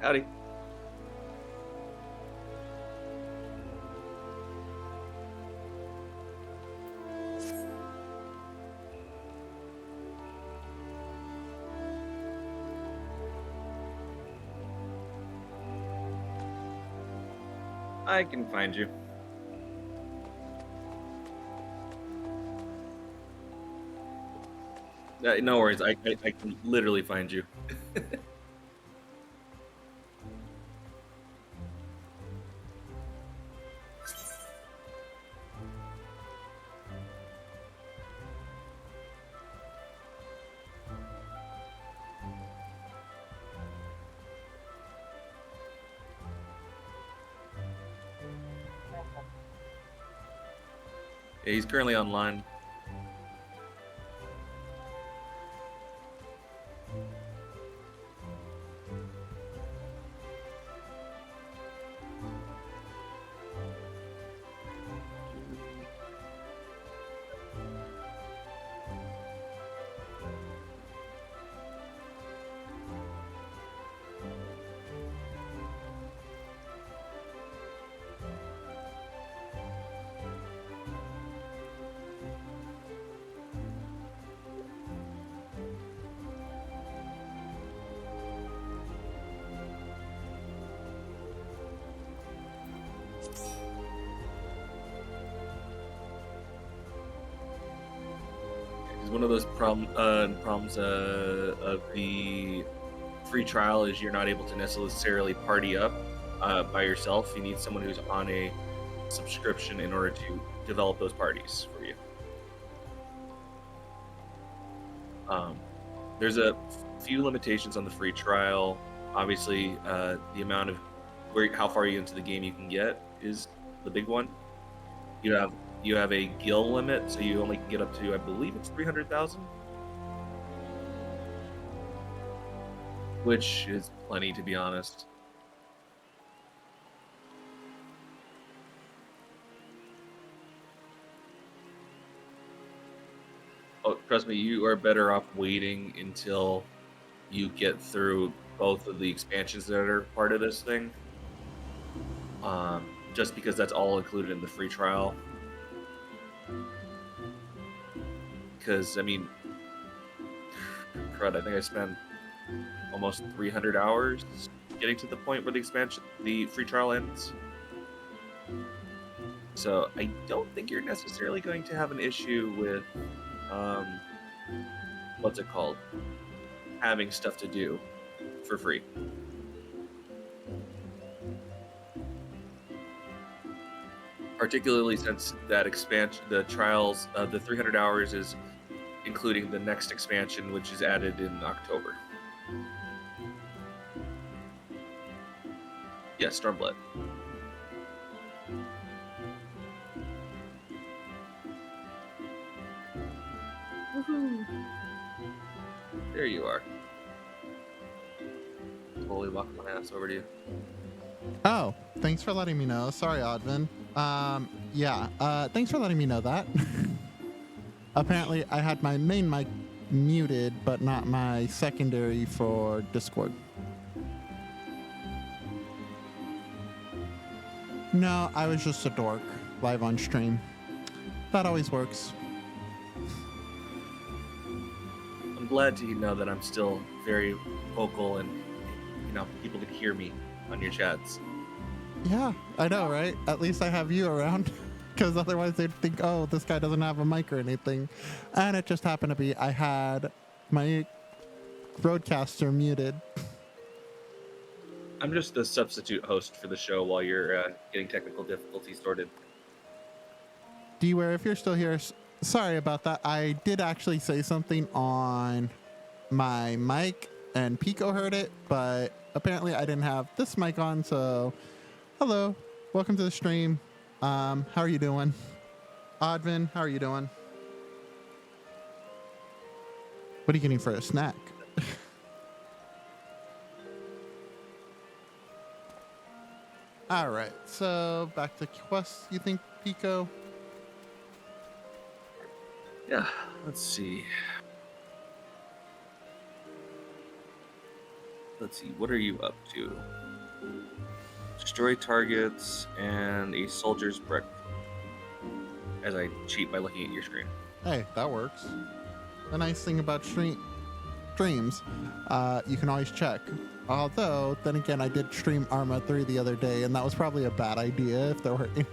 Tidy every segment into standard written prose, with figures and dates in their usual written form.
Howdy. I can find you. No worries. I can literally find you. Yeah, he's currently online. Because one of those problems of the free trial is you're not able to necessarily party up by yourself. You need someone who's on a subscription in order to develop those parties for you. There's a few limitations on the free trial. Obviously, the amount of how far you into the game you can get is the big one. You have a gil limit, so you only can get up to, I believe it's 300,000, which is plenty, to be honest. Oh, trust me, you are better off waiting until you get through both of the expansions that are part of this thing. Just because that's all included in the free trial. Because, I mean, crud, I think I spent almost 300 hours getting to the point where the free trial ends. So I don't think you're necessarily going to have an issue with, what's it called? Having stuff to do for free. Particularly since that expansion, the trials, the 300 hours is including the next expansion, which is added in October. Yes, Stormblood. Woohoo! There you are. Totally walking my ass over to you. Oh, thanks for letting me know. Sorry, Odvin. Thanks for letting me know that. Apparently, I had my main mic muted, but not my secondary for Discord. No, I was just a dork live on stream. That always works. I'm glad to know that I'm still very vocal and, people can hear me on your chats. Yeah, I know, right? At least I have you around. Because otherwise they'd think, oh, this guy doesn't have a mic or anything. And it just happened to be I had my broadcaster muted. I'm just the substitute host for the show while you're getting technical difficulties sorted. D-Ware, if you're still here, sorry about that. I did actually say something on my mic and Pico heard it, but apparently I didn't have this mic on, so hello, welcome to the stream. How are you doing? Odvin, how are you doing? What are you getting for a snack? All right, so back to quests, you think, Pico? Yeah, let's see. Let's see. What are you up to? Destroy targets and a soldier's breakfast. As I cheat by looking at your screen. Hey, that works. The nice thing about streams, you can always check. Although, then again, I did stream Arma 3 the other day, and that was probably a bad idea if there were any.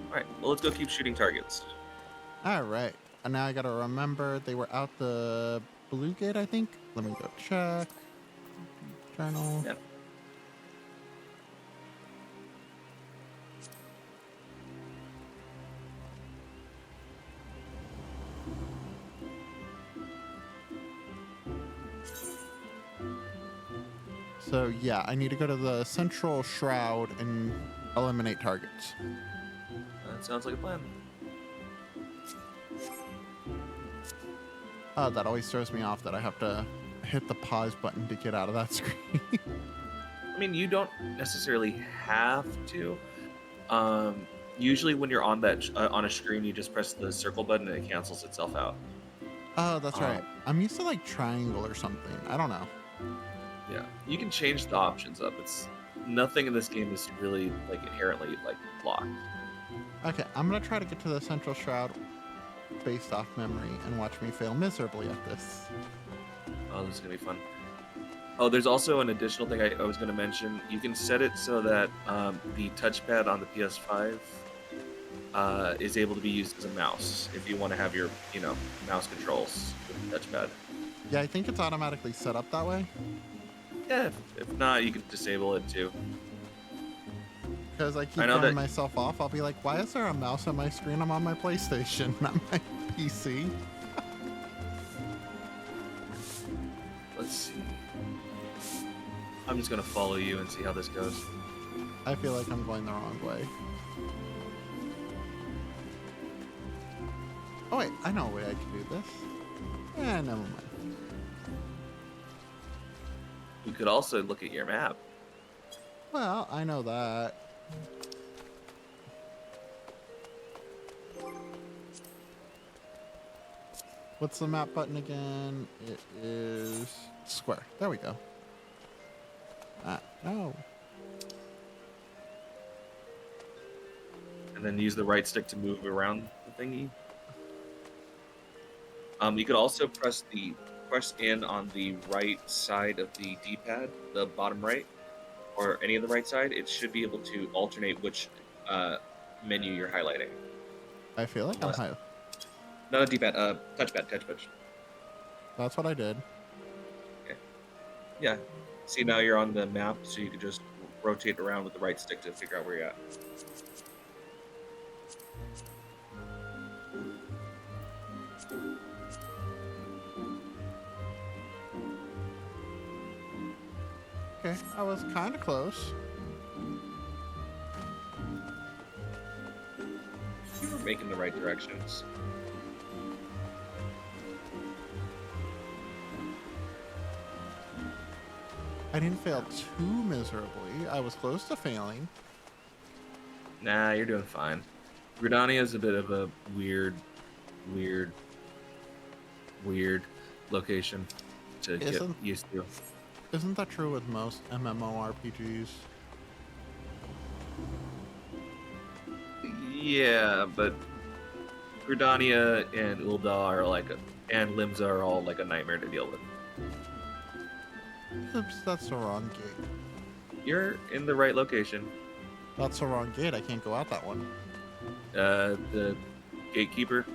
All right. Well, let's go keep shooting targets. All right. And now I gotta remember they were out the blue gate, I think. Let me go check. Journal. Yeah. So yeah, I need to go to the central shroud and eliminate targets. That sounds like a plan. That always throws me off that I have to hit the pause button to get out of that screen. I mean, you don't necessarily have to. Usually, when you're on that on a screen, you just press the circle button and it cancels itself out. Oh, that's right. I'm used to like triangle or something. I don't know. Yeah, you can change the options up. It's nothing in this game is really like inherently like locked. Okay, I'm gonna try to get to the central shroud based off memory and watch me fail miserably at this. Oh, this is gonna be fun. Oh, there's also an additional thing I was gonna mention. You can set it so that the touchpad on the PS5 is able to be used as a mouse if you want to have your mouse controls with the touchpad. Yeah, I think it's automatically set up that way. Yeah, if not, you can disable it too. Because I keep I know throwing that- myself off. I'll be like, why is there a mouse on my screen? I'm on my PlayStation, not my PC. Let's see. I'm just gonna follow you and see how this goes. I feel like I'm going the wrong way. Oh wait, I know a way I can do this. Eh, never mind. You could also look at your map. Well, I know that. What's the map button again? It is square. There we go. No. And then use the right stick to move around the thingy. You could also press in on the right side of the D-pad, the bottom right, or any of the right side. It should be able to alternate which menu you're highlighting. I feel like I'm high. Not a D-pad, touchpad. That's what I did. Okay. Yeah. See, now you're on the map, so you can just rotate around with the right stick to figure out where you're at. Okay, I was kind of close. You were making the right directions. I didn't fail too miserably. I was close to failing. Nah, you're doing fine. Gridania is a bit of a weird location to get used to. Isn't that true with most MMORPGs? Yeah, but Gridania and Ul'dah and Limsa are all like a nightmare to deal with. Oops, that's the wrong gate. You're in the right location. That's the wrong gate. I can't go out that one. The gatekeeper.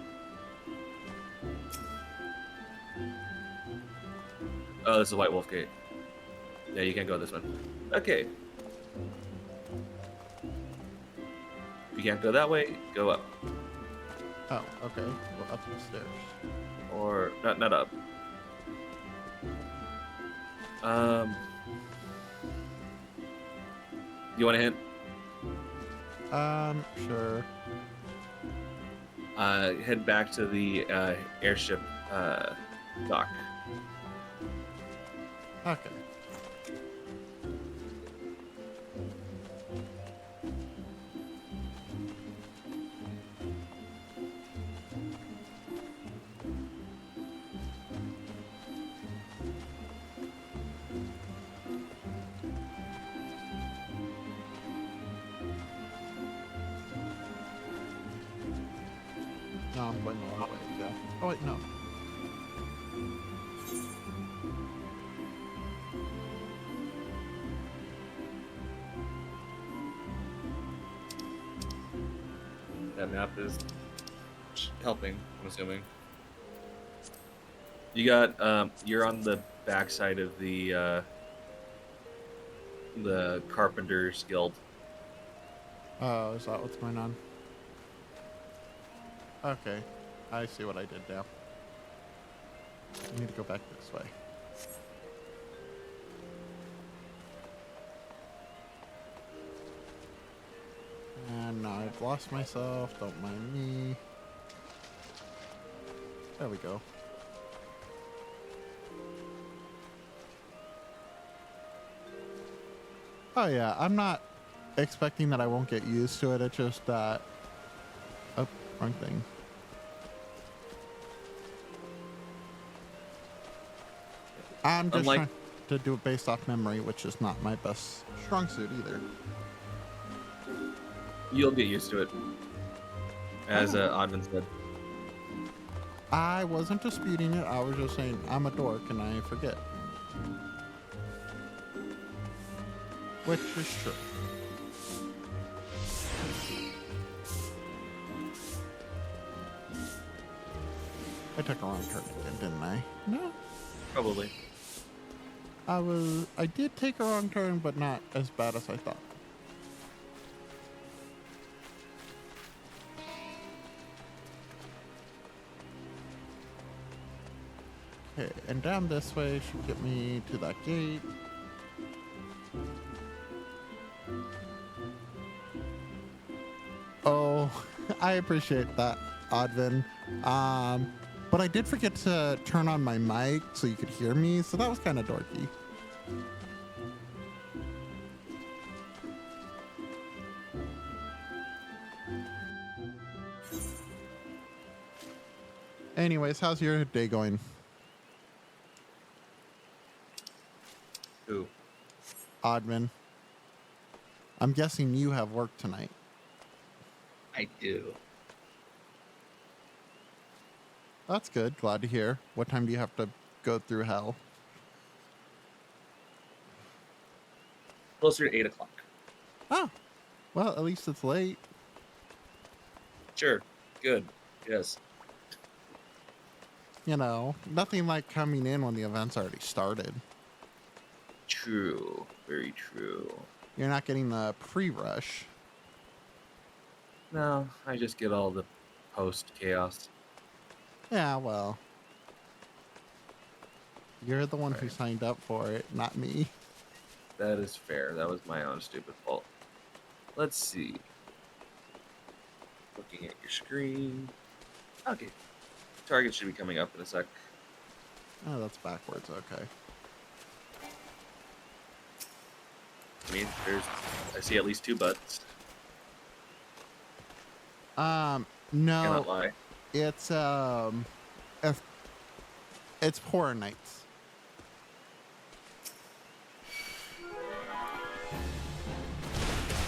Oh, this is the White Wolf Gate. Yeah, you can't go this one. Okay. If you can't go that way, go up. Oh, okay. Well, up the stairs. Or not up. You want a hint? Sure. Head back to the airship dock. Okay. No, I'm going the wrong way. Yeah. Oh wait, no. That map is helping, I'm assuming. You got you're on the backside of the Carpenters Guild. Oh, is that what's going on? Okay. I see what I did now. I need to go back this way. And now I've lost myself. Don't mind me. There we go. Oh yeah, I'm not expecting that I won't get used to it. It's just that... Oh, wrong thing. I'm just Unlike trying to do it based off memory, which is not my best strong suit either. you'll get used to it, as Oh. Odvin said. I wasn't disputing it. I was just saying I'm a dork and I forget. Which is true. I took a wrong turn again, didn't I? No. Probably. I did take a wrong turn, but not as bad as I thought. Okay, and down this way should get me to that gate. Oh, I appreciate that, Odvin. But I did forget to turn on my mic so you could hear me, so that was kind of dorky. Anyways, how's your day going? Ooh. Odvin. I'm guessing you have work tonight. I do. That's good. Glad to hear. What time do you have to go through hell? Closer to 8 o'clock. Oh, well, at least it's late. Sure. Good. Yes. You know, nothing like coming in when the event's already started. True. Very true. You're not getting the pre-rush. No, I just get all the post chaos. Yeah, well, you're the one who Right. signed up for it, not me. That is fair. That was my own stupid fault. Let's see. Looking at your screen. Okay. Target should be coming up in a sec. Oh, that's backwards. Okay. I mean, I see at least 2 butts. Cannot No, lie. it's it's Horror Nights.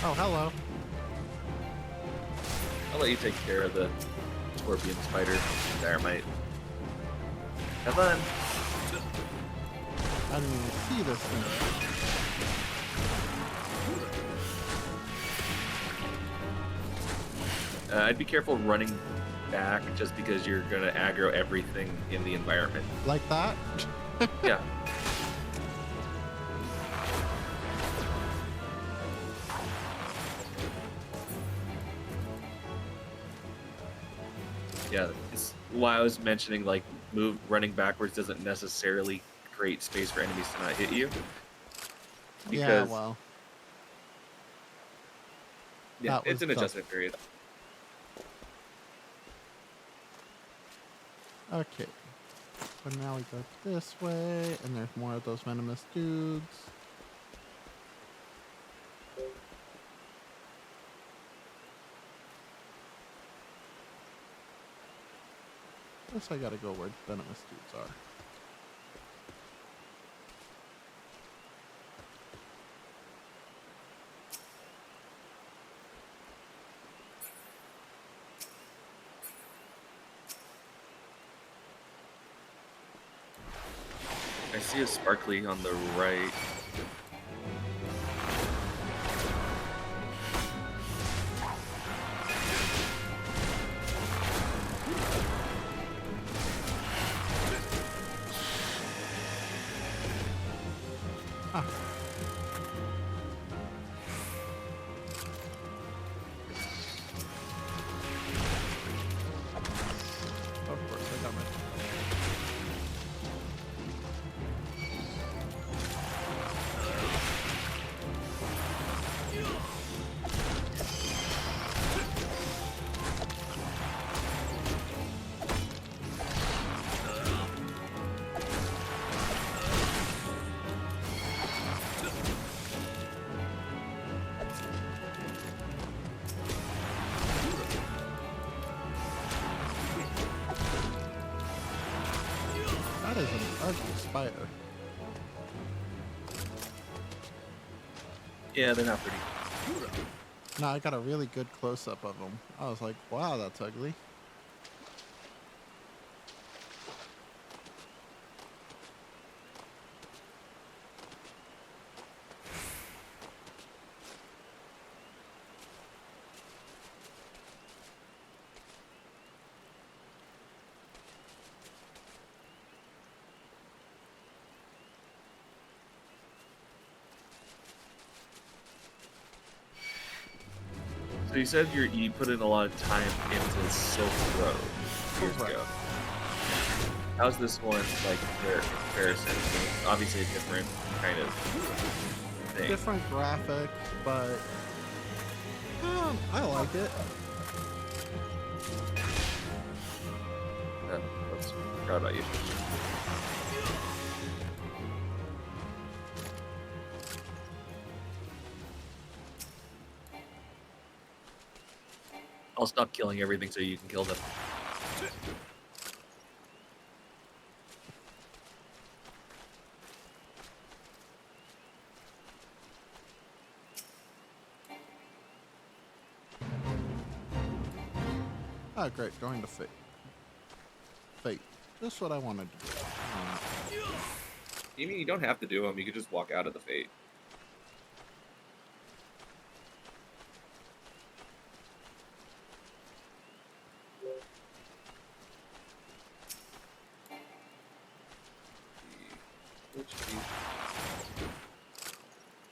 Oh, hello. I'll let you take care of the scorpion, spider, thermite. Have fun. I didn't even see this thing. I'd be careful running back just because you're going to aggro everything in the environment. Like that? Yeah. Yeah, it's why I was mentioning like running backwards doesn't necessarily create space for enemies to not hit you. Yeah, Because well. yeah, That was it's an tough. adjustment period. Okay. So now we go this way, and there's more of those venomous dudes. Guess I gotta go where venomous dudes are. I see a sparkly on the right. Ah, of course, I got my. That is an ugly spider. Yeah, they're not pretty. No, I got a really good close up of him. I was like, wow, that's ugly. So you said you put in a lot of time into Silk Road years Correct. ago. How's this one like in comparison? So it's obviously a different kind of thing. Different graphic, but I like it. That's proud about you. I'll stop killing everything so you can kill them. Oh, great, going to Fate. Fate, just what I wanted to do. You mean you don't have to do them? You could just walk out of the Fate.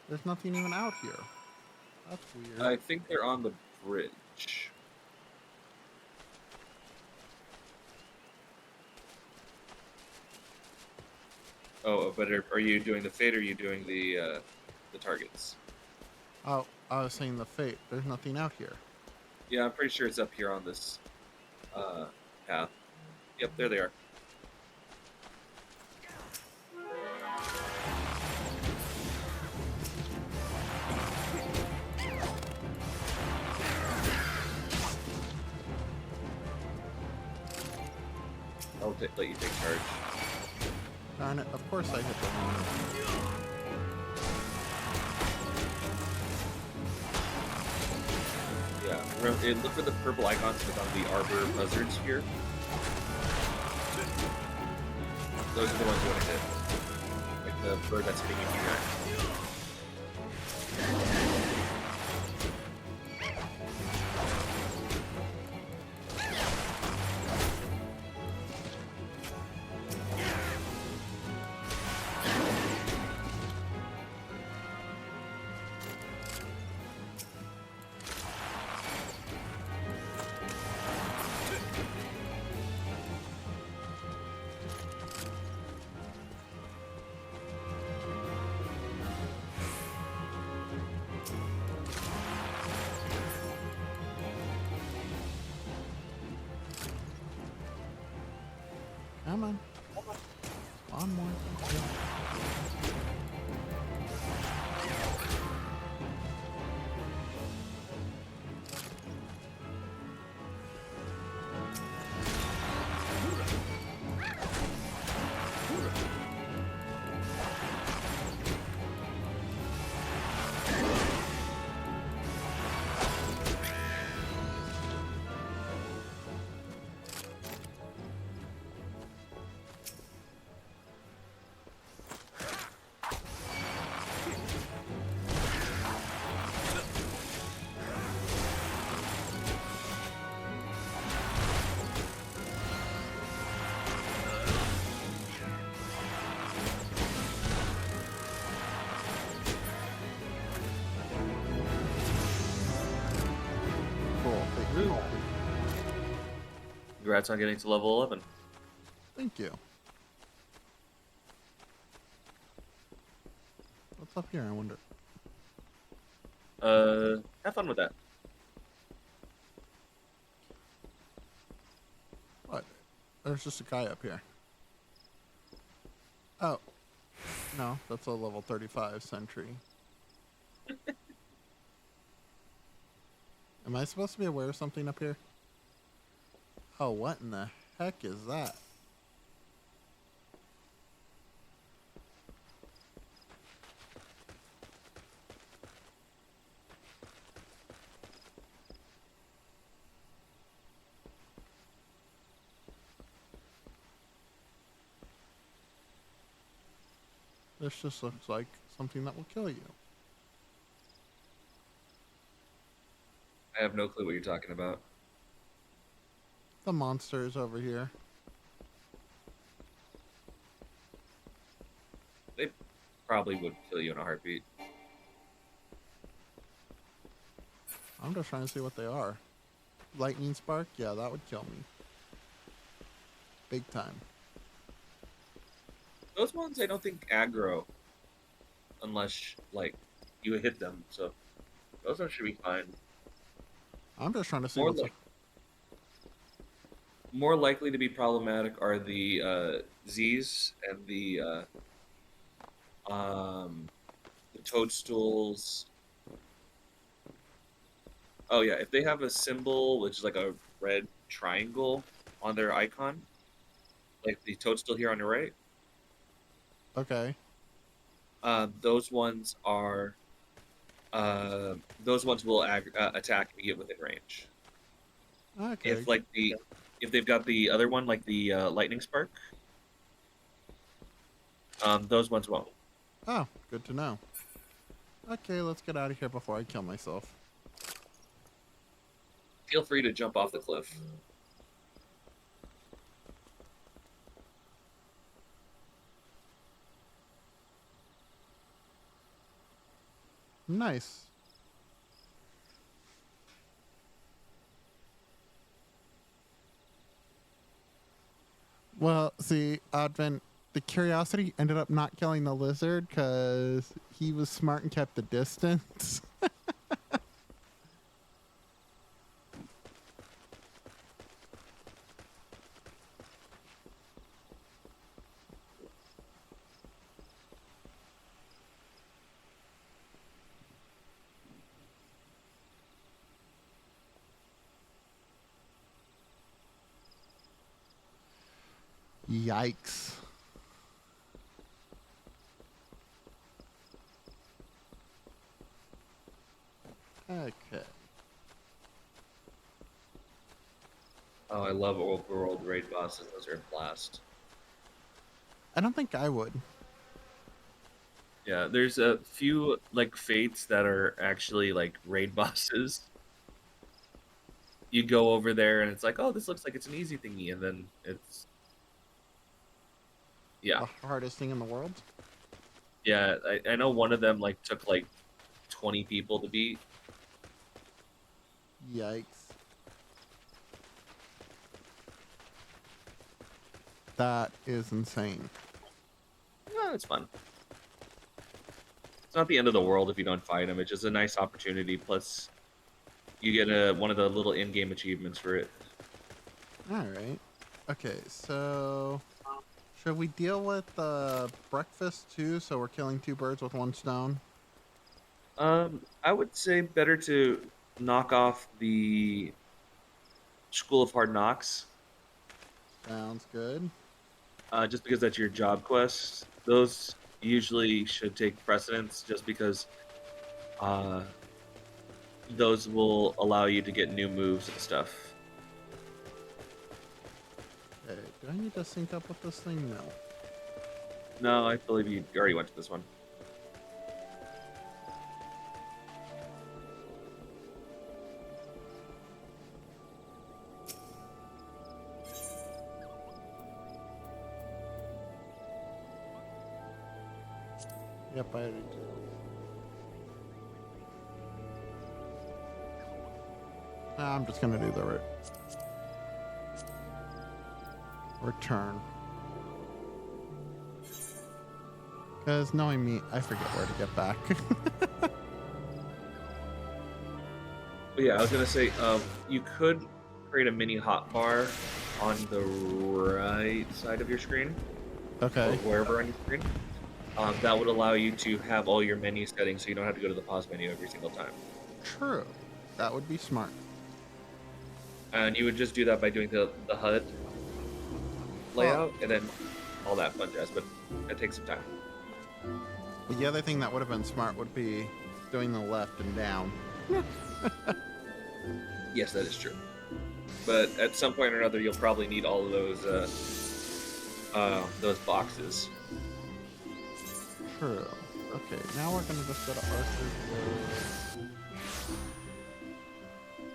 There's nothing even out here. That's weird. I think they're on the bridge. Oh, but are you doing the Fate or are you doing the targets? Oh, I was saying the Fate. There's nothing out here. Yeah, I'm pretty sure it's up here on this path. Yep, there they are. I'll let you take charge. Darn it, of course I hit the one. Yeah, remember, look for the purple icons on the Arbor Buzzards here. Those are the ones you want to hit. Like the bird that's hitting you here. Come on. One more. Yeah. Congrats on getting to level 11. Thank you. What's up here, I wonder? Have fun with that. What? There's just a guy up here. Oh. No, that's a level 35 sentry. Am I supposed to be aware of something up here? Oh, what in the heck is that? This just looks like something that will kill you. I have no clue what you're talking about. The monster is over here. They probably would kill you in a heartbeat. I'm just trying to see what they are. Lightning spark? Yeah, that would kill me. Big time. Those ones I don't think aggro unless like you hit them. So those ones should be fine. I'm just trying to see More what's... like more likely to be problematic are the Z's and the toadstools. Oh yeah, if they have a symbol which is like a red triangle on their icon, like the toadstool here on the right, Okay. those ones are those ones will attack if you get within range. Okay. If like if they've got the other one like the lightning spark, those ones won't. Oh, good to know. Okay, let's get out of here before I kill myself. Feel free to jump off the cliff. Nice. Well, see, Advent, the curiosity ended up not killing the lizard because he was smart and kept the distance. Yikes. Okay. Oh, I love overworld raid bosses. Those are a blast. I don't think I would. Yeah, there's a few like fates that are actually like raid bosses. You go over there and it's like, oh, this looks like it's an easy thingy, and then it's yeah, The hardest thing in the world. yeah. I know one of them like took like 20 people to beat. Yikes. That is insane. Yeah, it's fun. It's not the end of the world if you don't fight him. It's just a nice opportunity. Plus, you get one of the little in-game achievements for it. All right. Okay, so should we deal with breakfast too? So we're killing two birds with one stone. I would say better to knock off the School of Hard Knocks, Sounds good. just because that's your job quest. Those usually should take precedence, just because uh, those will allow you to get new moves and stuff. Okay, do I need to sync up with this thing? No. No, I believe you already went to this one. Yep, I already did. I'm just gonna do the route. Return. Because knowing me, I forget where to get back. But yeah, I was gonna say, you could create a mini hotbar on the right side of your screen, or Okay. wherever on your screen. That would allow you to have all your menu settings, so you don't have to go to the pause menu every single time. True. That would be smart. And you would just do that by doing the HUD layout, and then all that fun jazz. But it takes some time. But the other thing that would have been smart would be doing the left and down. Yes, that is true. But at some point or another, you'll probably need all of those boxes. True. Okay, now we're gonna just go to Arthur's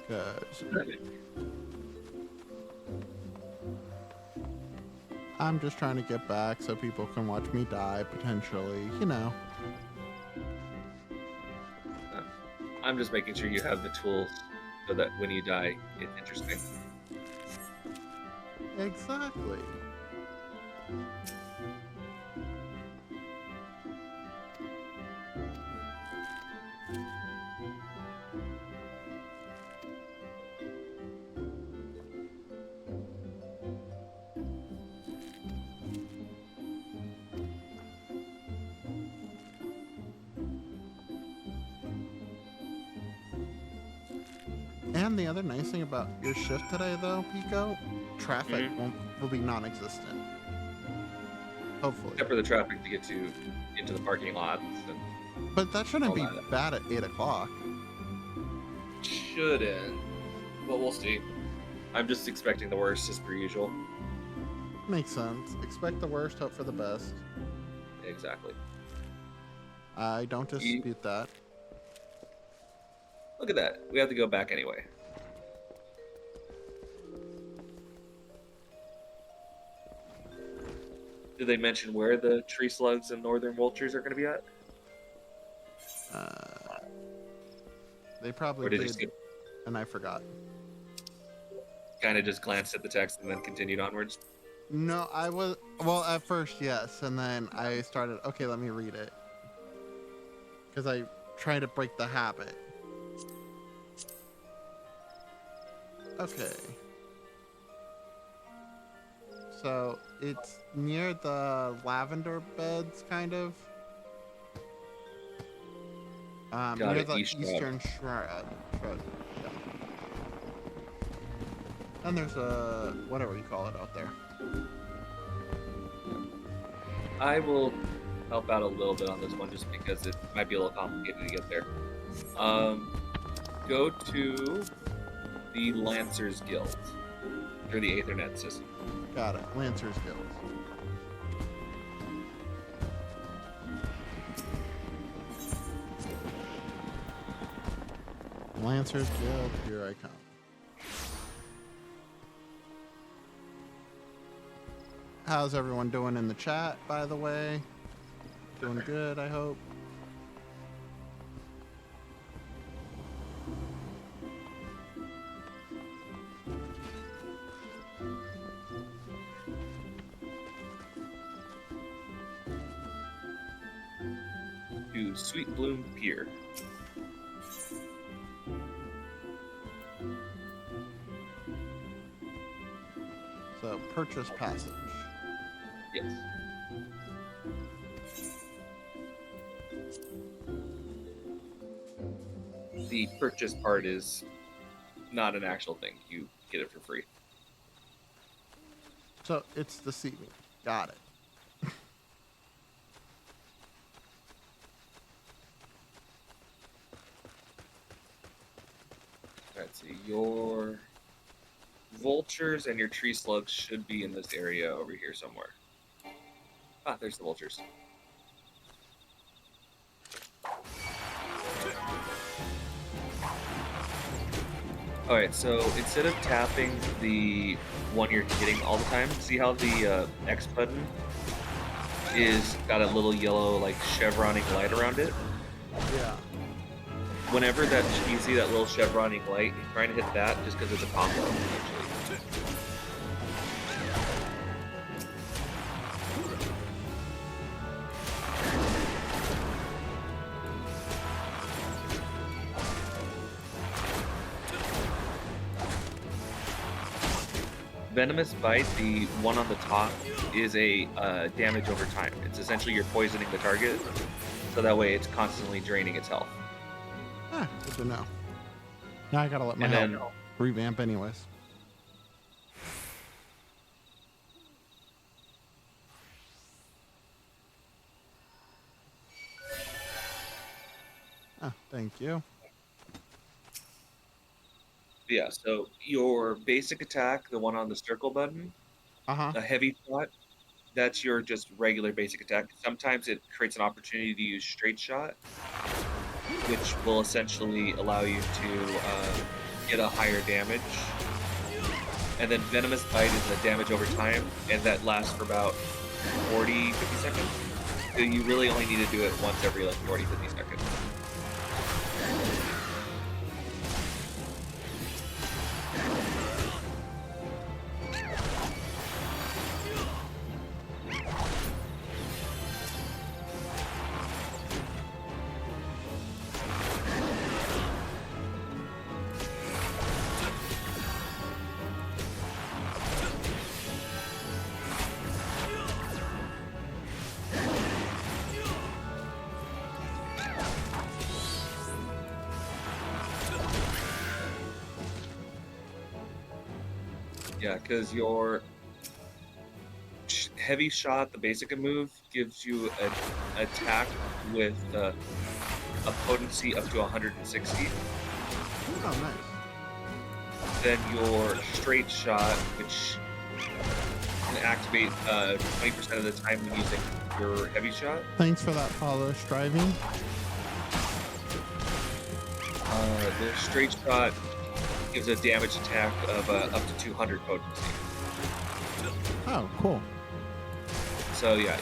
Road. Cause I'm just trying to get back so people can watch me die, potentially, you know. I'm just making sure you have the tools so that when you die, it's interesting. Exactly. And the other nice thing about your shift today, though, Pico, traffic will be non-existent. Hopefully. Except for the traffic to get into the parking lots. But that shouldn't all be that. bad at 8 o'clock. Shouldn't. Well, we'll see. I'm just expecting the worst, as per usual. Makes sense. Expect the worst, hope for the best. Exactly. I don't dispute that. Look at that. We have to go back anyway. Did they mention where the tree slugs and northern vultures are going to be at? They probably Or did you did, skip? and I forgot. Kind of just glanced at the text and then continued onwards? No, I was... Well, at first, yes, and then I started... Okay, let me read it. Because I tried to break the habit. Okay. So, it's near the lavender beds, kind of. Near the eastern shrub. Yeah. And there's a... whatever you call it out there. I will help out a little bit on this one just because it might be a little complicated to get there. Go to the Lancers Guild through the Aethernet system. Got it. Lancers Guild. Lancers Guild, here I come. How's everyone doing in the chat, by the way? Doing good, I hope. To Sweet Bloom Pier. So, purchase passage. Yes. The purchase part is not an actual thing. You get it for free. So, it's the seating. Got it. Let's see. Your vultures and your tree slugs should be in this area over here somewhere. Ah, there's the vultures. Alright, so instead of tapping the one you're hitting all the time, see how the X button is got a little yellow like chevroning light around it? Yeah. Whenever that you see that little chevroning light, you're trying to hit that just because it's a combo. Actually. Venomous Bite, the one on the top, is a damage over time. It's essentially you're poisoning the target, so that way it's constantly draining its health. Ah, good to know. Now I gotta let my And then health revamp anyways. Ah, thank you. yeah, so your basic attack, the one on the circle button, Uh-huh. a heavy shot, that's your just regular basic attack. Sometimes it creates an opportunity to use straight shot, which will essentially allow you to get a higher damage. And then Venomous Bite is a damage over time, and that lasts for about 40, 50 seconds. So you really only need to do it once every like 40, 50 seconds. Yeah, because your heavy shot, the basic move, gives you an attack with a potency up to 160. Oh, nice. Then your straight shot, which can activate 20% of the time when using your heavy shot. Thanks for that follow, Striving. The straight shot gives a damage attack of up to 200 potency. Oh, cool. So yeah,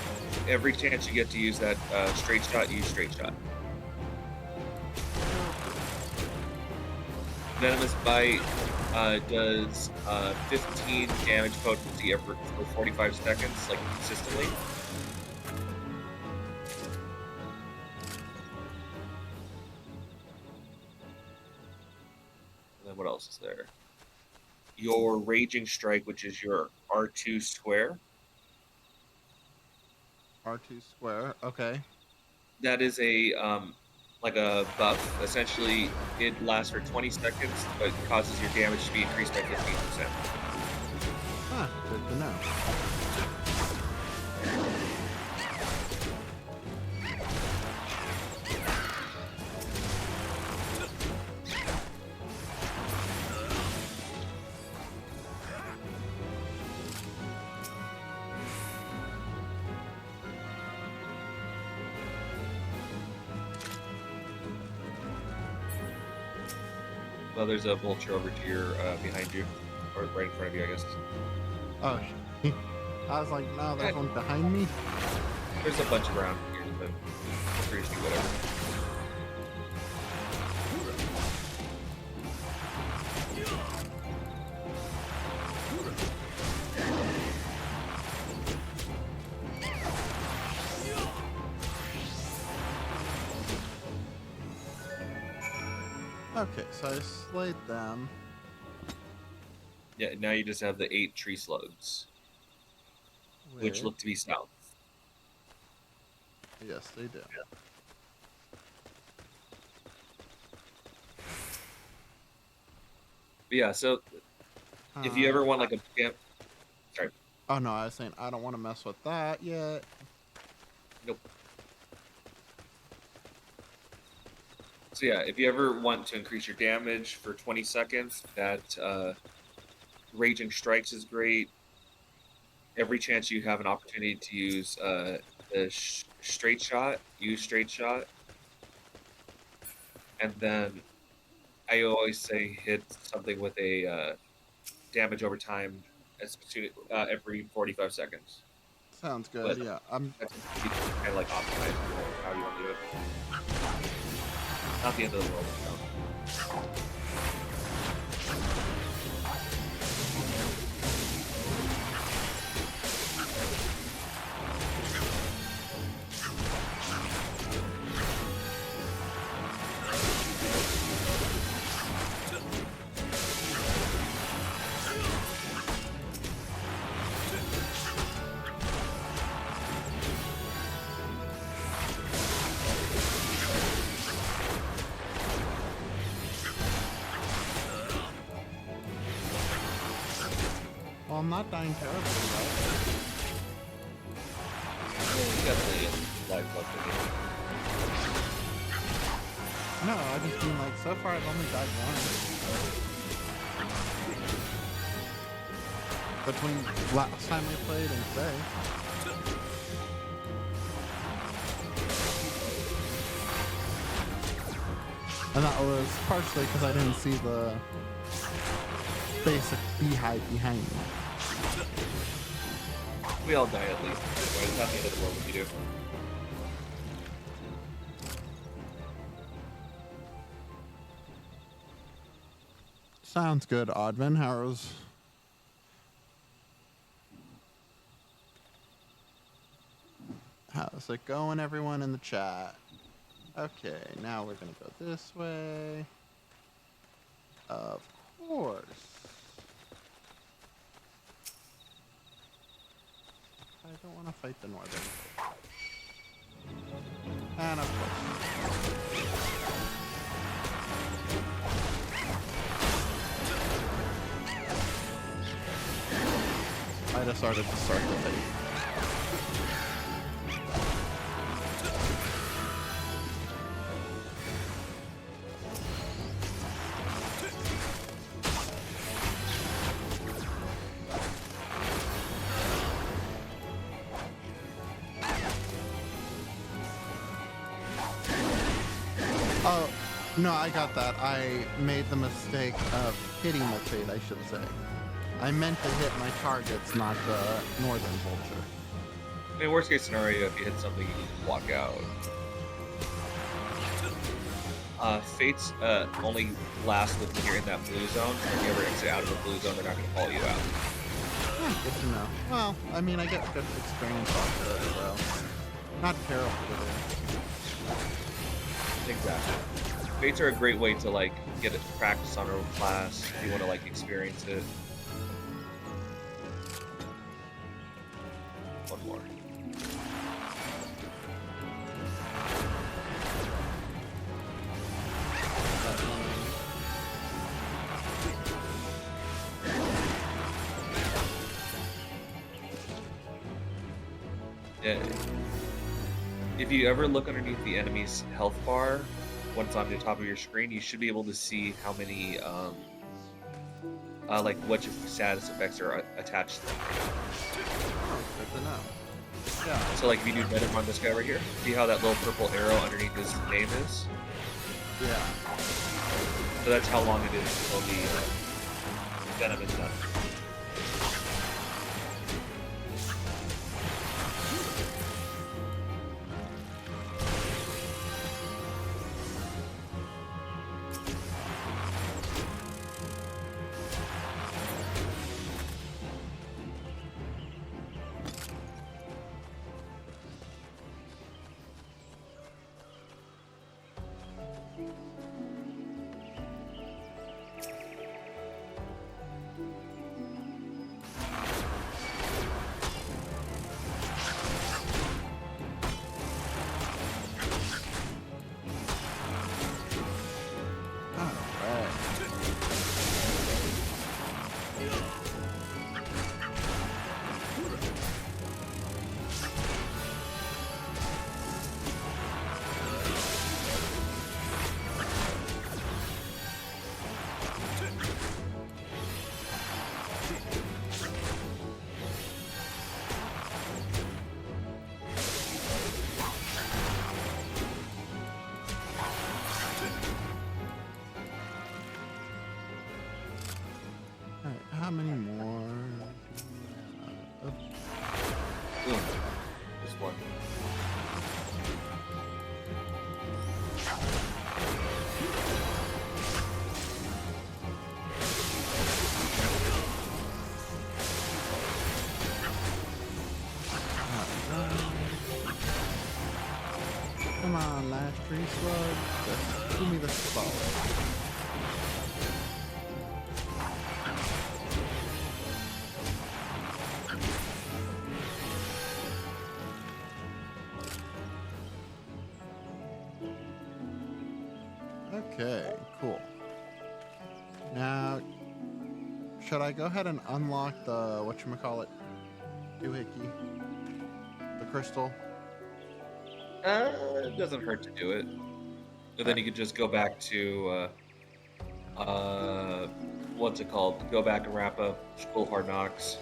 every chance you get to use that straight shot, use straight shot. Venomous Bite does 15 damage potency for 45 seconds, like consistently. And then what else is there? Your Raging Strike, which is your R2 square. R2 square. Okay. That is a like a buff. Essentially, it lasts for 20 seconds, but causes your damage to be increased by 15%. Ah, good to know. Well, there's a vulture over to your behind you, or right in front of you, I guess. Oh, I was like, no, there's one behind me. There's a bunch around here, but feel free to do whatever. Okay, so I slayed them. Yeah, now you just have the 8 tree slugs, which look to be south. Yes, they do. But yeah, so if you ever want like a sorry, Oh no, I was saying I don't want to mess with that yet. nope. So yeah, if you ever want to increase your damage for 20 seconds, that Raging Strikes is great. Every chance you have an opportunity to use the straight shot, use straight shot. And then I always say hit something with a damage over time every 45 seconds. Sounds good. But Yeah, I'm. that's kind of like optimized for how you want to do it. Not the end of the world. No. Well, I'm not dying terribly, right? Definitely life left in you. No, I just mean like so far I've only died once. Between last time we played and today. And that was partially because I didn't see the basic beehive behind me. We all die at least. It's not the end of the world if you do. Sounds good, Oddman. How's it going, everyone in the chat? Okay, now we're gonna go this way. Of course. I don't want to fight the northern. And of course. I decided to start the fight. Oh, no, I got that. I made the mistake of hitting the fate, I should say. I meant to hit my targets, not the northern vulture. I mean, worst case scenario, if you hit something, you can walk out. Fates only last when you're in that blue zone. If you ever exit out of the blue zone, they're not going to call you out. Good to know. Well, I mean, I get good experience off of it, so not terrible to do. Exactly. Fates are a great way to like get it practice on a class if you want to like experience it. One more. Yeah. If you ever look underneath the enemy's health bar, when it's on the top of your screen, you should be able to see how many, like what your status effects are attached to them. Oh, good to know. Yeah. So like if you do venom on this guy right here, see how that little purple arrow underneath his name is? Yeah. So that's how long it is until the venom is done. How many more? Just one. Come on, last tree slug. Just give me the slug. Okay, cool. Now, should I go ahead and unlock the whatchamacallit doohickey? The crystal? It doesn't hurt to do it. And then you could just go back to what's it called? Go back and wrap up School of Hard Knocks.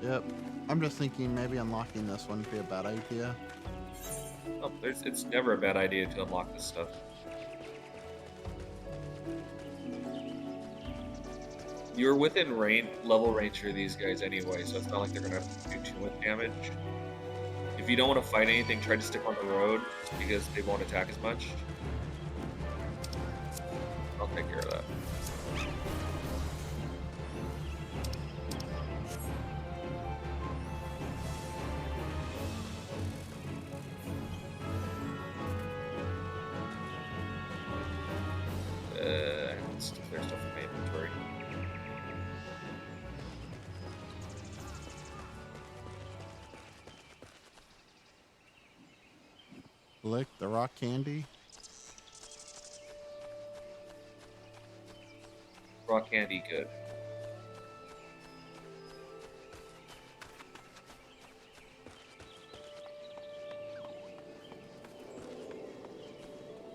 Yep. I'm just thinking maybe unlocking this wouldn't be a bad idea. Oh, it's never a bad idea to unlock this stuff. You're within level range for these guys anyway, so it's not like they're gonna do too much damage. If you don't want to fight anything, try to stick on the road because they won't attack as much. I'll take care of that. Let's clear stuff from my inventory. Lick the rock candy. Raw candy, good.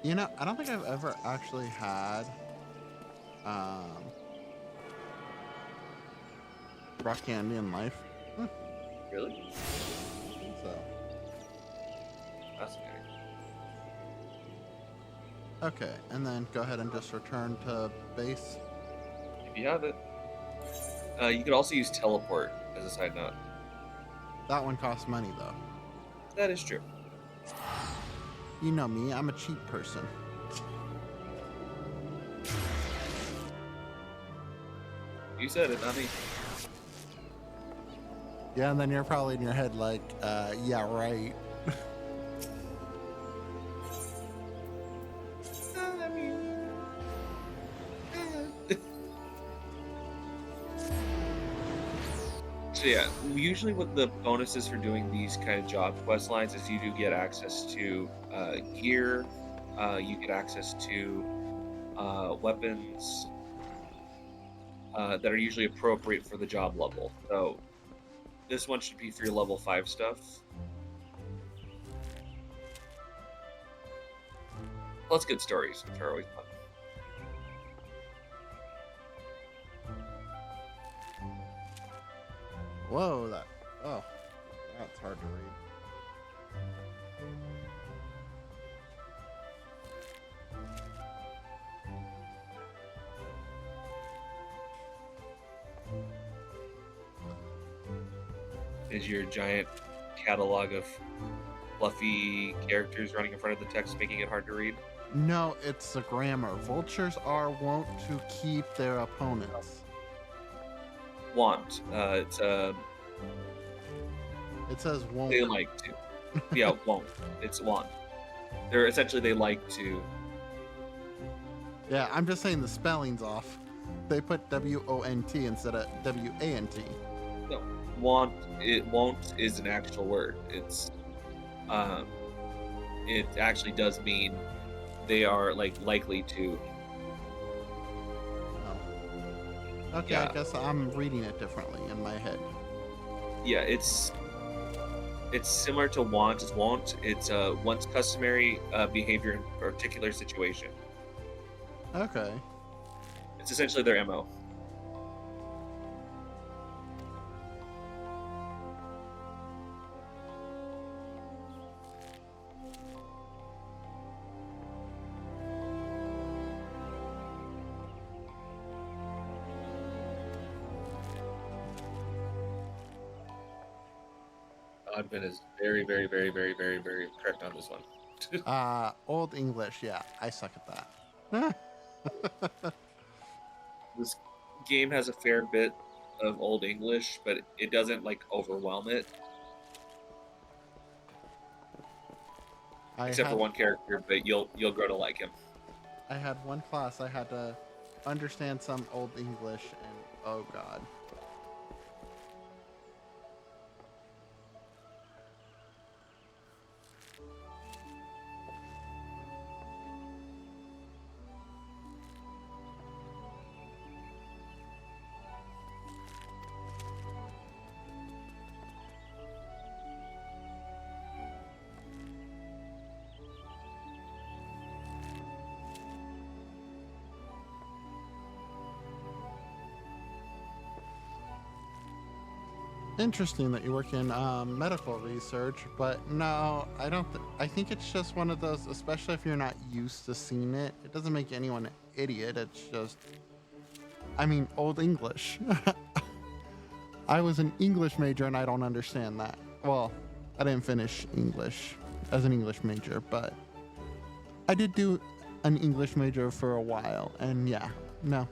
You know, I don't think I've ever actually had rock candy in life. Really? I think so. Fascinating. Okay, and then go ahead and just return to base. If you have it. You could also use teleport as a side note. That one costs money though. That is true. You know me, I'm a cheap person. You said it, not me. Yeah, and then you're probably in your head like, yeah, right. I mean, so yeah, usually what the bonuses for doing these kind of job quest lines is you do get access to gear, you get access to weapons that are usually appropriate for the job level. So this one should be for your level 5 stuff. Plus good stories, which are always fun. Whoa, that's hard to read. Is your giant catalog of fluffy characters running in front of the text making it hard to read? No, it's the grammar. Vultures are wont to keep their opponents. Want. It says won't. they like to. Yeah, won't. It's want. They're essentially they like to. Yeah, I'm just saying the spelling's off. They put W-O-N-T instead of W-A-N-T. No, want. It won't is an actual word. It actually does mean they are like likely to. Oh. Okay, Yeah. I guess I'm reading it differently in my head. Yeah, it's similar to want as won't. It's one's customary behavior in a particular situation. Okay. It's essentially their MO. Advent is very, very, very, very, very, very correct on this one. Old English, yeah, I suck at that. This game has a fair bit of Old English, but it doesn't like overwhelm it. Except for one character, but you'll grow to like him. I had one class I had to understand some Old English, and oh god. Interesting that you work in medical research, but no, I don't. I think it's just one of those, especially if you're not used to seeing it. It doesn't make anyone an idiot. It's just, I mean, old English. I was an English major and I don't understand that. Well, I didn't finish English as an English major, but I did do an English major for a while, and yeah, no.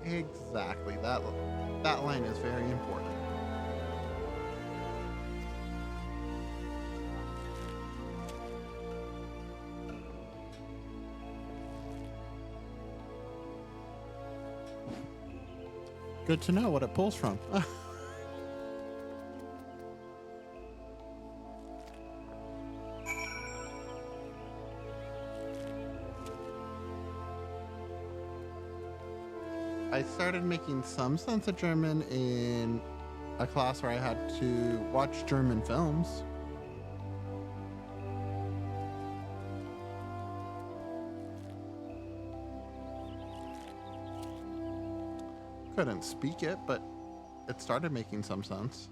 Exactly. That line is very important. Good to know what it pulls from. I started making some sense of German in a class where I had to watch German films. Couldn't speak it, but it started making some sense.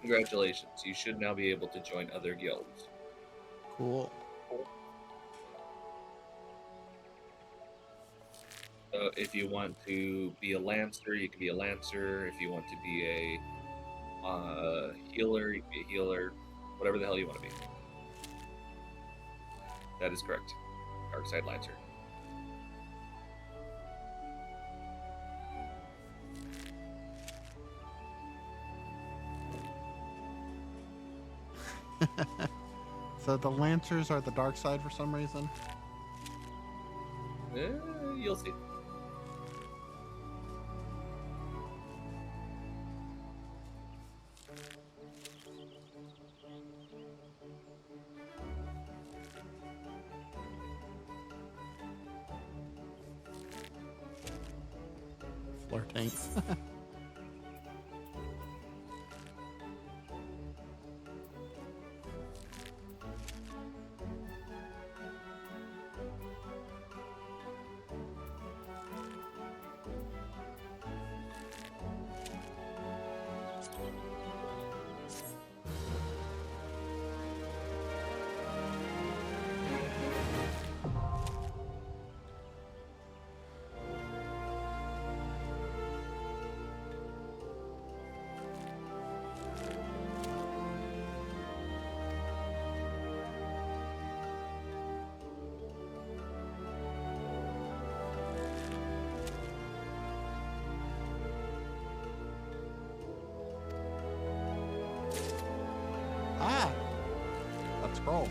Congratulations, you should now be able to join other guilds. Cool. So if you want to be a lancer, you can be a lancer. If you want to be a healer, you can be a healer. Whatever the hell you want to be. That is correct. Dark Side Lancer. So the Lancers are the dark side for some reason? You'll see. simpler tanks. Ah, let's roll.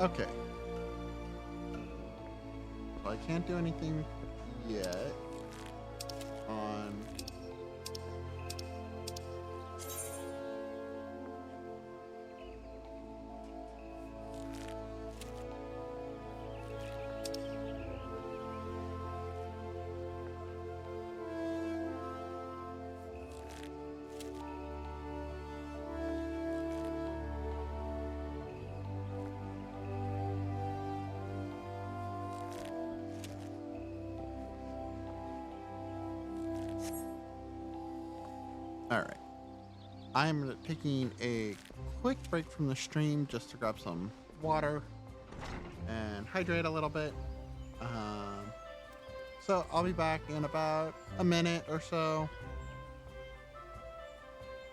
Okay. So I can't do anything yet on. All right. I'm taking a quick break from the stream just to grab some water and hydrate a little bit. So I'll be back in about a minute or so.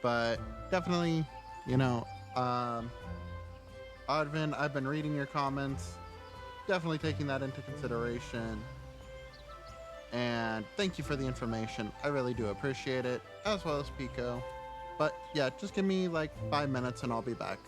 But definitely, Advin, I've been reading your comments, definitely taking that into consideration. And thank you for the information. I really do appreciate it, as well as Pico. But yeah, just give me like 5 minutes and I'll be back.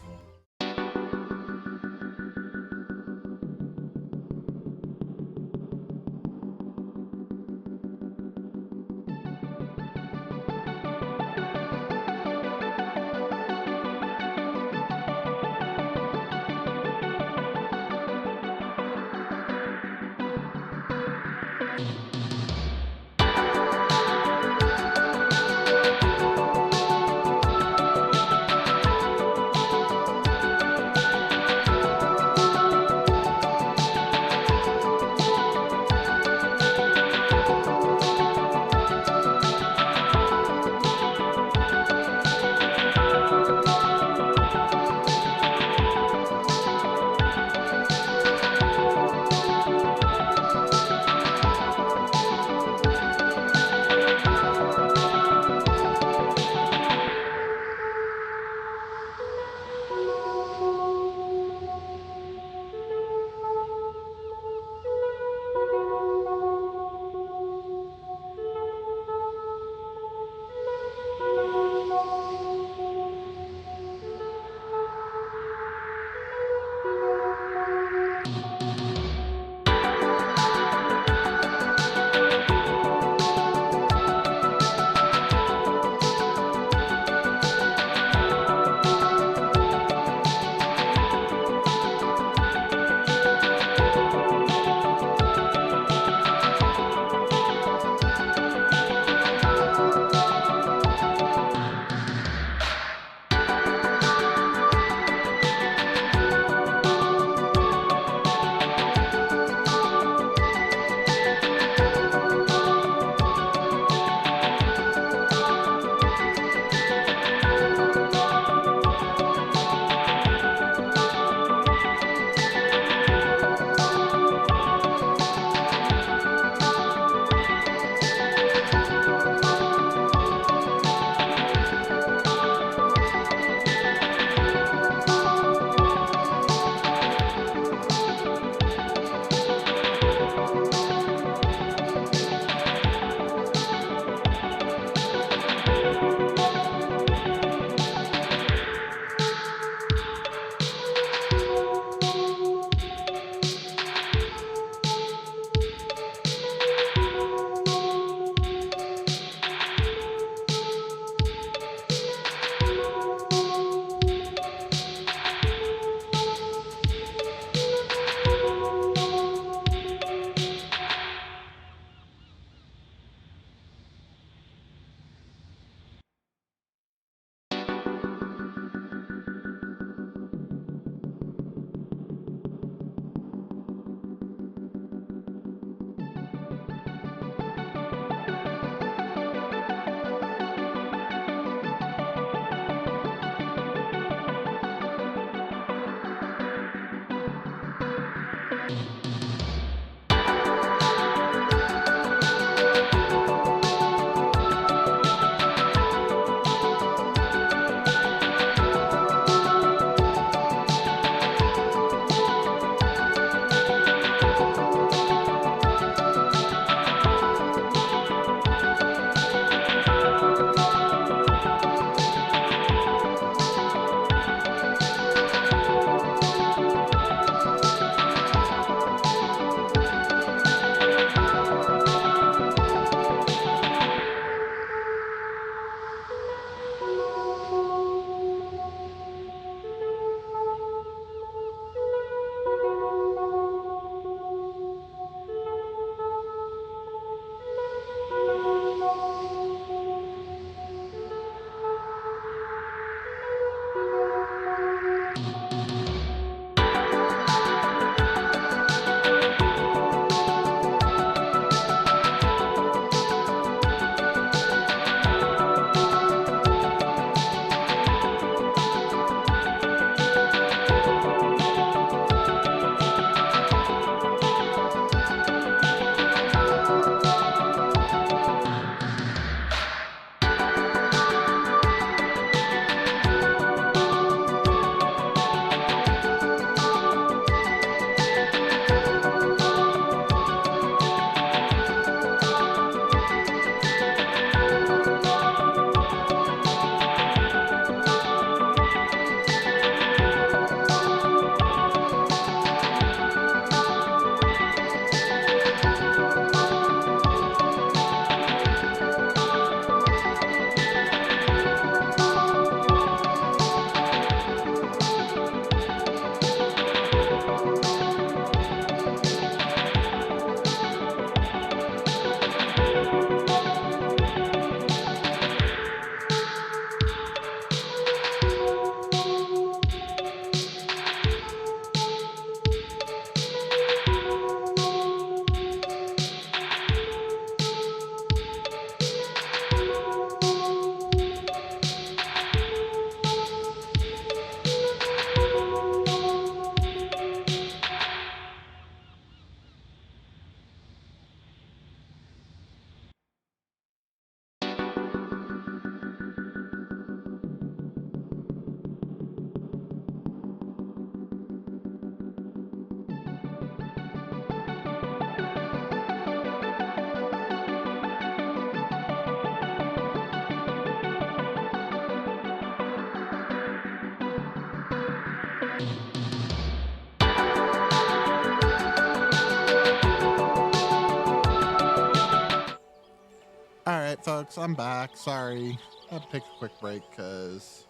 right, folks, I'm back. Sorry, I had to take a quick break because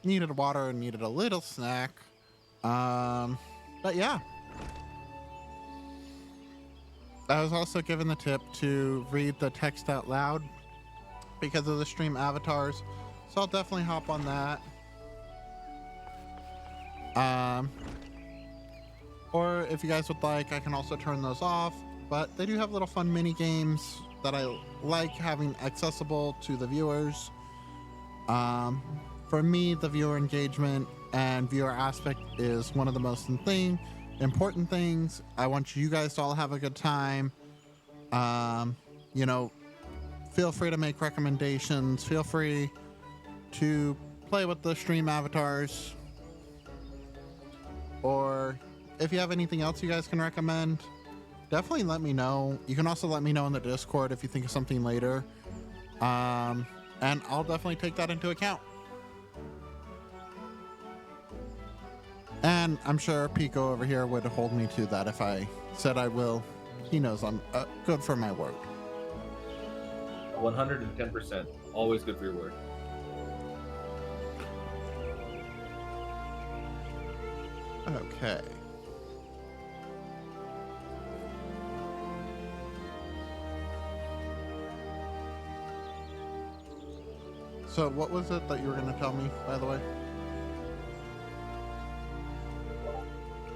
needed water and needed a little snack. But yeah, I was also given the tip to read the text out loud because of the stream avatars, so I'll definitely hop on that. Or if you guys would like, I can also turn those off. But they do have little fun mini games that I like having accessible to the viewers. For me, the viewer engagement and viewer aspect is one of the most important things. I want you guys to all have a good time. You know, feel free to make recommendations. Feel free to play with the stream avatars. Or if you have anything else you guys can recommend, definitely let me know. You can also let me know in the Discord if you think of something later. And I'll definitely take that into account. And I'm sure Pico over here would hold me to that if I said I will. He knows I'm good for my word. 110%. Always good for your word. Okay. So what was it that you were going to tell me, by the way?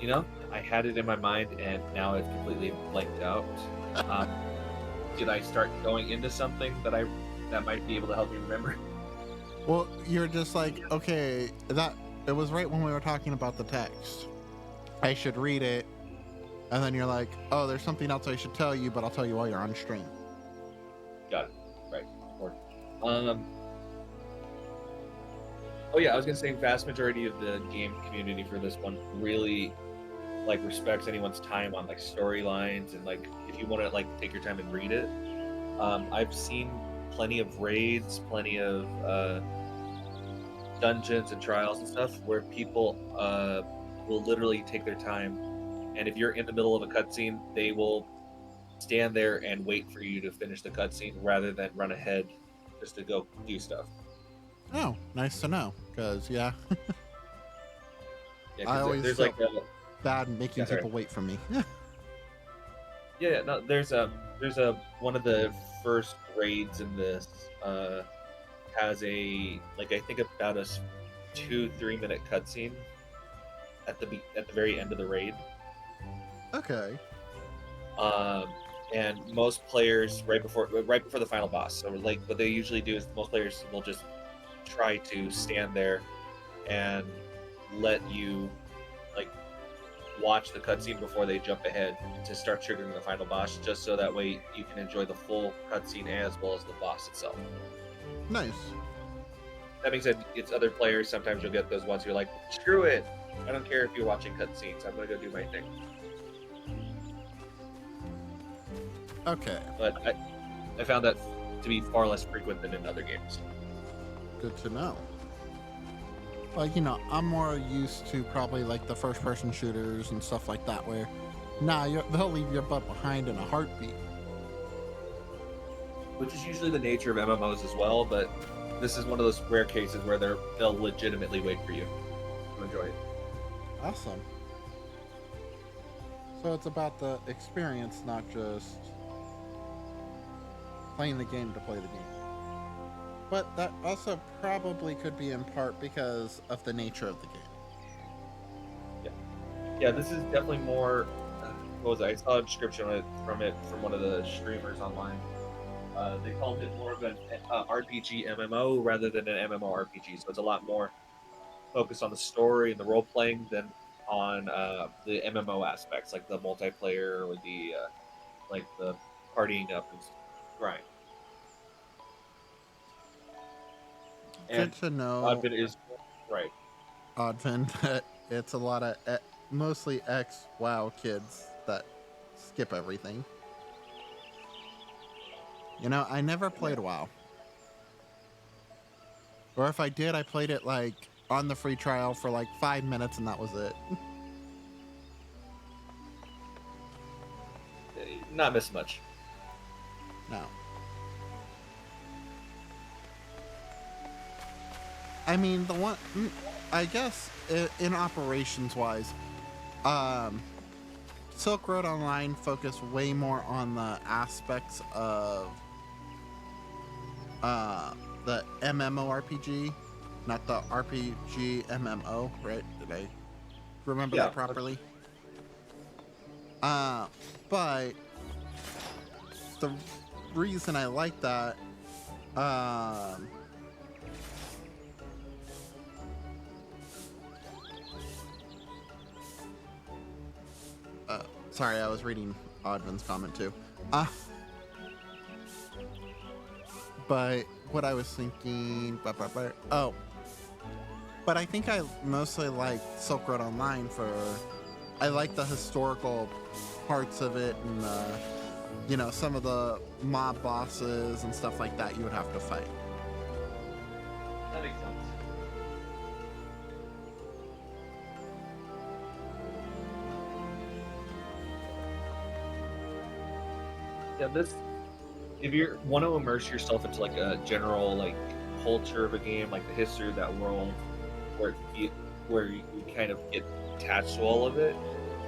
You know, I had it in my mind and now it's completely blanked out. Did I start going into something that might be able to help me remember? Well, you're just like, okay, it was right when we were talking about the text. I should read it. And then you're like, oh, there's something else I should tell you, but I'll tell you while you're on stream. Got it. Right. Oh yeah, I was gonna say vast majority of the game community for this one really respects anyone's time on storylines and if you want to take your time and read it. I've seen plenty of raids, plenty of dungeons and trials and stuff where people will literally take their time, and if you're in the middle of a cutscene, they will stand there and wait for you to finish the cutscene rather than run ahead just to go do stuff. Oh, nice to know. Because Yeah, I always there's feel bad making people wait for me. Yeah, no, there's one of the first raids in this has a I think about a 2-3 minute cutscene at the very end of the raid. Okay. And most players right before the final boss. So what they usually do is most players will just try to stand there and let you watch the cutscene before they jump ahead to start triggering the final boss, just so that way you can enjoy the full cutscene as well as the boss itself. Nice. That being said, it's other players. Sometimes you'll get those ones you're like, screw it, I don't care if you're watching cutscenes, I'm gonna go do my thing. Okay. But I found that to be far less frequent than in other games. Good to know. I'm more used to probably the first person shooters and stuff like that where they'll leave your butt behind in a heartbeat. Which is usually the nature of MMOs as well, but this is one of those rare cases where they'll legitimately wait for you to enjoy it. Awesome. So it's about the experience, not just playing the game to play the game. But that also probably could be in part because of the nature of the game. Yeah, this is definitely more. What was it? I saw a description from one of the streamers online. They called it more of an RPG MMO rather than an MMORPG. So it's a lot more focused on the story and the role playing than on the MMO aspects, like the multiplayer or the partying up and grind. Good to know. Oddvin is right. Oddvin, that it's a lot of mostly ex-WoW kids that skip everything. I never played WoW. Or if I did, I played it on the free trial for 5 minutes and that was it. Not miss much. No. I mean, the one, I guess, in operations wise, um, Silk Road Online focused way more on the aspects of uh, the MMORPG, not the RPG MMO, right? Did I remember Yeah, that properly? Uh, but the reason I like that, um, uh, sorry, I was reading Odvin's comment too. Uh, but what I was thinking, oh, but I think I mostly like Silk Road Online for, I like the historical parts of it and some of the mob bosses and stuff like that you would have to fight. that makes sense. Yeah, this if you want to immerse yourself into like a general like culture of a game, like the history of that world, where you kind of get attached to all of it.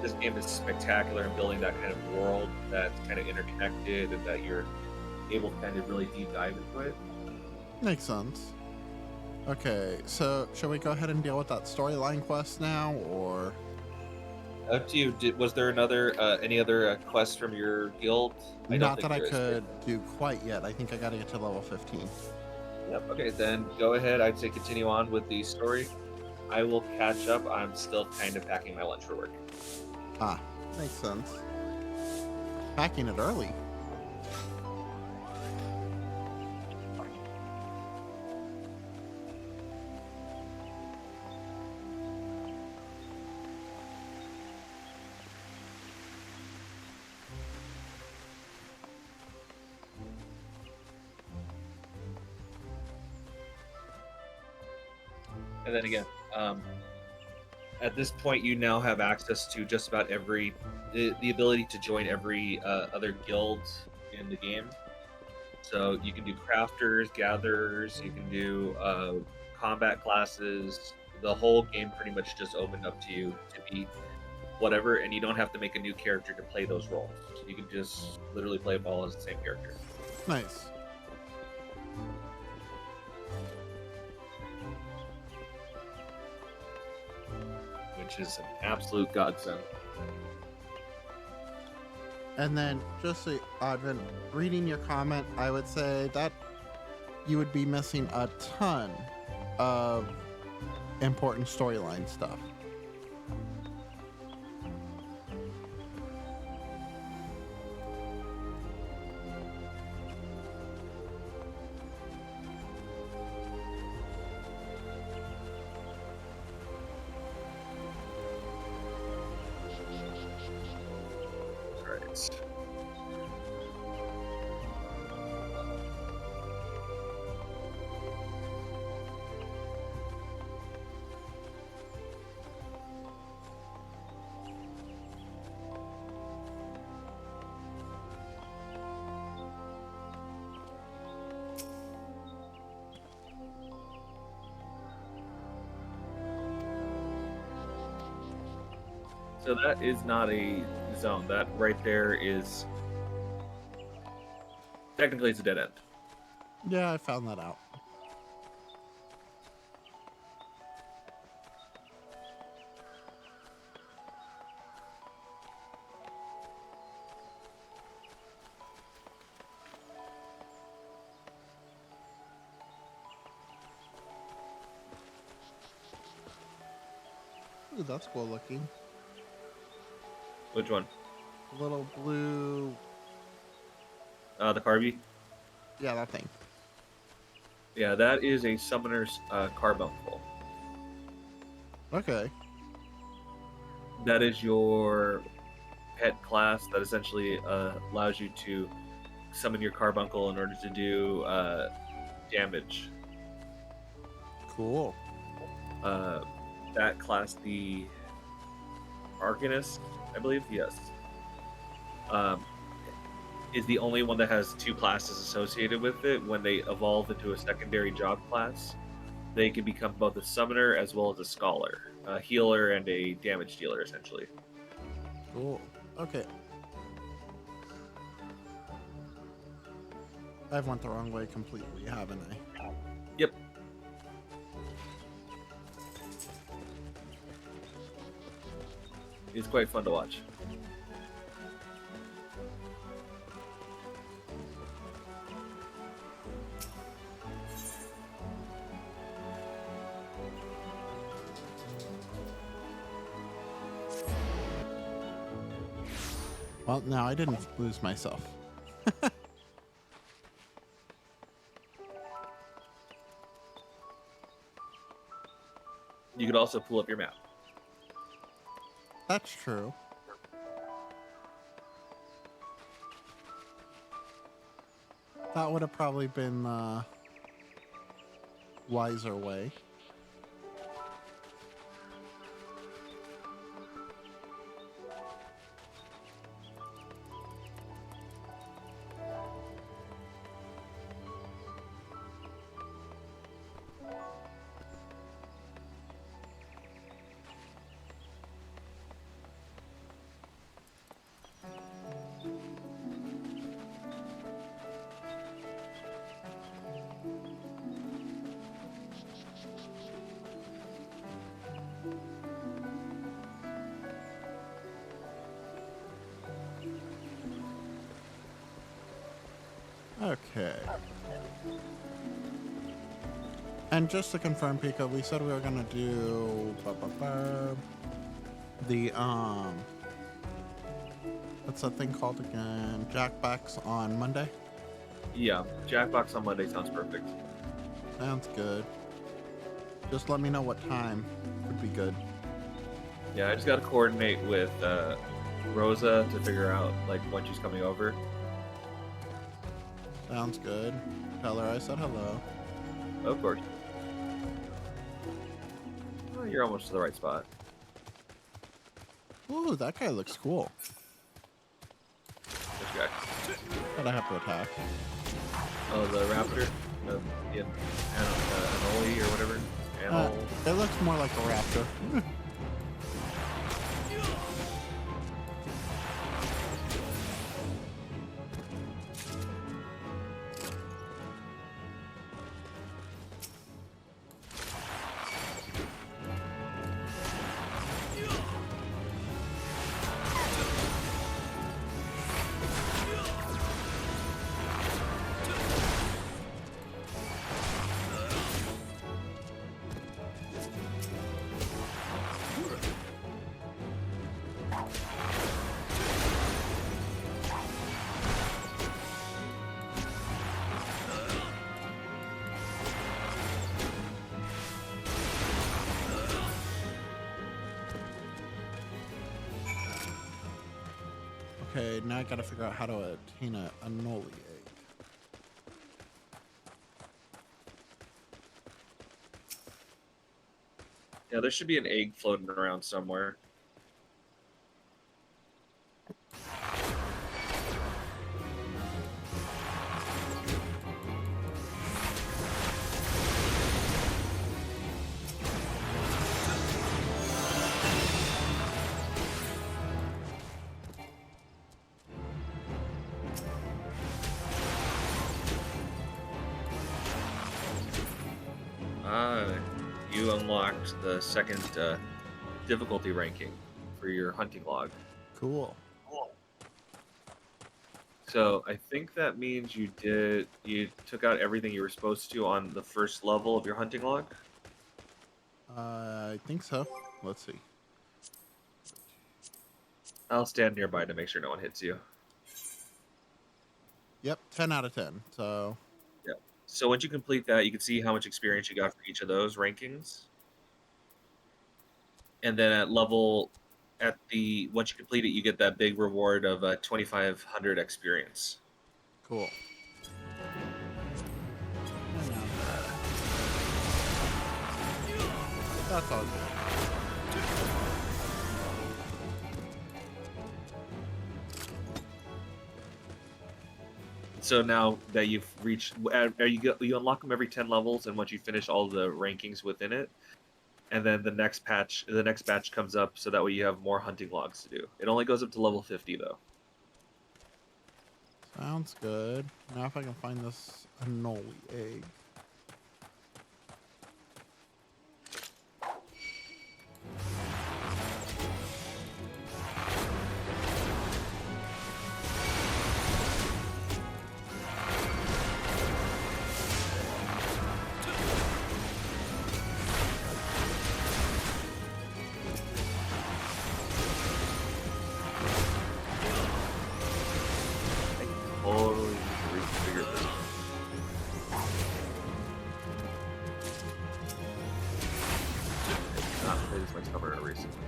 This game is spectacular in building that kind of world that's kind of interconnected and that you're able to kind of really deep dive into it. Makes sense. Okay, so shall we go ahead and deal with that storyline quest now, or? Up to you. Was there any other quests from your guild? I don't Not think that I there is. Right? could do quite yet. I think I gotta get to level 15. Yep. Okay, then go ahead. I'd say continue on with the story. I will catch up. I'm still kind of packing my lunch for work. Ah, makes sense. Packing it early. And then again, at this point, you now have access to just about the ability to join every other guild in the game. So you can do crafters, gatherers, you can do combat classes. The whole game pretty much just opened up to you to be whatever, and you don't have to make a new character to play those roles. You can just literally play them all as the same character. Nice. Which is an absolute godsend. And then, just so, Advent, reading your comment, I would say that you would be missing a ton of important storyline stuff. Right. So that is not a zone. That right there is technically it's a dead end. Yeah, I found that out. Ooh, that's cool looking. Which one? Little blue. The Carby? Yeah, that thing. Yeah, that is a summoner's carbuncle. Okay. That is your pet class that essentially allows you to summon your carbuncle in order to do damage. Cool. That class, the Arcanist, I believe, yes, is the only one that has two classes associated with it when they evolve into a secondary job class. they can become both a summoner as well as a scholar, a healer and a damage dealer, essentially. Cool. Okay. I've went the wrong way completely, haven't I? Yep. It's quite fun to watch. Well, no, I didn't lose myself. You could also pull up your map. That's true. That would have probably been the wiser way. Okay. And just to confirm, Pico, we said we were gonna do the what's that thing called again? Jackbox on Monday? Yeah, Jackbox on Monday sounds perfect. Sounds good. Just let me know what time would be good. Yeah, I just got to coordinate with Rosa to figure out like when she's coming over. Sounds good. Tell her I said hello. Of course. Oh, you're almost to the right spot. Ooh, that guy looks cool. Which guy? But I have to attack. Oh, the raptor? Anole or whatever? It looks more like a raptor. Okay, now I gotta figure out how to obtain a Noli egg. Yeah, there should be an egg floating around somewhere. You unlocked the second difficulty ranking for your hunting log. Cool. So I think that means you took out everything you were supposed to on the first level of your hunting log. I think so. Let's see. I'll stand nearby to make sure no one hits you. Yep, 10 out of 10. So, Yeah. So once you complete that, you can see how much experience you got for each of those rankings. And then once you complete it, you get that big reward of 2,500 experience. cool. That's all good. So now that you've reached, you unlock them every 10 levels, and once you finish all the rankings within it, and then the next batch comes up, so that way you have more hunting logs to do. It only goes up to level 50 though. Sounds good. Now if I can find this Anole egg. Totally need to reconfigure this. Not play this much cover recently.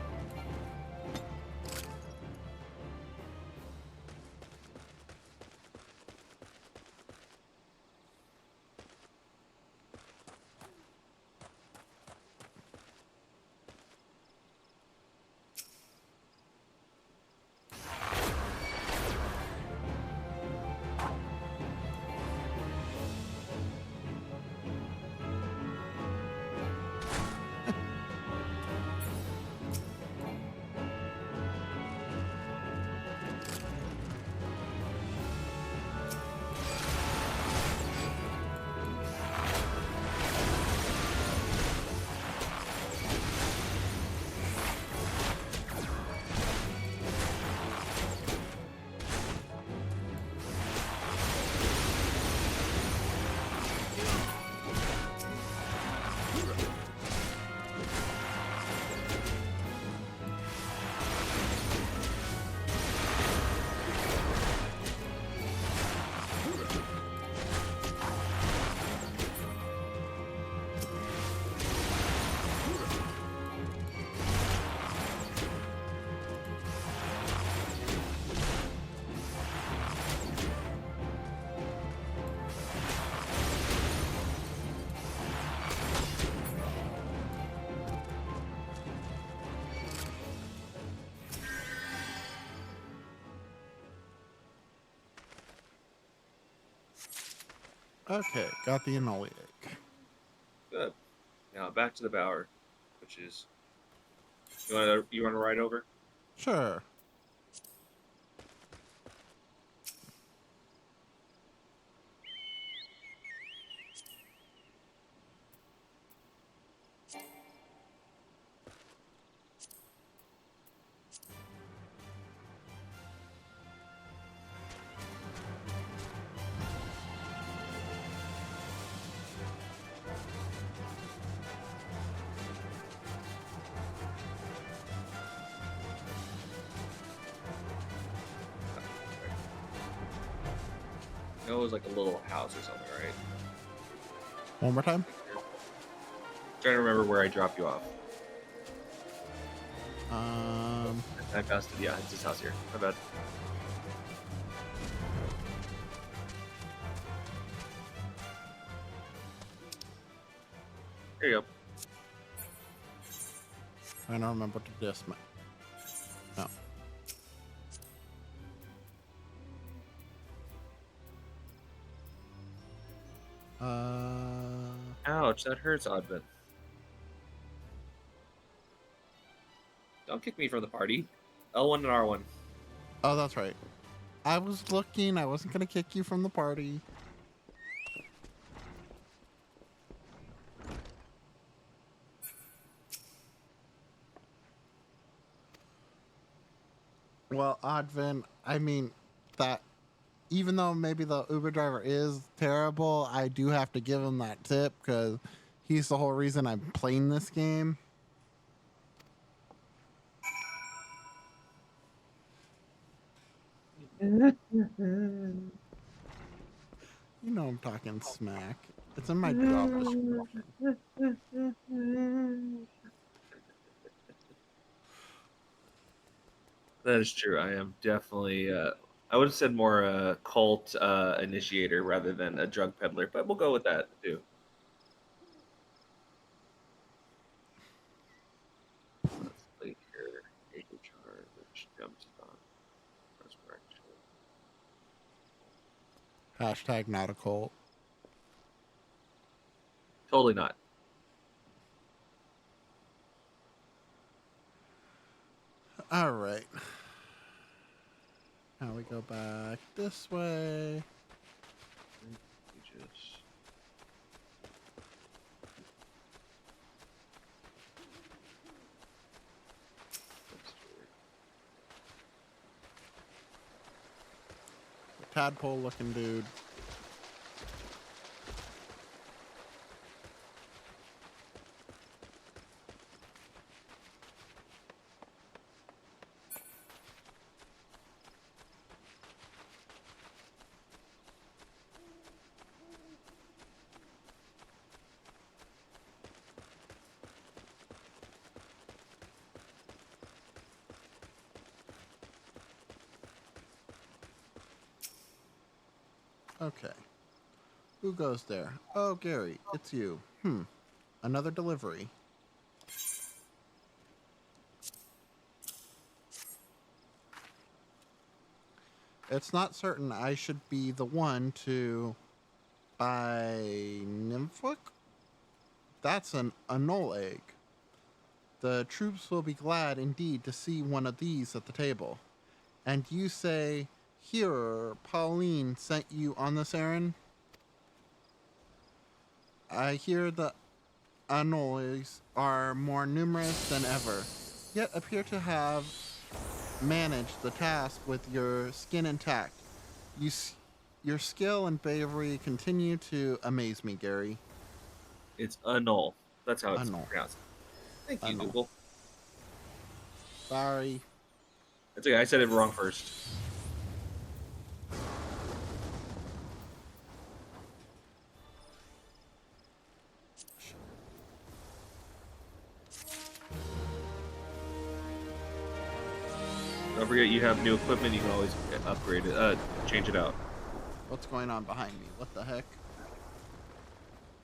Okay, got the Anole egg. Good. Now back to the Bower, which is you wanna ride over? Sure. I know it was like a little house or something, right? One more time. Trying to remember where I dropped you off. Um, I passed it. Yeah, it's this house here. My bad. Here you go. trying to remember to dismount. No. Ouch, that hurts, Oddman. Don't kick me from the party. L1 and R1. Oh, that's right. I was looking. I wasn't gonna kick you from the party. Well, Advin, I mean, that even though maybe the Uber driver is terrible, I do have to give him that tip because he's the whole reason I'm playing this game. You know I'm talking smack. It's in my job description. That is true. I am definitely. I would have said more cult initiator rather than a drug peddler, but we'll go with that too. Let's see here. Acre charge, jumpstone, resurrection. Hashtag not a cult. Totally not. All right. Now we go back this way. Just... Tadpole looking dude. Okay. Who goes there? Oh, Gary, it's you. Another delivery. It's not certain I should be the one to buy Nymphook? That's a null egg. The troops will be glad indeed to see one of these at the table. And you say, here, Pauline sent you on this errand? I hear the anoles are more numerous than ever, yet appear to have managed the task with your skin intact. Your skill and bravery continue to amaze me, Gary. It's annul. That's how it's Anole. pronounced. Thank you, Anole. Google. Sorry. That's okay. I said it wrong first. Don't forget you have new equipment. You can always upgrade it, change it out. What's going on behind me? What the heck?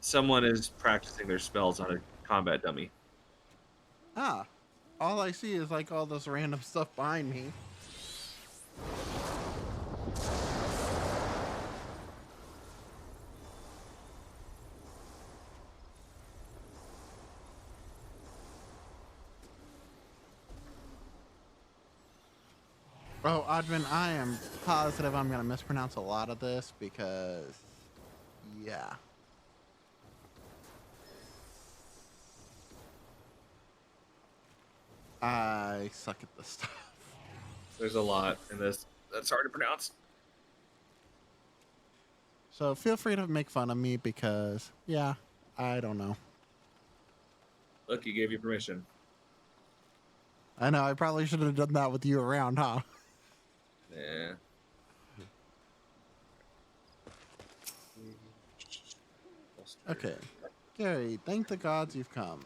Someone is practicing their spells on a combat dummy. Ah, all I see is like all this random stuff behind me. Oh, Admin, I am positive I'm going to mispronounce a lot of this because, yeah. I suck at this stuff. There's a lot in this that's hard to pronounce. So feel free to make fun of me because, yeah, I don't know. Look, he gave you permission. I know, I probably should have done that with you around, huh? Yeah. Okay. Gary, thank the gods you've come.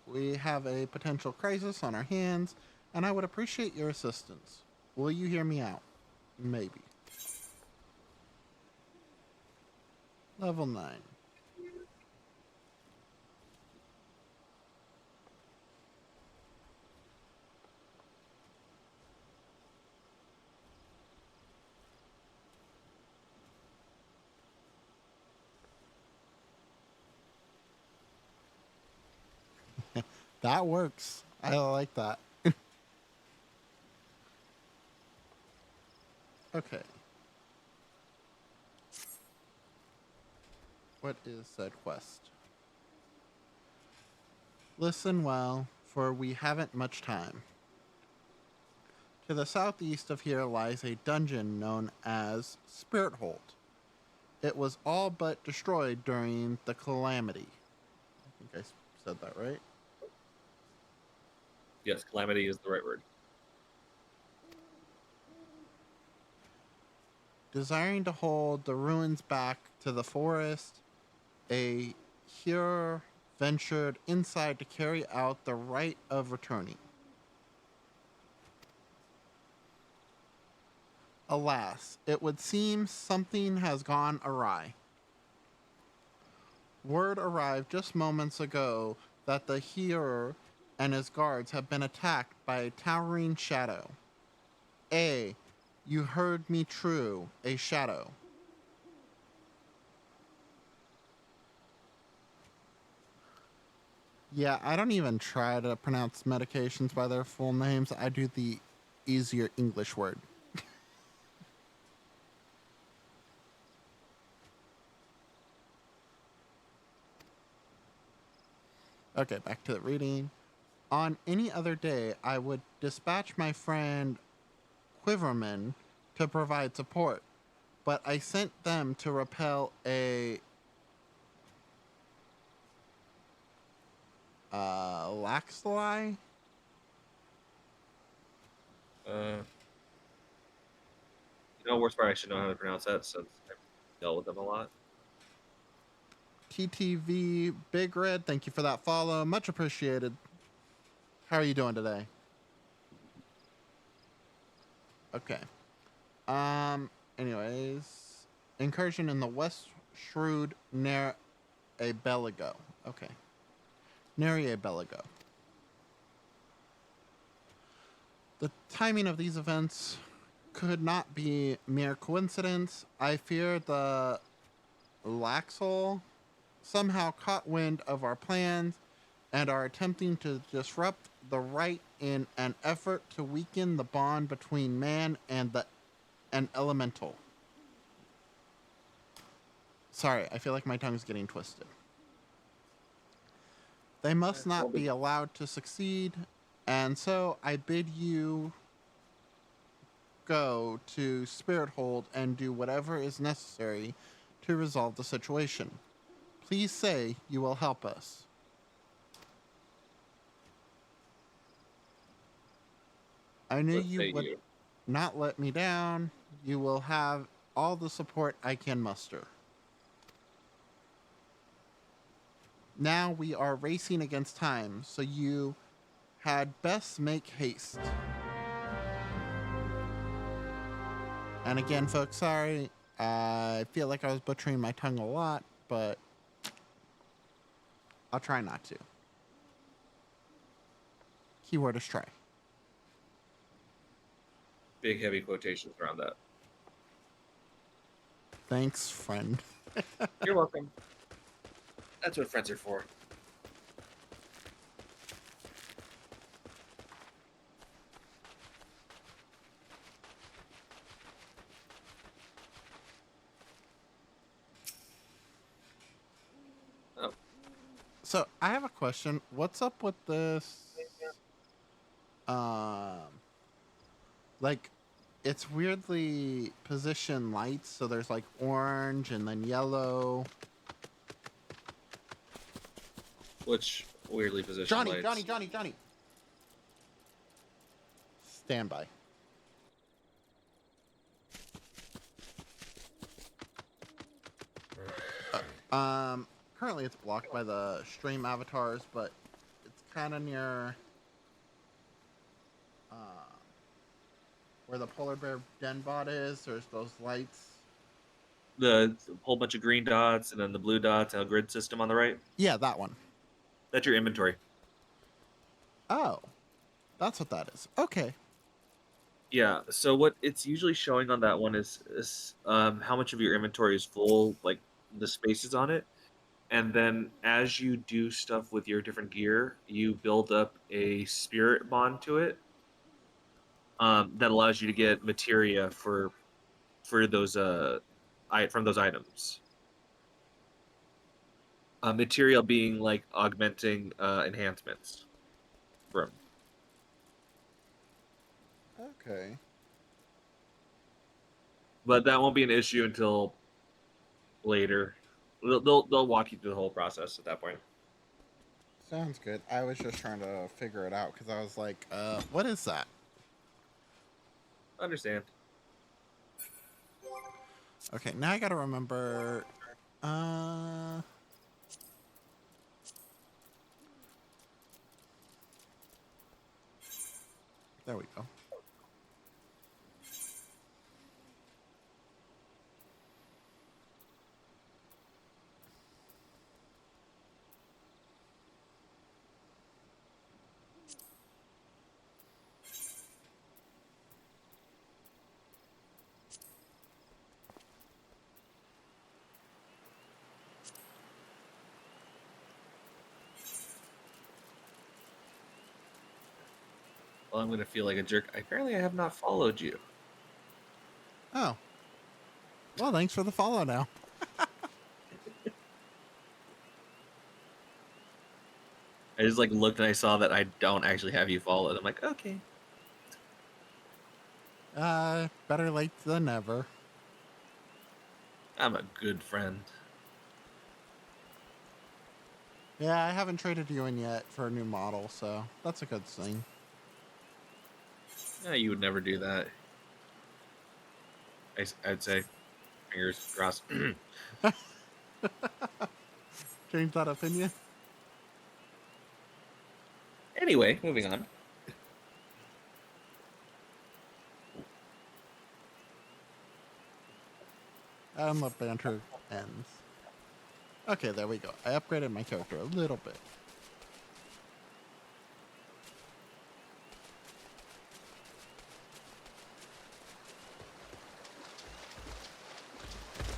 We have a potential crisis on our hands, and I would appreciate your assistance. Will you hear me out? Maybe. Level 9. That works. I like that. Okay. What is said quest? Listen well, for we haven't much time. To the southeast of here lies a dungeon known as Spirit Hold. It was all but destroyed during the calamity. I think I said that right. Yes, calamity is the right word. Desiring to hold the ruins back to the forest, a hero ventured inside to carry out the rite of returning. Alas, it would seem something has gone awry. Word arrived just moments ago that the hero and his guards have been attacked by a towering shadow. You heard me true, a shadow. Yeah, I don't even try to pronounce medications by their full names. I do the easier English word. Okay, back to the reading. On any other day, I would dispatch my friend Quiverman to provide support, but I sent them to repel a Laxlai. Uh, worst part, I should know how to pronounce that since I've dealt with them a lot. TTV Big Red, thank you for that follow. Much appreciated. How are you doing today? Okay. Anyways, incursion in the West Shrewd near a Beligo. Okay. Near a Beligo. The timing of these events could not be mere coincidence. I fear the Laxal somehow caught wind of our plans and are attempting to disrupt the rite in an effort to weaken the bond between man and an elemental. Sorry, I feel like my tongue's getting twisted. They must Well, not be allowed to succeed, and so I bid you go to Spirit Hold and do whatever is necessary to resolve the situation. Please say you will help us. I knew let's you say would you. not let me down. You will have all the support I can muster. Now we are racing against time, so you had best make haste. And again, folks, sorry. I feel like I was butchering my tongue a lot, but I'll try not to. Keyword is try. Big, heavy quotations around that. Thanks, friend. You're welcome. That's what friends are for. Oh, So I have a question. What's up with this? Um, like, it's weirdly positioned lights. So there's like orange and then yellow. which weirdly positioned Johnny, lights. Johnny. Stand by. Currently it's blocked by the stream avatars, but it's kind of near uh, where the polar bear den bot is. There's those lights. The whole bunch of green dots and then the blue dots and a grid system on the right. Yeah, that one. That's your inventory. Oh, that's what that is. Okay. Yeah. So what it's usually showing on that one is how much of your inventory is full, like the spaces on it. And then as you do stuff with your different gear, you build up a spirit bond to it, that allows you to get materia for those from those items. Material being like augmenting enhancements from. Okay. But that won't be an issue until later. They'll walk you through the whole process at that point. Sounds good. I was just trying to figure it out because I was like, what is that? Understand. Okay, now I gotta remember. Uh, there we go. Well, I'm gonna feel like a jerk. Apparently, I have not followed you. Oh, well, thanks for the follow now. I just like looked and I saw that I don't actually have you followed. I'm like, okay. Better late than never. I'm a good friend. Yeah, I haven't traded you in yet for a new model, so that's a good thing. Yeah, you would never do that. I'd say, fingers crossed. Change that opinion. Anyway, moving on. And the banter ends. Okay, there we go. I upgraded my character a little bit.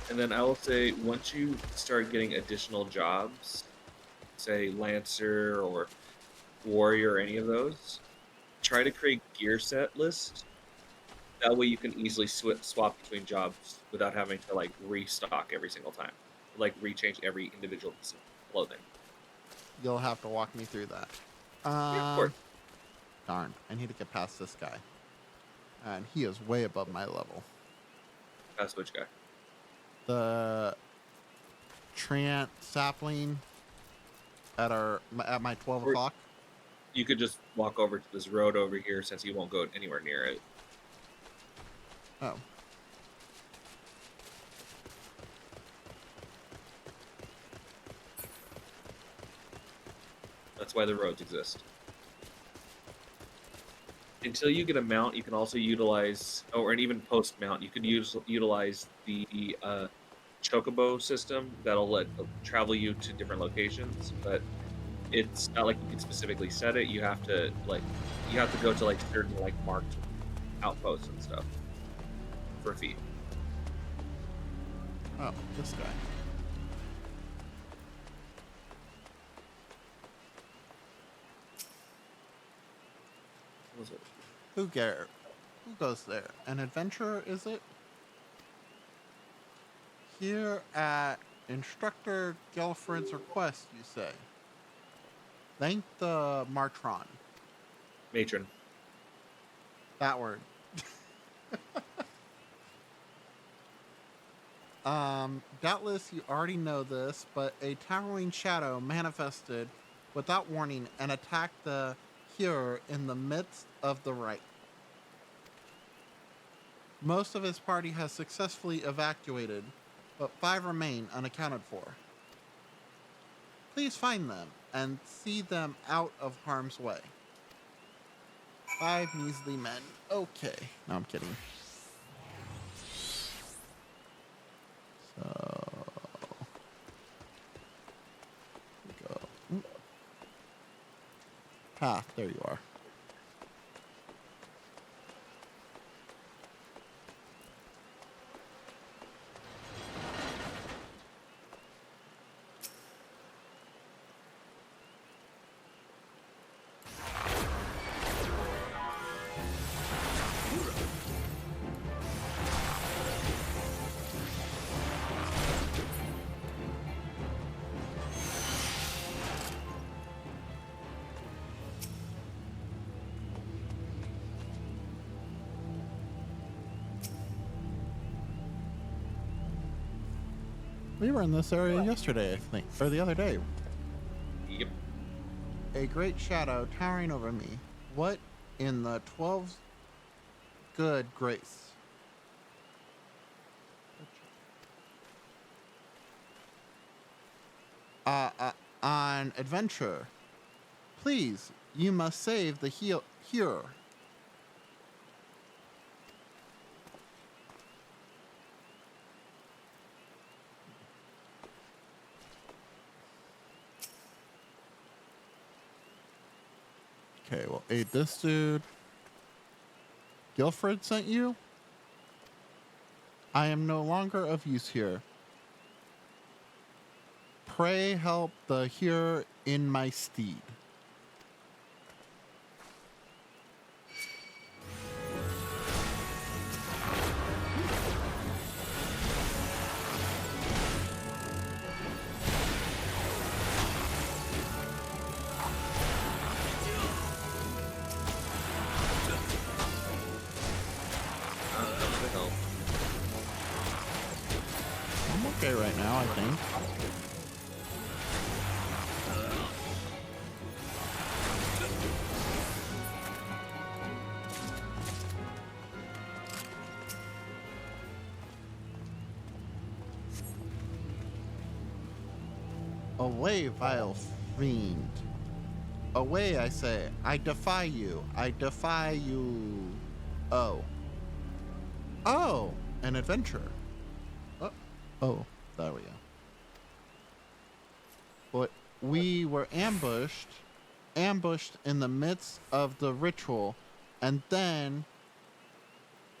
And then I will say, once you start getting additional jobs, say Lancer or Warrior or any of those, try to create gear set lists. That way you can easily swap between jobs without having to like restock every single time, like rechange every individual piece of clothing. You'll have to walk me through that. Yeah, of course. Darn, I need to get past this guy. And he is way above my level. That's which guy. The Trant sapling at my 12 Or o'clock. you could just walk over to this road over here since you won't go anywhere near it. Oh. That's why the roads exist. Until you get a mount, you can also utilize, or even post mount, you could utilize the chocobo system that'll let travel you to different locations. But it's not like you can specifically set it. You have to go to like certain like marked outposts and stuff for a fee. Oh, this guy. What was it? Who goes there? An adventurer, is it? Here at Instructor Gelfred's request, you say. Thank the Martron. Matron. That word. Doubtless you already know this, but a towering shadow manifested without warning and attacked the Hearer in the midst of the rite. Most of his party has successfully evacuated, but 5 remain unaccounted for. Please find them and see them out of harm's way. 5 measly men. Okay. No, I'm kidding. So go. Path, there you are. We were in this area yesterday, I think, or the other day. Yep. A great shadow towering over me. What in the 12's good grace? On adventure. Please, you must save the hearer. Okay, well, aid this dude. Guilford sent you? I am no longer of use here. Pray help the hearer in my steed. okay right now, I think. Away, vile fiend. Away, I say. I defy you. I defy you. Oh. Oh, an adventure. Oh, there we go. But we were ambushed in the midst of the ritual, and then,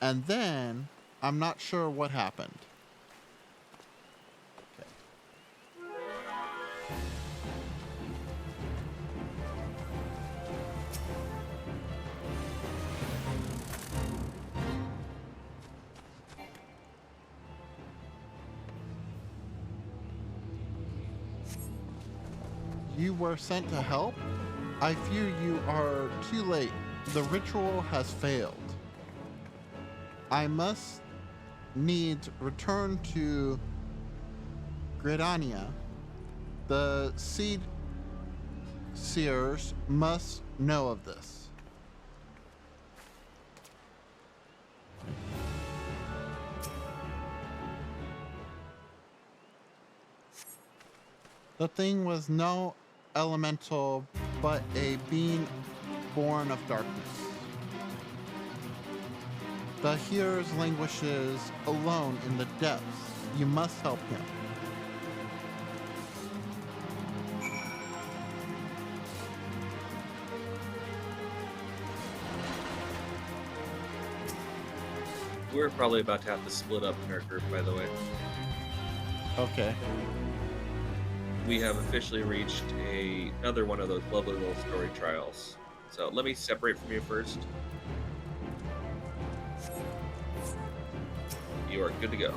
I'm not sure what happened. Okay. You were sent to help? I fear you are too late. The ritual has failed. I must needs return to Gridania. The seed seers must know of this. The thing was no elemental, but a being born of darkness. The hearers languishes alone in the depths. You must help him. We're probably about to have to split up in our group, by the way. Okay. We have officially reached another one of those lovely little story trials. So let me separate from you first. You are good to go.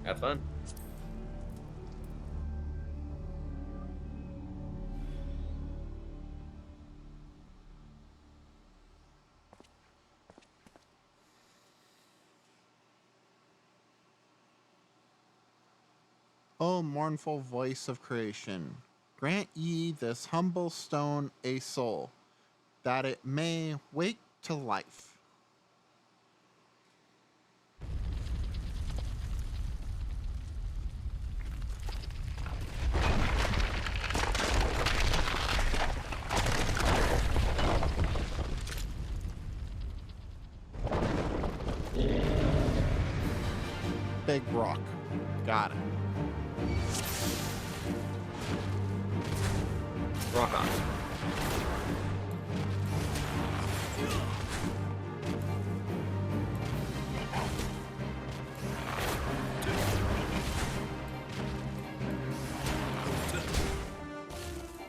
Have fun. O mournful voice of creation, grant ye this humble stone a soul, that it may wake to life. Big rock. Got it. Rock on.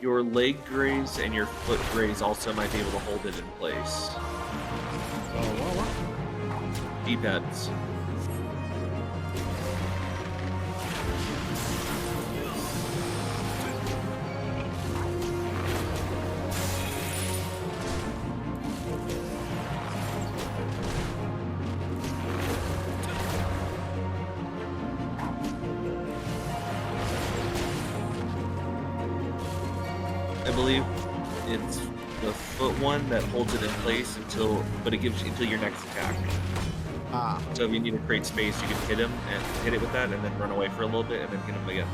Your leg graze and your foot graze also might be able to hold it in place. D-pads. I believe it's the foot one that holds it in place but it gives you until your next attack. Ah. So if you need to create space, you can hit him and hit it with that, and then run away for a little bit, and then hit him again.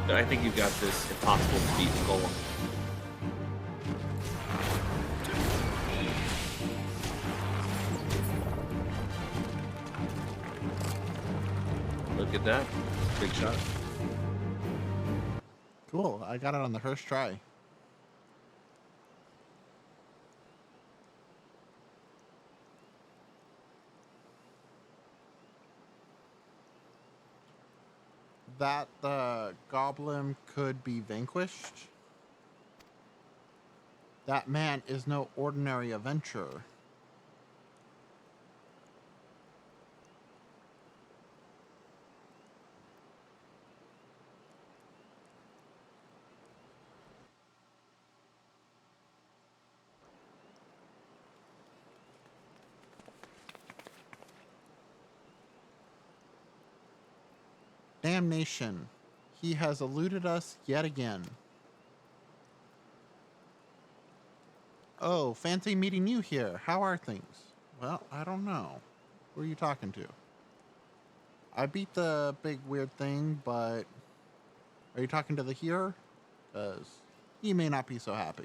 But I think you've got this impossible to beat golem. Look at that, big shot. Cool. I got it on the first try. That the goblin could be vanquished? That man is no ordinary adventurer. Damnation. He has eluded us yet again. Oh, fancy meeting you here. How are things? Well, I don't know. Who are you talking to? I beat the big weird thing, but are you talking to the healer? Because he may not be so happy.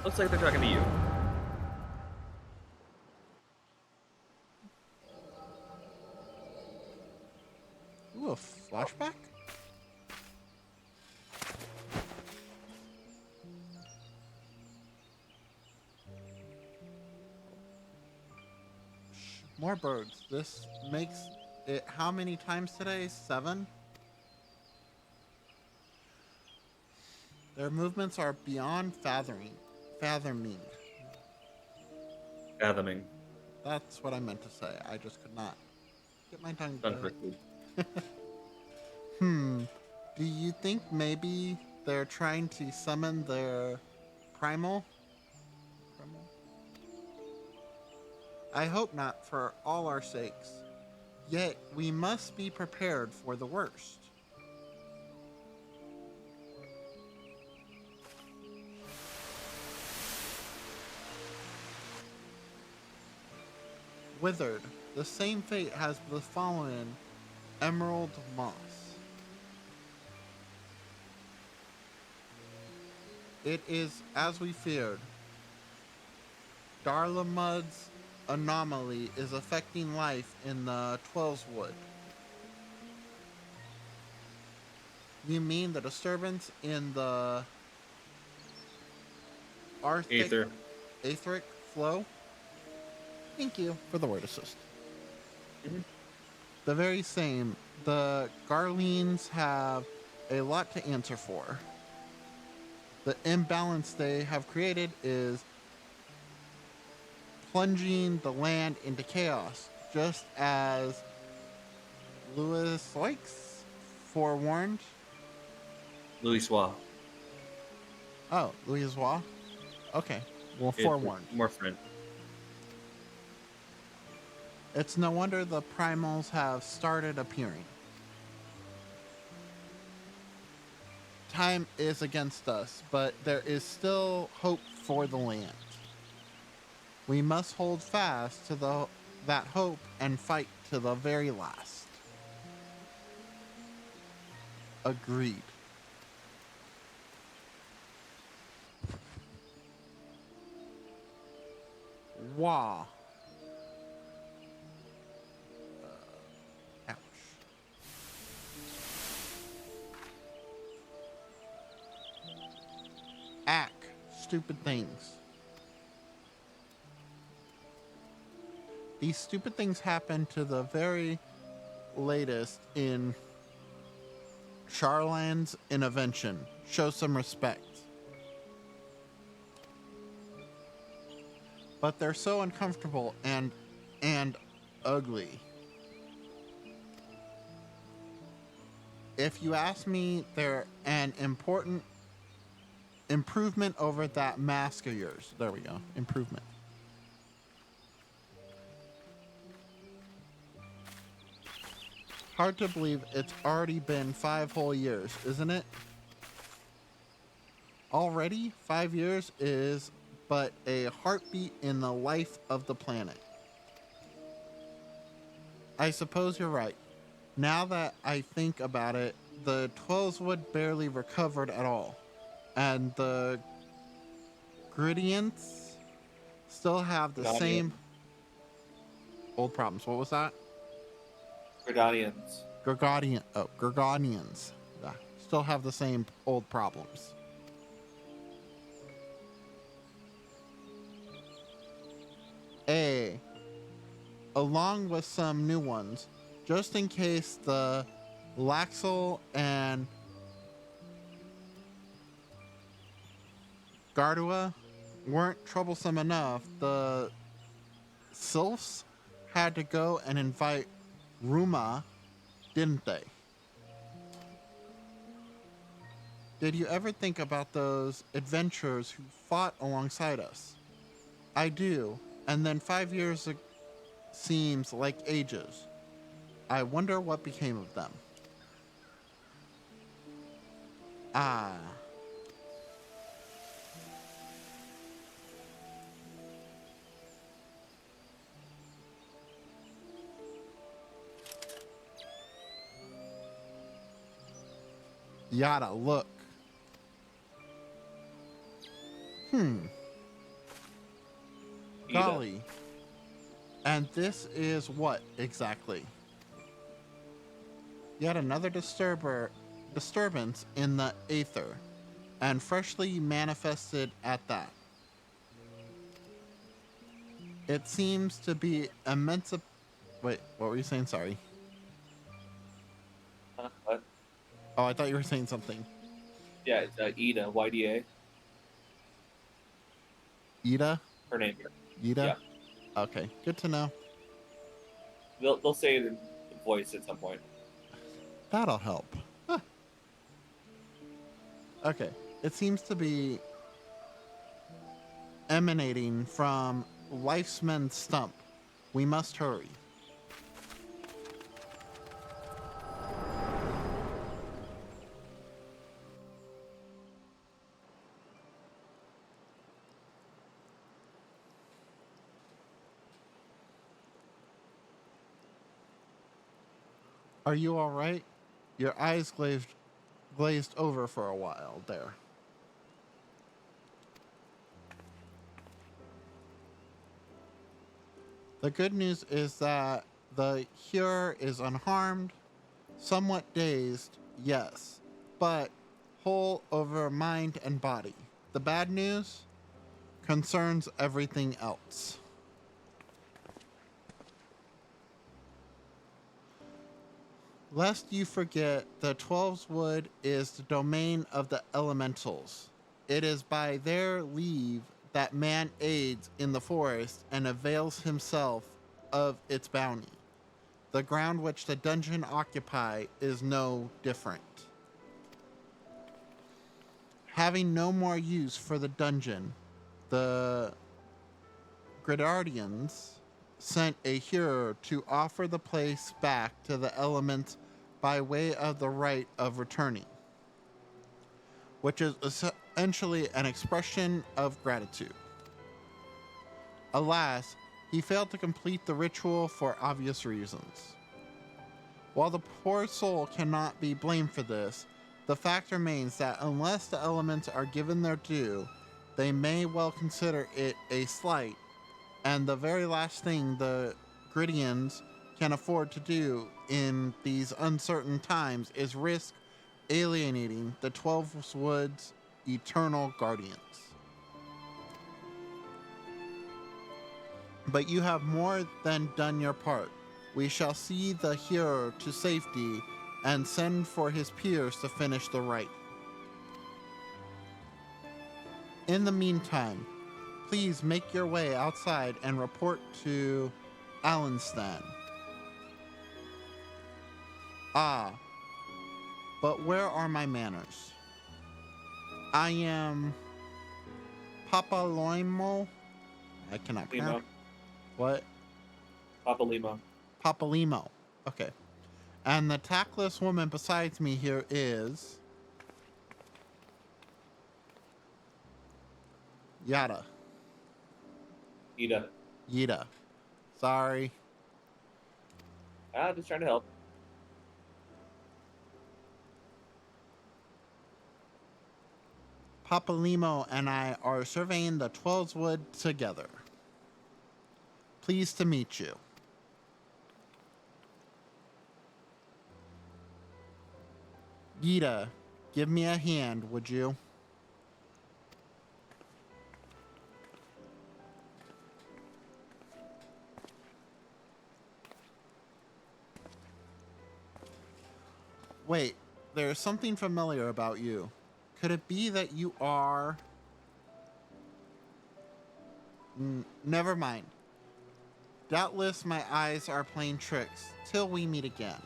Looks like they're talking to you. Ooh, a flashback? More birds. This makes it how many times today? 7? Their movements are beyond fathoming. Fathoming. That's what I meant to say. I just could not get my tongue Done to correctly. Do you think maybe they're trying to summon their primal? I hope not, for all our sakes. Yet we must be prepared for the worst. Withered, the same fate has befallen Emerald Moss. It is as we feared. Darlamud's anomaly is affecting life in the Twellswood. You mean the disturbance in the Aether. Aetheric flow? Thank you for the word assist. Mhm. The very same. The Garleans have a lot to answer for. The imbalance they have created is plunging the land into chaos, just as Louis Oix forewarned. Louis Swa. Oh, Louis Wa? Okay. Well, forewarned. More friend. It's no wonder the primals have started appearing. Time is against us, but there is still hope for the land. We must hold fast to that hope and fight to the very last. Agreed. Wah. Ouch. Ack. Stupid things. These stupid things happen to the very latest in Charlan's intervention. Show some respect. But they're so uncomfortable and ugly. If you ask me, they're an important improvement over that mask of yours. There we go. Improvement. Hard to believe it's already been 5 whole years, isn't it? Already, 5 years is but a heartbeat in the life of the planet. I suppose you're right. Now that I think about it, the Twellswood barely recovered at all. And the Gridients still have the same old problems. What was that? Gridanians. Gorgonians. Yeah, still have the same old problems. Along with some new ones, just in case the Laxel and Gardua weren't troublesome enough, the Sylphs had to go and invite Ruma, didn't they? Did you ever think about those adventurers who fought alongside us? I do, and then 5 years seems like ages. I wonder what became of them. Ah. Yada, look. Ida. Golly. And this is what exactly? Yet another disturbance in the aether, and freshly manifested at that. It seems to be immense. Wait, what were you saying? Sorry. What? Oh, I thought you were saying something. Yeah, it's Ida, YDA, Ida? her name. Ida? Yeah. Okay, good to know. They'll say it in voice at some point. That'll help. Huh. Okay, it seems to be emanating from Lifesman's stump. We must hurry. Are you all right? Your eyes glazed over for a while there. The good news is that the hearer is unharmed, somewhat dazed, yes, but whole over mind and body. The bad news concerns everything else. Lest you forget, the Twelve's Wood is the domain of the elementals. It is by their leave that man aids in the forest and avails himself of its bounty. The ground which the dungeon occupy is no different. Having no more use for the dungeon, the Gridardians sent a hero to offer the place back to the elements by way of the right of returning, which is essentially an expression of gratitude. Alas, he failed to complete the ritual for obvious reasons. While the poor soul cannot be blamed for this, the fact remains that unless the elements are given their due, they may well consider it a slight, and the very last thing the Gridians can afford to do in these uncertain times is risk alienating the Twelve's eternal guardians. But you have more than done your part. We shall see the hero to safety and send for his peers to finish the rite. In the meantime, please make your way outside and report to Allenstan. Ah, but where are my manners? I am Papaloimo. I cannot Lima. pronounce. What? Papa Lima. Papalimo. Okay. And the tactless woman besides me here is Yada. Ida. Yida. Sorry. Just trying to help. Papalimo and I are surveying the Twelve's Wood together. Pleased to meet you. Yida, give me a hand, would you? Wait, there's something familiar about you. Could it be that you are... never mind. Doubtless my eyes are playing tricks, till we meet again.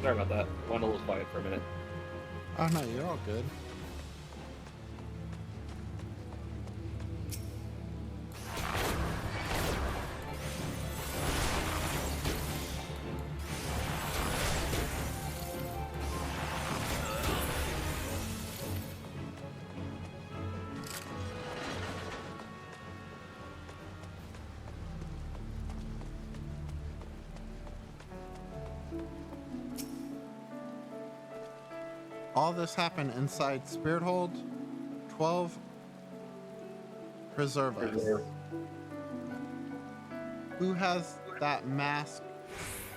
Sorry about that. Went a little quiet for a minute. Oh no, you're all good. All this happened inside Spirit Hold 12. Preserve us. Who has that masked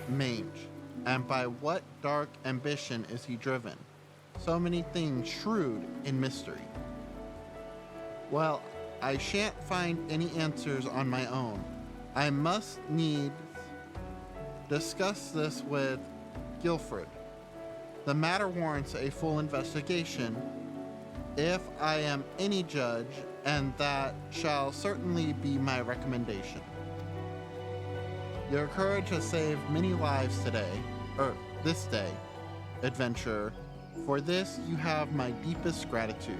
mange? And by what dark ambition is he driven? So many things shrewd in mystery. Well, I shan't find any answers on my own. I must needs discuss this with Guilford. The matter warrants a full investigation, if I am any judge, and that shall certainly be my recommendation. Your courage has saved many lives this day, adventurer. For this you have my deepest gratitude.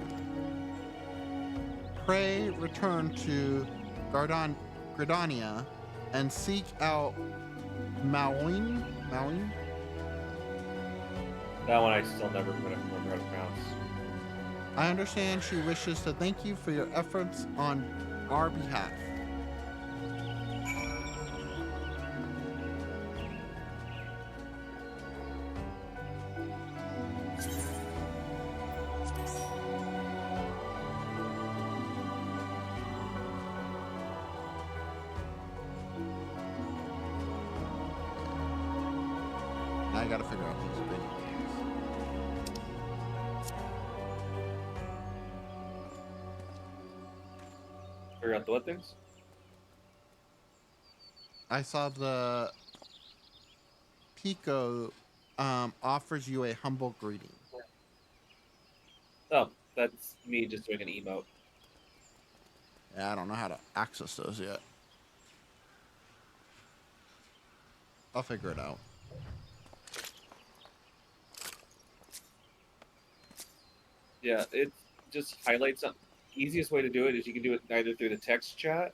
Pray return to Gardania and seek out Mawin. That one I still never remember how to pronounce. I understand she wishes to thank you for your efforts on our behalf. Now I gotta figure out these big things. Figure out the what things? I saw the Pico offers you a humble greeting. Oh, that's me just doing an emote. Yeah, I don't know how to access those yet. I'll figure it out. Yeah, it just highlights something. Easiest way to do it is you can do it either through the text chat,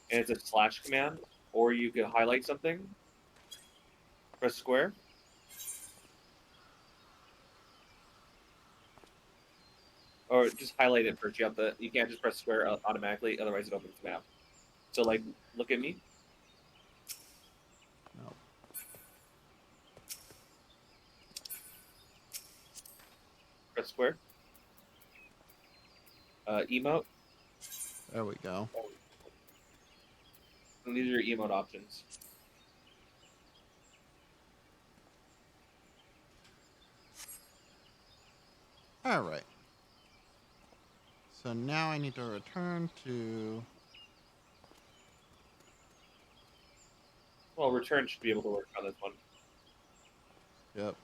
and it's a slash command, or you can highlight something, press square, or just highlight it first. You can't just press square automatically, otherwise it opens the map. So like, look at me. Nope. Press square. Emote. There we go. And these are your emote options. All right. So now I need to return to... Well, return should be able to work on this one. Yep.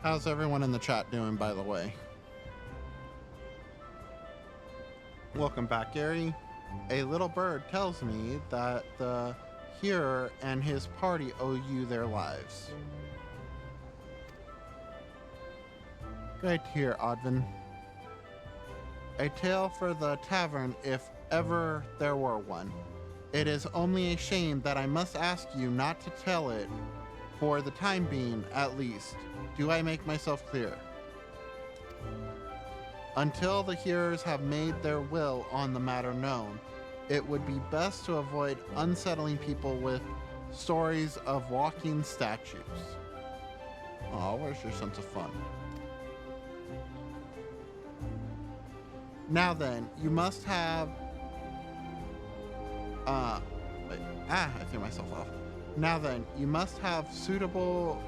How's everyone in the chat doing, by the way? Welcome back, Gary. A little bird tells me that the hearer and his party owe you their lives. Great to hear, Odvin. A tale for the tavern if ever there were one. It is only a shame that I must ask you not to tell it, for the time being, at least. Do I make myself clear? Until the hearers have made their will on the matter known, it would be best to avoid unsettling people with stories of walking statues. Oh, where's your sense of fun? Now then, you must have... I threw myself off. Now then, you must have suitable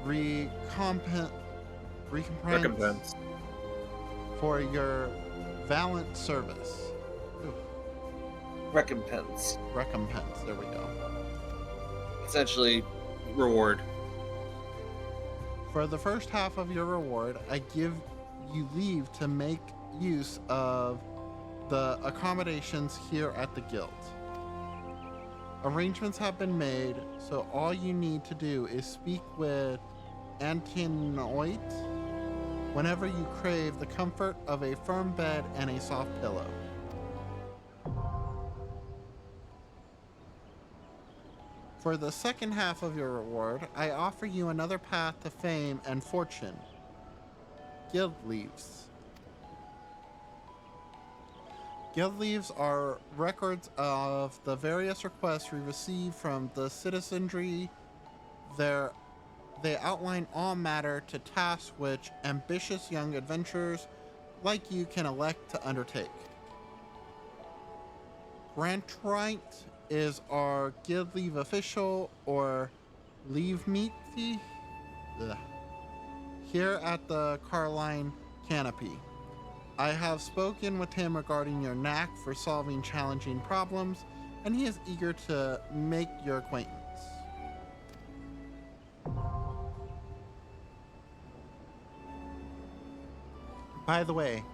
recompense for your valiant service. Ooh. Recompense. Recompense, there we go. Essentially, reward. For the first half of your reward, I give you leave to make use of the accommodations here at the guild. Arrangements have been made, so all you need to do is speak with Antinoid whenever you crave the comfort of a firm bed and a soft pillow. For the second half of your reward, I offer you another path to fame and fortune. Guild leaves. Guild leaves are records of the various requests we receive from the citizenry. They outline all matter to tasks which ambitious young adventurers like you can elect to undertake. Grantrite is our guild leave official, or leave meaty, here at the Carline Canopy. I have spoken with him regarding your knack for solving challenging problems, and he is eager to make your acquaintance. By the way,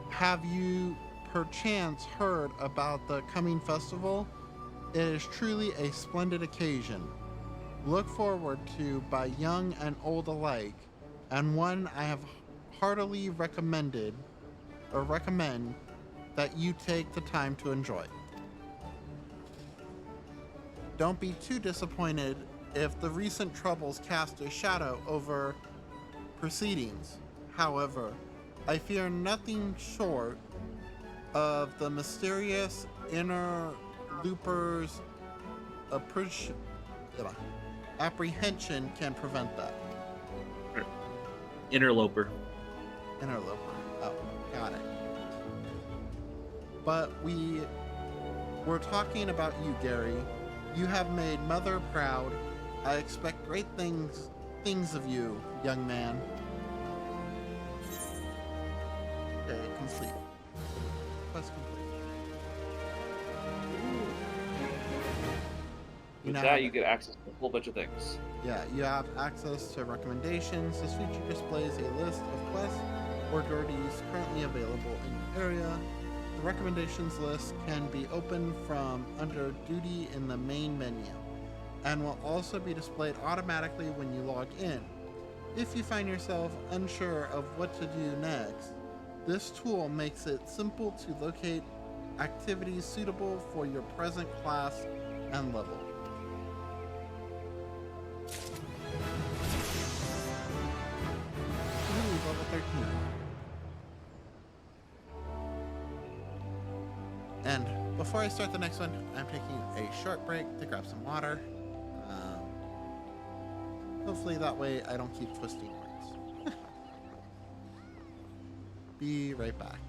have you perchance heard about the coming festival? It is truly a splendid occasion, looked forward to by young and old alike, and one I have heartily recommend that you take the time to enjoy. Don't be too disappointed if the recent troubles cast a shadow over proceedings. However, I fear nothing short of the mysterious interloper's apprehension can prevent that. Interloper. Interloper. Oh, got it. But we're talking about you, Gary. You have made Mother proud. I expect great things of you, young man. Okay, complete. Quest complete. With that, you get access to a whole bunch of things. Yeah, you have access to recommendations. This feature displays a list of quests or duties currently available in your area. The recommendations list can be opened from under duty in the main menu, and will also be displayed automatically when you log in. If you find yourself unsure of what to do next, this tool makes it simple to locate activities suitable for your present class and level. Ooh, level 13. And before I start the next one, I'm taking a short break to grab some water. Hopefully that way I don't keep twisting words. Be right back.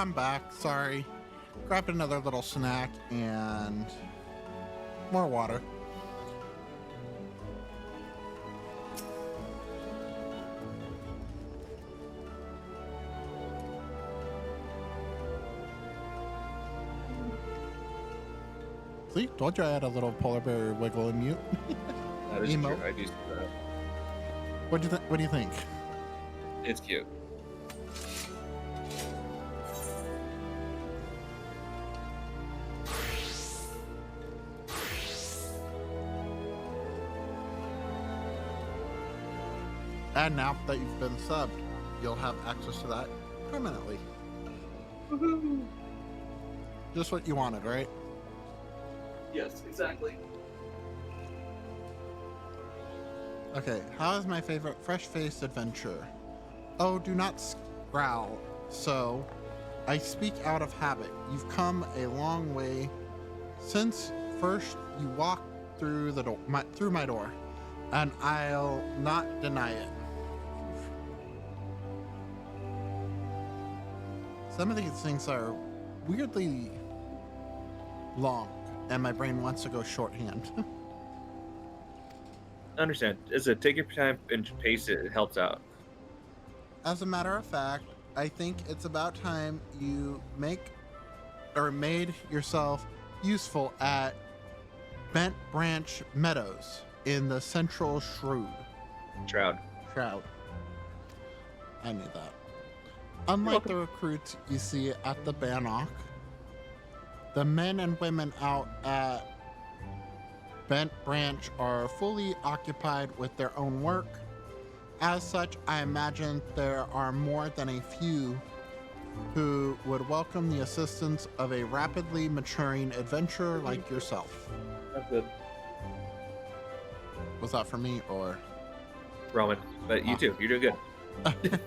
I'm back. Sorry. Grabbed another little snack and more water. See, told you I had a little polar bear wiggle and mute. That is Emo. true. I do see that. What do you think? It's cute. And now that you've been subbed, you'll have access to that permanently. Woohoo! Just what you wanted, right? Yes, exactly. Okay, how is my favorite fresh-faced adventure? Oh, do not growl. So, I speak out of habit. You've come a long way since first you walked through the door, through my door, and I'll not deny it. Some of these things are weirdly long, and my brain wants to go shorthand. I understand. Take your time and pace it. It helps out. As a matter of fact, I think it's about time you made yourself useful at Bent Branch Meadows in the Central Shroud. Shroud. I knew that. Unlike the recruits you see at the Bannock, the men and women out at Bent Branch are fully occupied with their own work. As such, I imagine there are more than a few who would welcome the assistance of a rapidly maturing adventurer like yourself. That's good. Was that for me or? Roman, but you too. You're doing good.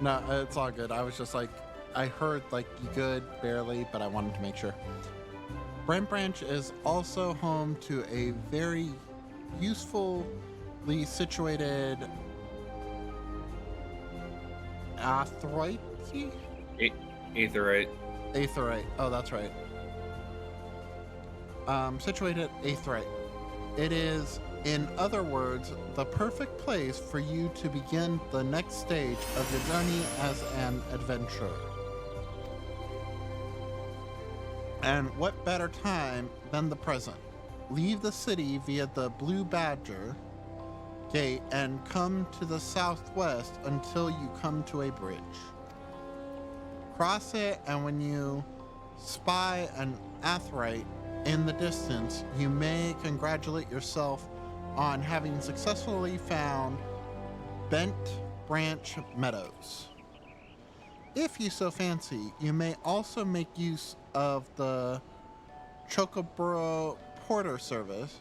No, it's all good. I was just like, I heard like you good, barely, but I wanted to make sure. Brent Branch is also home to a very usefully situated aetheryte? Aetheryte. Aetheryte. Oh, that's right. Situated aetheryte. It is, in other words, the perfect place for you to begin the next stage of your journey as an adventurer. And what better time than the present? Leave the city via the Blue Badger Gate and come to the southwest until you come to a bridge. Cross it, and when you spy an aetheryte in the distance, you may congratulate yourself on having successfully found Bent Branch Meadows. If you so fancy, you may also make use of the Chocoboro Porter service.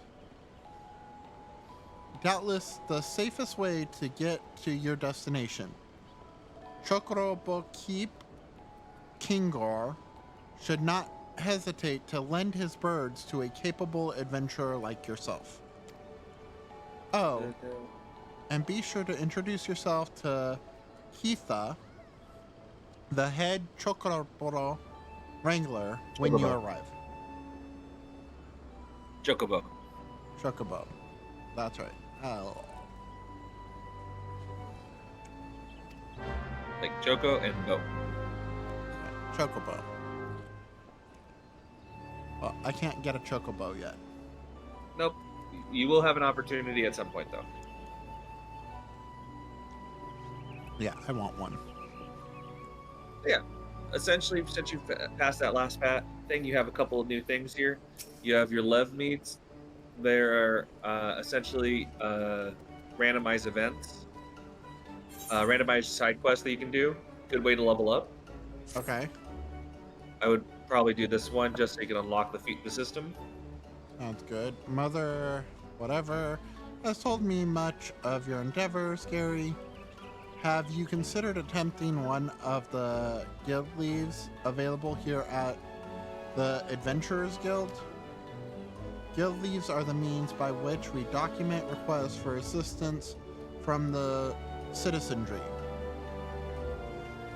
Doubtless the safest way to get to your destination. Chocorobo Keep Kingor should not hesitate to lend his birds to a capable adventurer like yourself. Oh, and be sure to introduce yourself to Heatha, the head Chocoboro Wrangler, when you arrive. Chocobo. Chocobo. That's right. Oh. Like Choco and Bo. Chocobo. Well, I can't get a Chocobo yet. Nope. You will have an opportunity at some point, though. Yeah, I want one. Yeah. Essentially, since you've passed that last thing, you have a couple of new things here. You have your Lev meets. There are essentially randomized events, randomized side quests that you can do. Good way to level up. Okay. I would probably do this one just so you can unlock the system. Sounds good. Mother, whatever, has told me much of your endeavors, Gary. Have you considered attempting one of the guild leaves available here at the Adventurers Guild? Guild leaves are the means by which we document requests for assistance from the citizenry.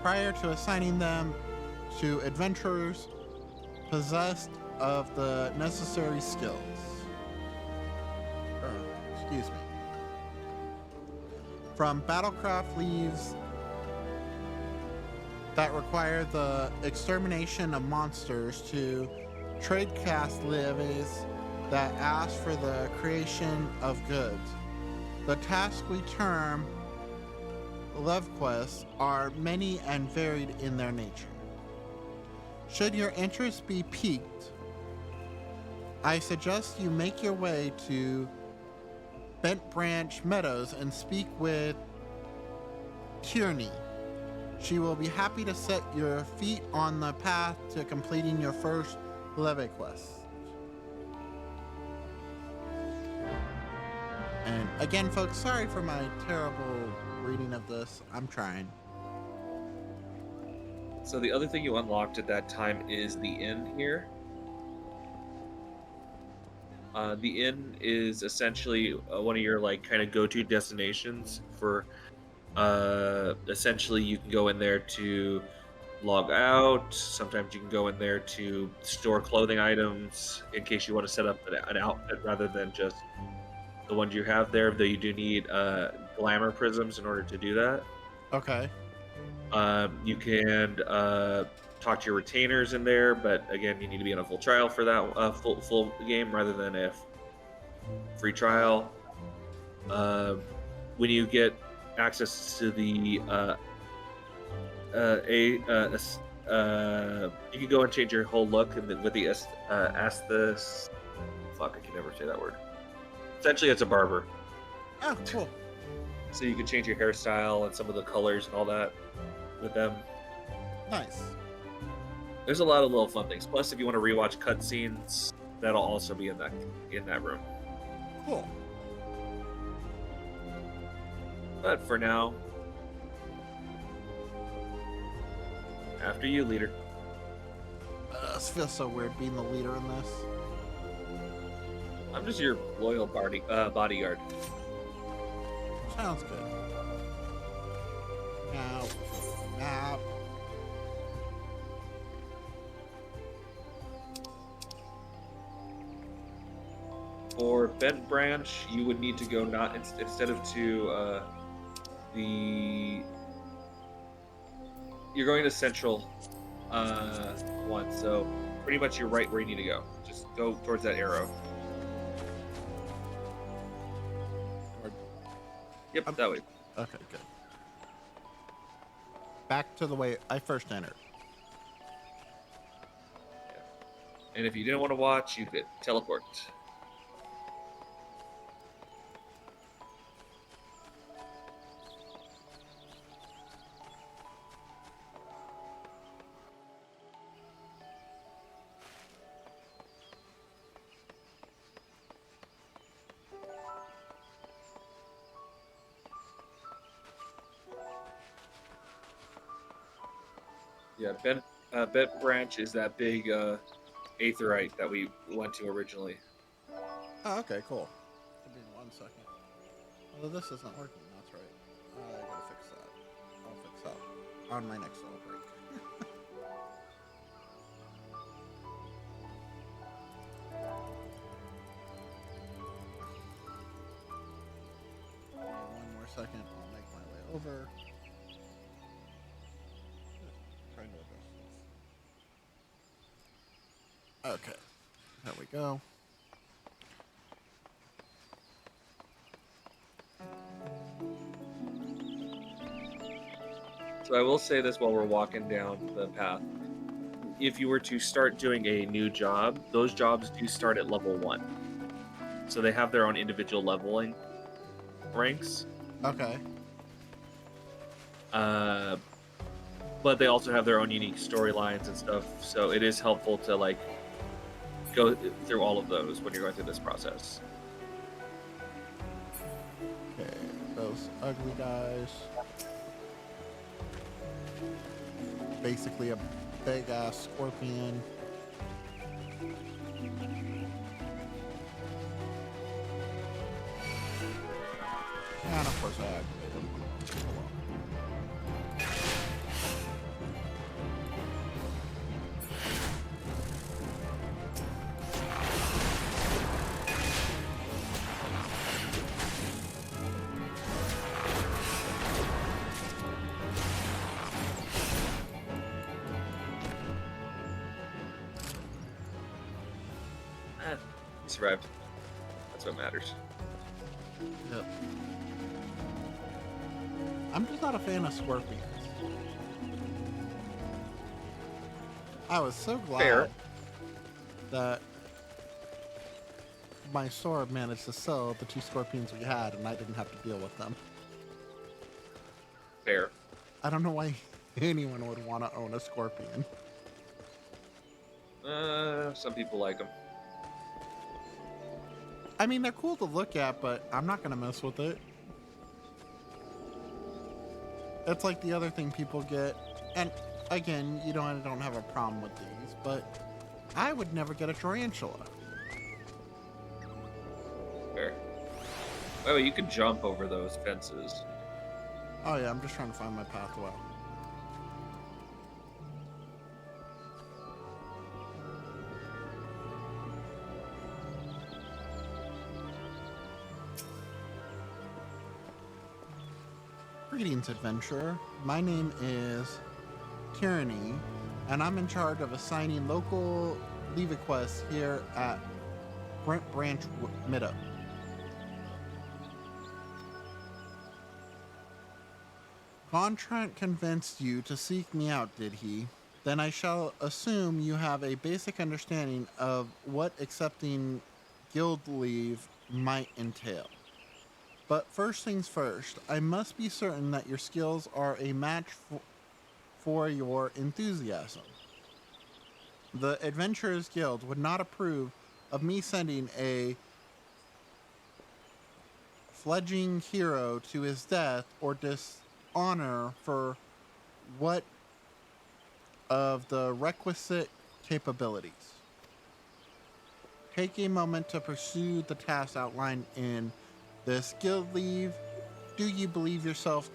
Prior to assigning them to adventurers possessed of the necessary skills. Excuse me. From battlecraft leaves that require the extermination of monsters to trade caste levies that ask for the creation of goods. The tasks we term love quests are many and varied in their nature. Should your interest be piqued, I suggest you make your way to Bent Branch Meadows and speak with Tierney. She will be happy to set your feet on the path to completing your first levy quest. And again, folks, sorry for my terrible reading of this. I'm trying. So the other thing you unlocked at that time is the inn here. The inn is essentially one of your like kind of go-to destinations for essentially you can go in there to log out. Sometimes you can go in there to store clothing items in case you want to set up an outfit rather than just the ones you have there, though you do need glamour prisms in order to do that. Okay. You can talk to your retainers in there, but again, you need to be on a full trial for that full game rather than a free trial. When you get access to the you can go and change your whole look with the asthis. Fuck, I can never say that word. Essentially, it's a barber. Oh, cool. So you can change your hairstyle and some of the colors and all that with them. Nice. There's a lot of little fun things. Plus, if you want to rewatch cutscenes, that'll also be in that room. Cool. But for now, after you, leader. This feels so weird being the leader in this. I'm just your loyal bodyguard. Sounds good. Now. For Bent Branch, you would need to go not instead of to you're going to Central one, so pretty much you're right where you need to go. Just go towards that arrow. Yep, that way. Okay, good. Back to the way I first entered. Yeah. And if you didn't want to watch, you could teleport. Yeah, Bent Branch is that big aetherite that we went to originally. Oh, okay, cool. Give me 1 second. Well, this isn't working. That's right. I gotta fix that. I'll fix that on my next little break. One more second. I'll make my way over. Trying to adjust this. Okay. There we go. So I will say this while we're walking down the path. If you were to start doing a new job, those jobs do start at level 1. So they have their own individual leveling ranks. Okay. But they also have their own unique storylines and stuff. So it is helpful to like go through all of those when you're going through this process. Okay, those ugly guys. Basically a big ass scorpion. And of course I activated them. survived. That's what matters. Yep. I'm just not a fan of scorpions. I was so Fair. glad that my store managed to sell the 2 scorpions we had and I didn't have to deal with them. Fair. I don't know why anyone would want to own a scorpion. Some people like them. I mean, they're cool to look at, but I'm not going to mess with it. It's like the other thing people get. And again, I don't have a problem with these, but I would never get a tarantula. Fair. Oh, you can jump over those fences. Oh yeah, I'm just trying to find my path well. Greetings, adventurer. My name is Tyranny, and I'm in charge of assigning local leave quests here at Brent Branch Meadow. Gontran convinced you to seek me out, did he? Then I shall assume you have a basic understanding of what accepting guild leave might entail. But first things first, I must be certain that your skills are a match for your enthusiasm. The Adventurers Guild would not approve of me sending a fledgling hero to his death or dishonor for what of the requisite capabilities. Take a moment to pursue the tasks outlined in this guild leave. Do you believe yourself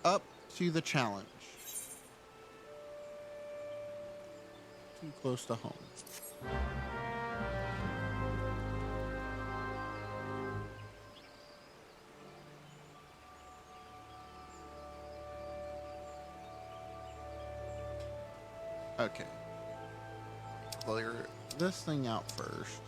up to the challenge? Too close to home. Okay. Clear this thing out first.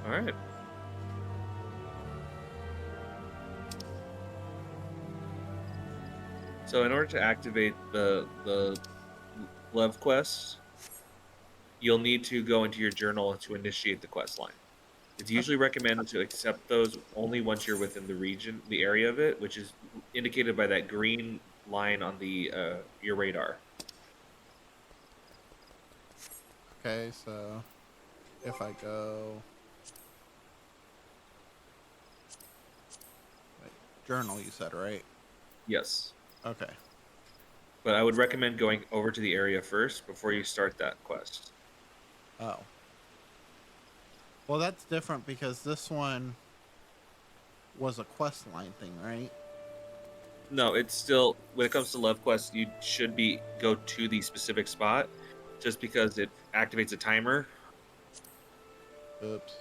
All right. So in order to activate the love quest, you'll need to go into your journal to initiate the quest line. It's usually recommended to accept those only once you're within the region, the area of it, which is indicated by that green line on the your radar. Okay, so if I go wait, journal, you said, right? Yes. Okay. But I would recommend going over to the area first before you start that quest. Oh. Well, that's different because this one was a quest line thing, right? No, it's still, when it comes to love quests, you should go to the specific spot just because it activates a timer. Oops.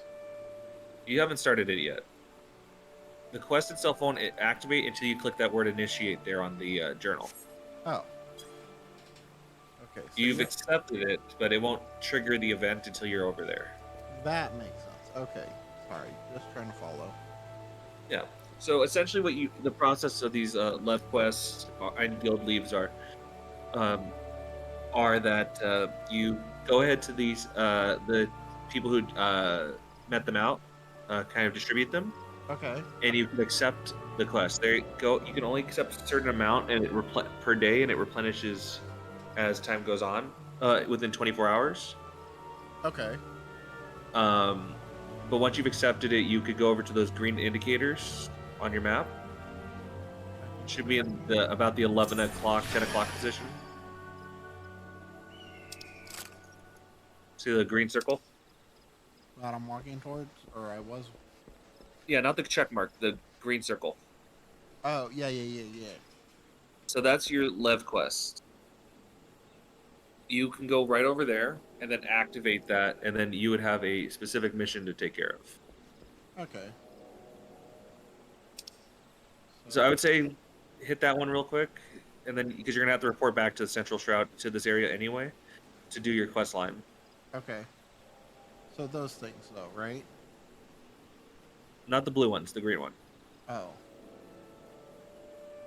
You haven't started it yet. The quest itself won't activate until you click that word initiate there on the journal. Oh. Okay, so You've accepted it, but it won't trigger the event until you're over there. that makes sense. Okay. Sorry, just trying to follow. Yeah. So essentially, the process of these love quests and guild leaves are that you go ahead to the people who met them out, kind of distribute them, Okay. and you can accept the quest. There you go. You can only accept a certain amount, and per day, and it replenishes as time goes on within 24 hours. Okay. But once you've accepted it, you could go over to those green indicators on your map. It should be in about the 11 o'clock, 10 o'clock position. See the green circle? That I'm walking towards, or I was. Yeah, not the check mark, the green circle. Oh, yeah, yeah, yeah, yeah. So that's your Lev quest. You can go right over there and then activate that, and then you would have a specific mission to take care of. Okay. So I So, would say hit that one real quick, and then because you're gonna have to report back to the Central Shroud to this area anyway to do your quest line. okay. So those things, though, right? Not the blue ones, the green one. Oh.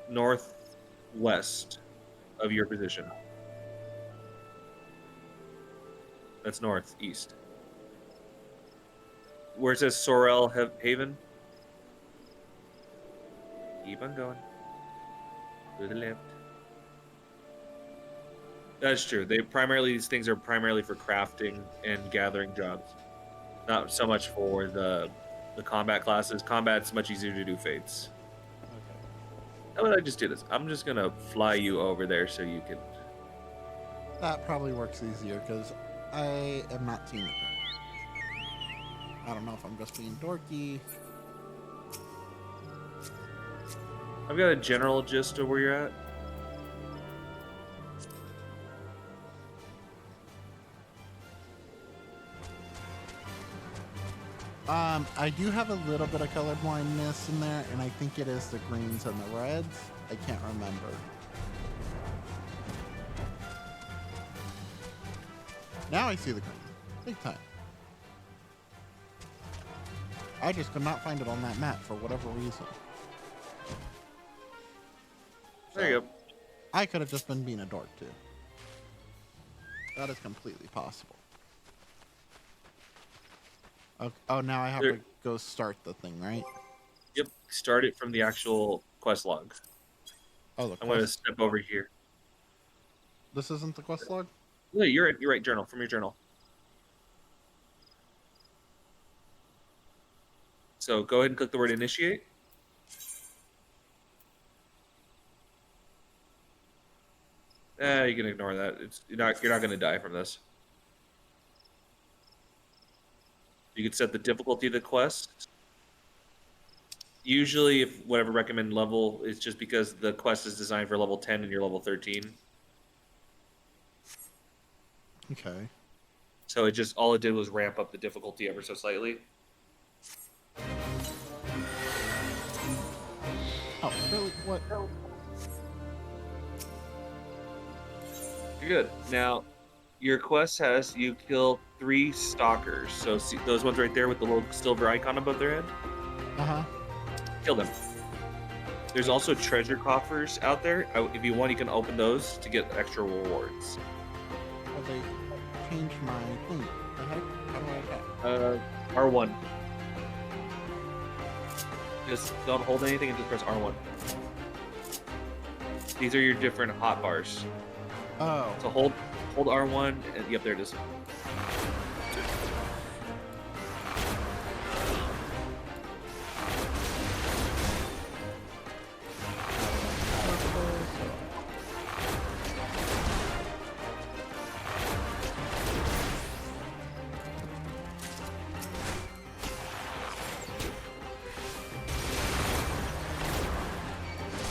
Northwest of your position. That's northeast. Where it says Sorel Haven. Keep on going. To the left. That's true. These things are primarily for crafting and gathering jobs. Not so much for the combat classes. Combat's much easier to do fates. Okay. How about I just do this? I'm just gonna fly you over there so you can. That probably works easier because I am not seeing it. I don't know if I'm just being dorky. I've got a general gist of where you're at. I do have a little bit of color blindness in there, and I think it is the greens and the reds. I can't remember. Now I see the green. Big time. I just could not find it on that map for whatever reason. There you go. I could have just been being a dork too. That is completely possible. Okay. Oh, now I have to go start the thing, right? Yep. Start it from the actual quest log. Oh, the I'm going to quest. step over here. This isn't the quest log? No, you're right. Journal from your journal. So go ahead and click the word initiate. You can ignore that. You're not going to die from this. You can set the difficulty of the quest. Usually, if whatever recommended level is just because the quest is designed for level 10 and you're level 13. Okay. So all it did was ramp up the difficulty ever so slightly. Oh, really? What? You're good. Now, your quest has you kill 3 stalkers. So see those ones right there with the little silver icon above their head? Uh-huh. Kill them. There's also treasure coffers out there. If you want, you can open those to get extra rewards. Oh, they changed my thing. The heck? How do I attack? R1. Just don't hold anything and just press R1. These are your different hotbars. Oh. So hold R1 and yep, there it is.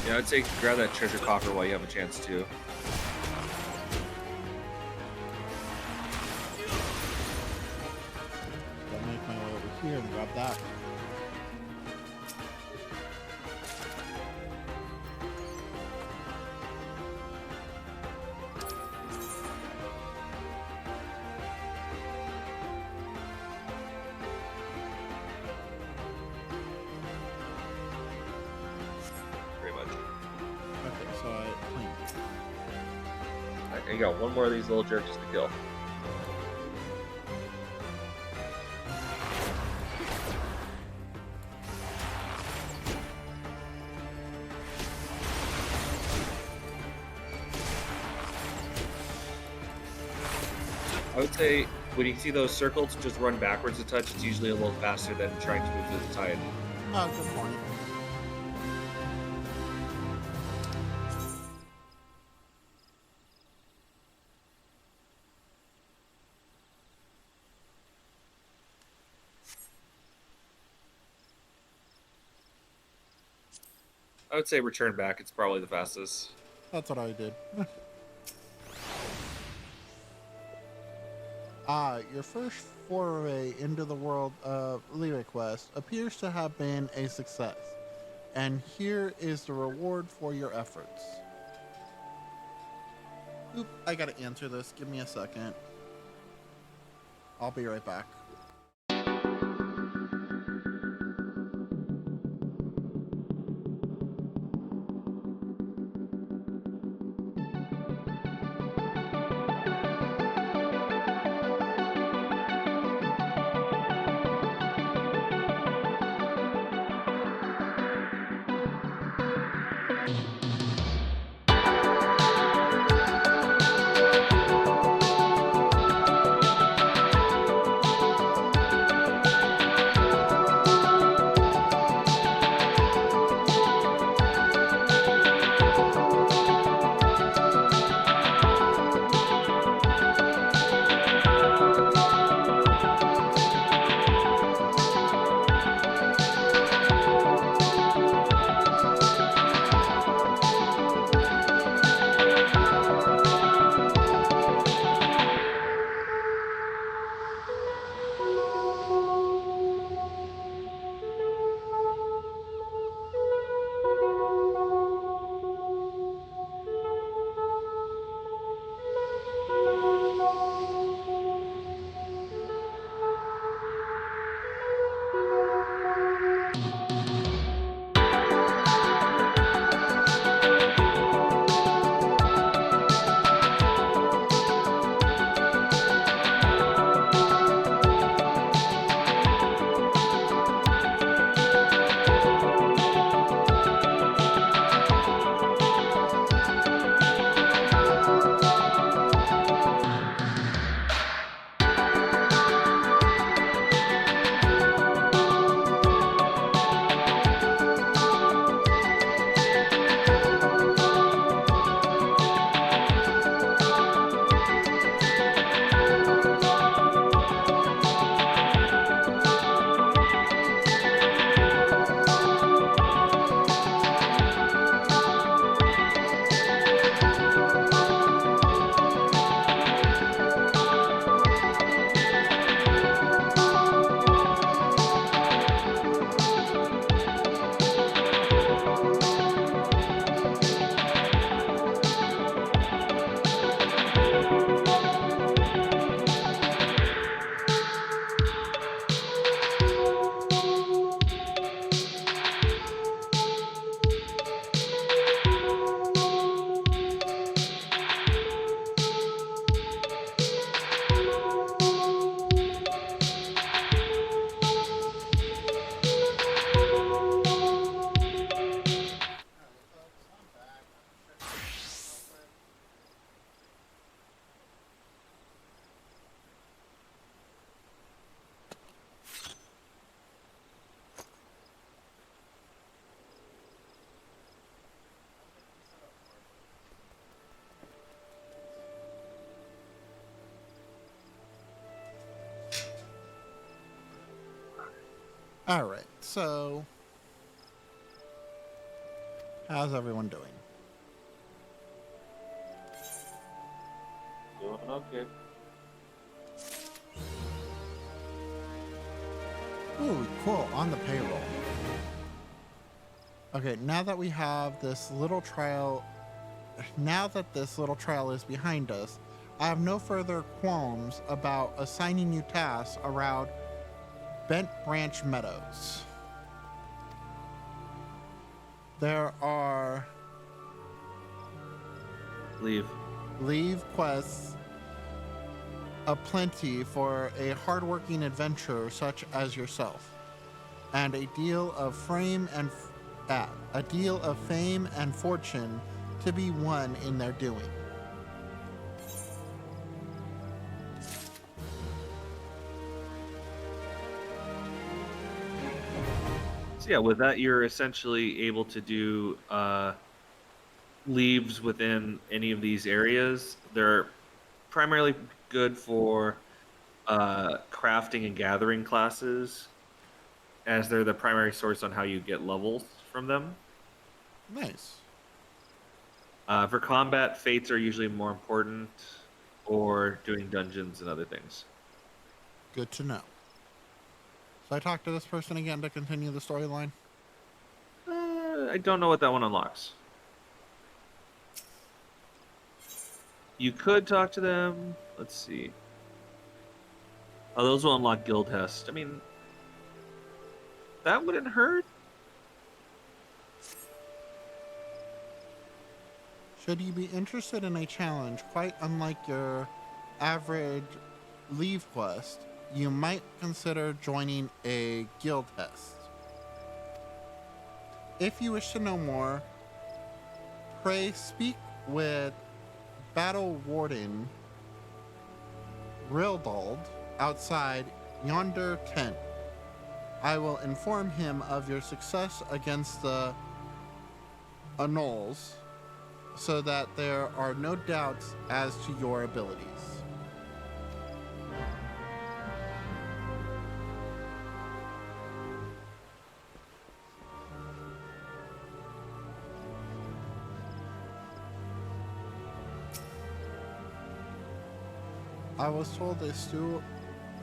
Yeah, I'd say grab that treasure coffer while you have a chance to. I'll make my way over here and grab that. Pretty much. Okay, so I claim. Alright, you got one more of these little jerks to kill. I would say when you see those circles, just run backwards a touch. It's usually a little faster than trying to move through the tide. Oh, good point. I would say return back. It's probably the fastest. That's what I did. Your first foray into the world of Leeway Quest appears to have been a success, and here is the reward for your efforts. Oop, I gotta answer this. Give me a second. I'll be right back. All right, so how's everyone doing? Doing okay. Ooh, cool, on the payroll. Okay, now that we have this little trial, now that this little trial is behind us, I have no further qualms about assigning you tasks around Bent Branch Meadows. There are leave quests aplenty for a hardworking adventurer such as yourself, and a deal of fame and fortune to be won in their doing. So yeah, with that, you're essentially able to do leaves within any of these areas. They're primarily good for crafting and gathering classes, as they're the primary source on how you get levels from them. Nice. For combat, fates are usually more important, or doing dungeons and other things. Good to know. So I talk to this person again to continue the storyline. I don't know what that one unlocks. You could talk to them. Let's see. Oh, those will unlock Guild Hest. I mean, that wouldn't hurt. Should you be interested in a challenge quite unlike your average leave quest, you might consider joining a guild test. If you wish to know more, pray speak with Battle Warden Rildald outside yonder tent. I will inform him of your success against the Anols so that there are no doubts as to your abilities. I was told a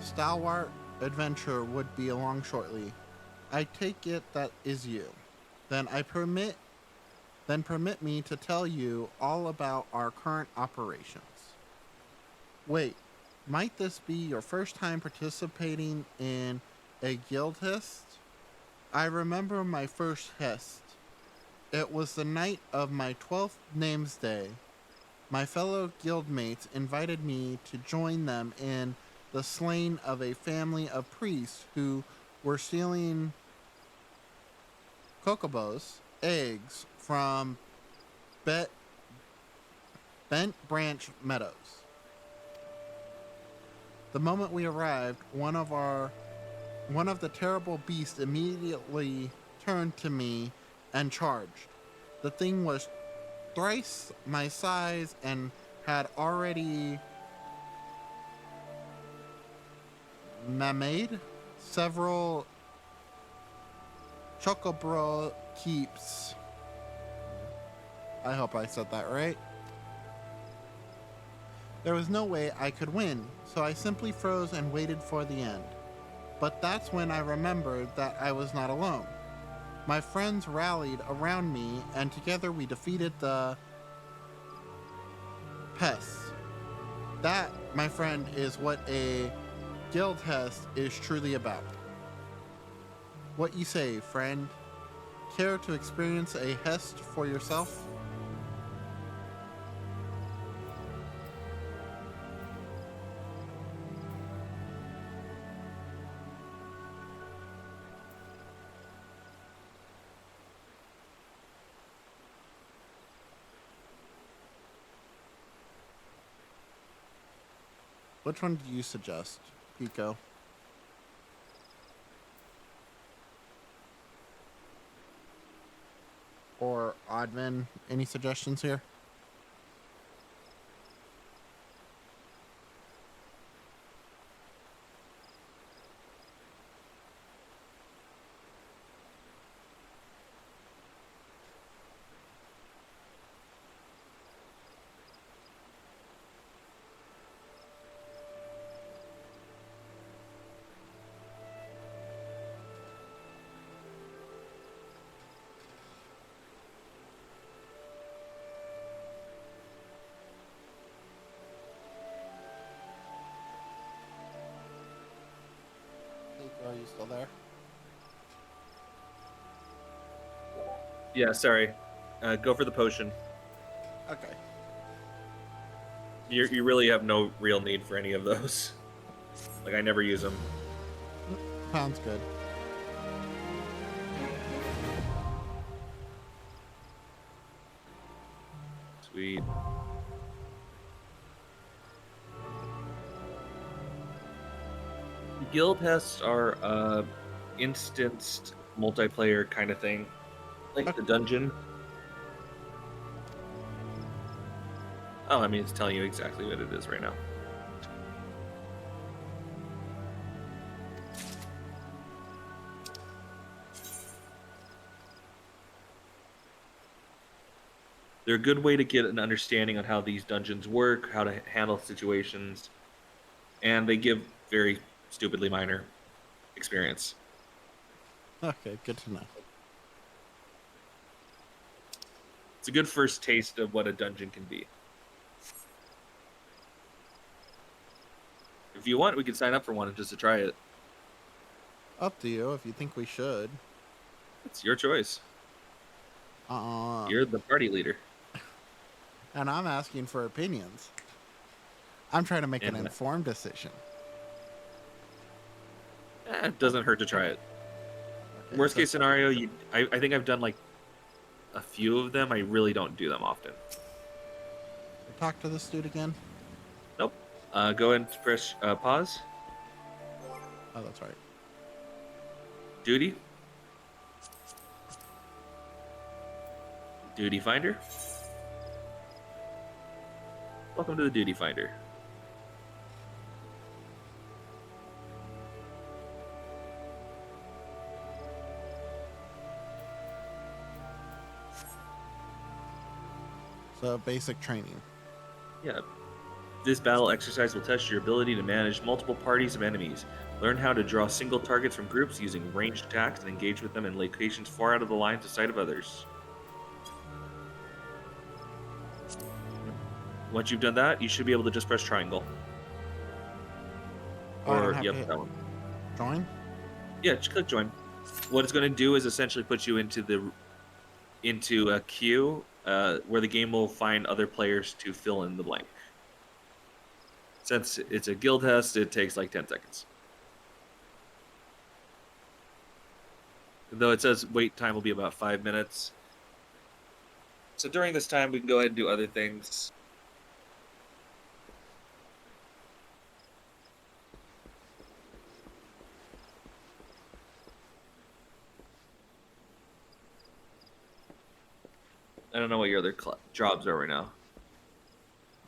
stalwart adventure would be along shortly. I take it that is you. Then permit me to tell you all about our current operations. Wait, might this be your first time participating in a guild hest? I remember my first hest. It was the night of my 12th name's day. My fellow guildmates invited me to join them in the slaying of a family of priests who were stealing chocobos, eggs from Bent Branch Meadows. The moment we arrived, one of the terrible beasts immediately turned to me and charged. The thing was thrice my size and had already made several chocobo keeps. I hope I said that right. There was no way I could win, so I simply froze and waited for the end. But that's when I remembered that I was not alone. My friends rallied around me, and together we defeated the pests. That, my friend, is what a guild hest is truly about. What you say, friend? Care to experience a hest for yourself? Which one do you suggest, Pico? Or Oddman? Any suggestions here? Pico, are you still there? Yeah, sorry. Go for the potion. Okay. You really have no real need for any of those. Like, I never use them. Sounds good. Sweet. Guild tests are instanced multiplayer kind of thing, like the dungeon. Oh, I mean, it's telling you exactly what it is right now. They're a good way to get an understanding on how these dungeons work, how to handle situations, and they give very stupidly minor experience. Okay, good to know. It's a good first taste of what a dungeon can be. If you want, we can sign up for one just to try it. Up to you if you think we should. It's your choice. Uh, You're the party leader. and I'm asking for opinions. I'm trying to make an And informed decision. it doesn't hurt to try it. Okay, Worst so case scenario, I think I've done like a few of them. I really don't do them often. talk to this dude again. Nope. Go ahead and press pause. Oh, that's right. Duty. Duty Finder. Welcome to the Duty Finder. So basic training. Yeah. This battle exercise will test your ability to manage multiple parties of enemies. Learn how to draw single targets from groups using ranged attacks and engage with them in locations far out of the lines of sight of others. Once you've done that, you should be able to just press triangle. Oh, I don't Or, have yep, to hit that one. join. Yeah, just click join. What it's going to do is essentially put you into a queue where the game will find other players to fill in the blank. Since it's a guild test, it takes like 10 seconds. Though it says wait time will be about 5 minutes. So during this time, we can go ahead and do other things. I don't know what your other jobs are right now.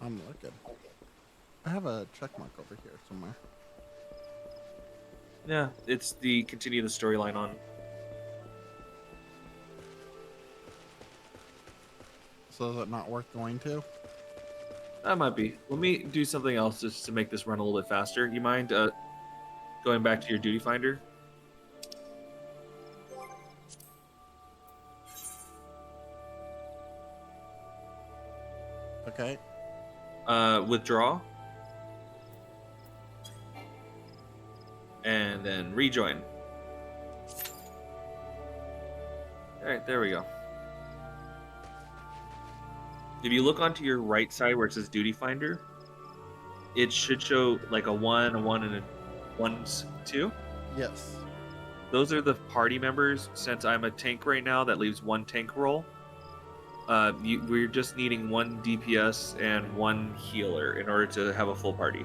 I'm looking. I have a check mark over here somewhere. Yeah, it's the continue the storyline on. So is it not worth going to? That might be. Let me do something else just to make this run a little bit faster. You mind going back to your duty finder? Okay. Withdraw. And then rejoin. Alright, there we go. If you look onto your right side where it says duty finder, it should show like a 1, a 1, and a 1, 2. Yes. Those are the party members. Since I'm a tank right now, that leaves 1 tank role. We're just needing 1 DPS and 1 healer in order to have a full party.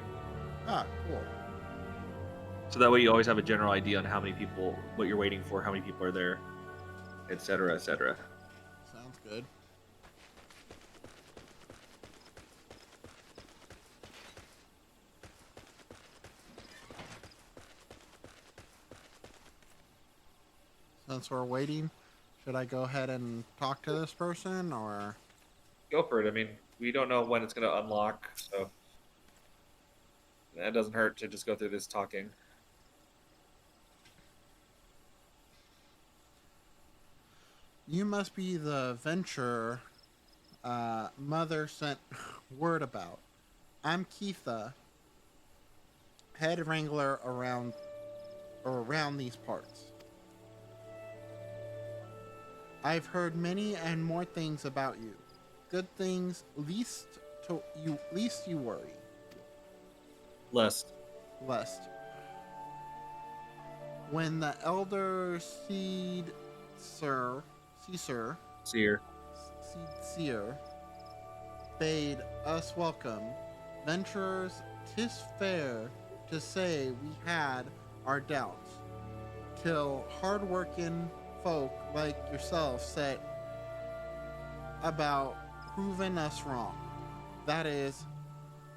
Ah, cool. So that way you always have a general idea on how many people, what you're waiting for, how many people are there, etc., etc. Sounds good. Since we're waiting, should I go ahead and talk to this person or? Go for it. I mean, we don't know when it's going to unlock, so that doesn't hurt to just go through this talking. You must be the venture Mother sent word about. I'm Keitha, head wrangler around these parts. I've heard many and more things about you. Good things, least you worry. Lest. Lest. When the elder Caesar Seer. bade us welcome, venturers, 'tis fair to say we had our doubts, till hard-working folk like yourself set about proving us wrong. That is,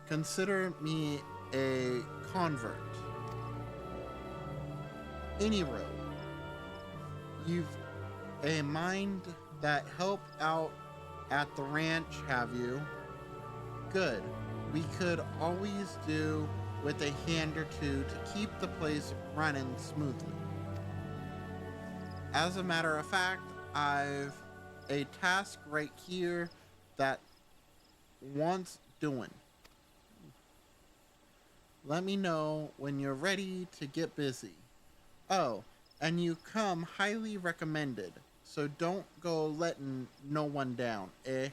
consider me a convert. Any road. You've a mind that at the ranch, have you? Good. We could always do with a hand or two to keep the place running smoothly. As a matter of fact, I've a task right here that wants doing. Let me know when you're ready to get busy. Oh, and you come highly recommended, so don't go letting no one down, eh?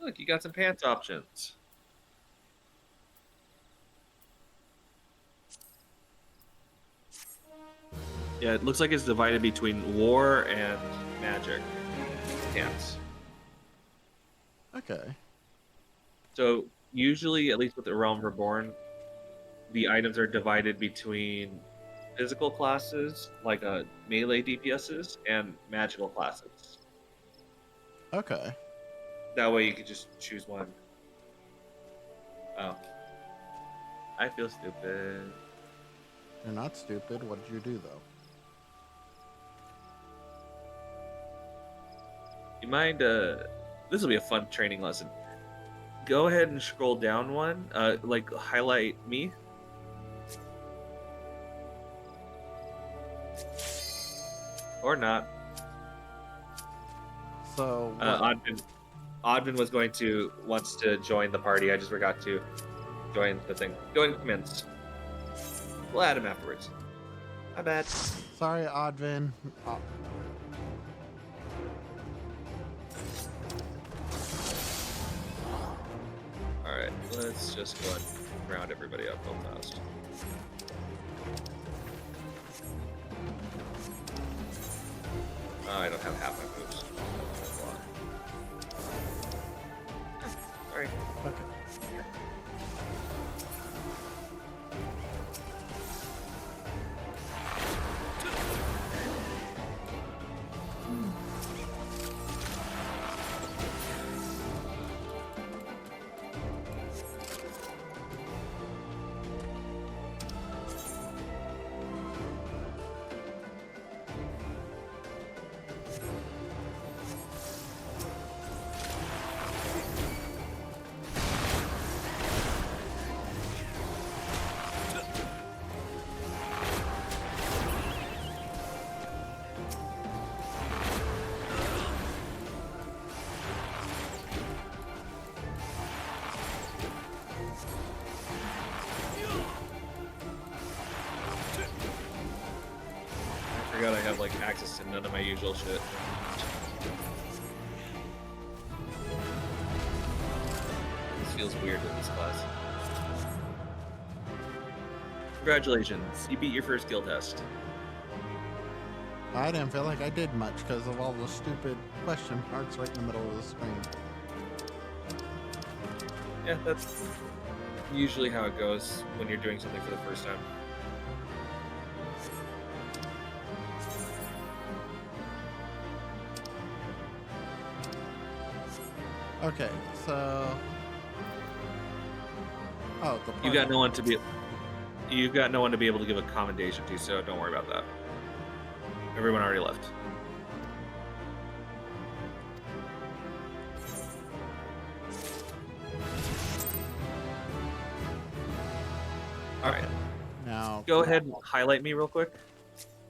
Look, you got some pants options. Yeah, it looks like it's divided between war and magic pants. Okay. So usually, at least with the Realm Reborn, the items are divided between physical classes, like melee DPSs, and magical classes. Okay. That way you could just choose one. Oh, I feel stupid. You're not stupid. What did you do, though? You mind, this will be a fun training lesson. Go ahead and scroll down one, like highlight me. Or not. So, Oddman wants to join the party. I just forgot to join the thing. Go ahead and commence. We'll add him afterwards. My bad. sorry, Odvin. Alright, let's just go and round everybody up real fast. I don't have half my moves. Sorry. Okay. I forgot I have like access to none of my usual shit. This feels weird with this class. Congratulations, you beat your first skill test. I didn't feel like I did much because of all the stupid question marks right in the middle of the screen. Yeah, that's usually how it goes when you're doing something for the first time. Okay, so... Oh, the You got party. no one to be. You've got no one to be able to give a commendation to, so don't worry about that. Everyone already left. All right, Okay. Now, go ahead and highlight me real quick.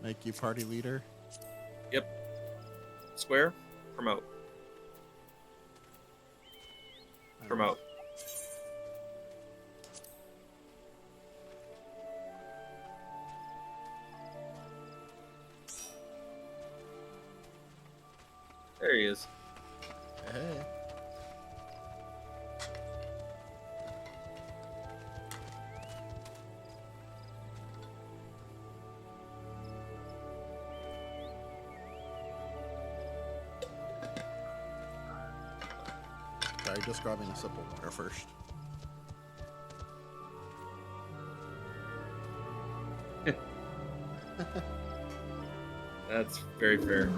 make you party leader. Yep. Square. Promote. Promote. There he is. Hey. Sorry, just grabbing a sip of water first. That's very fair.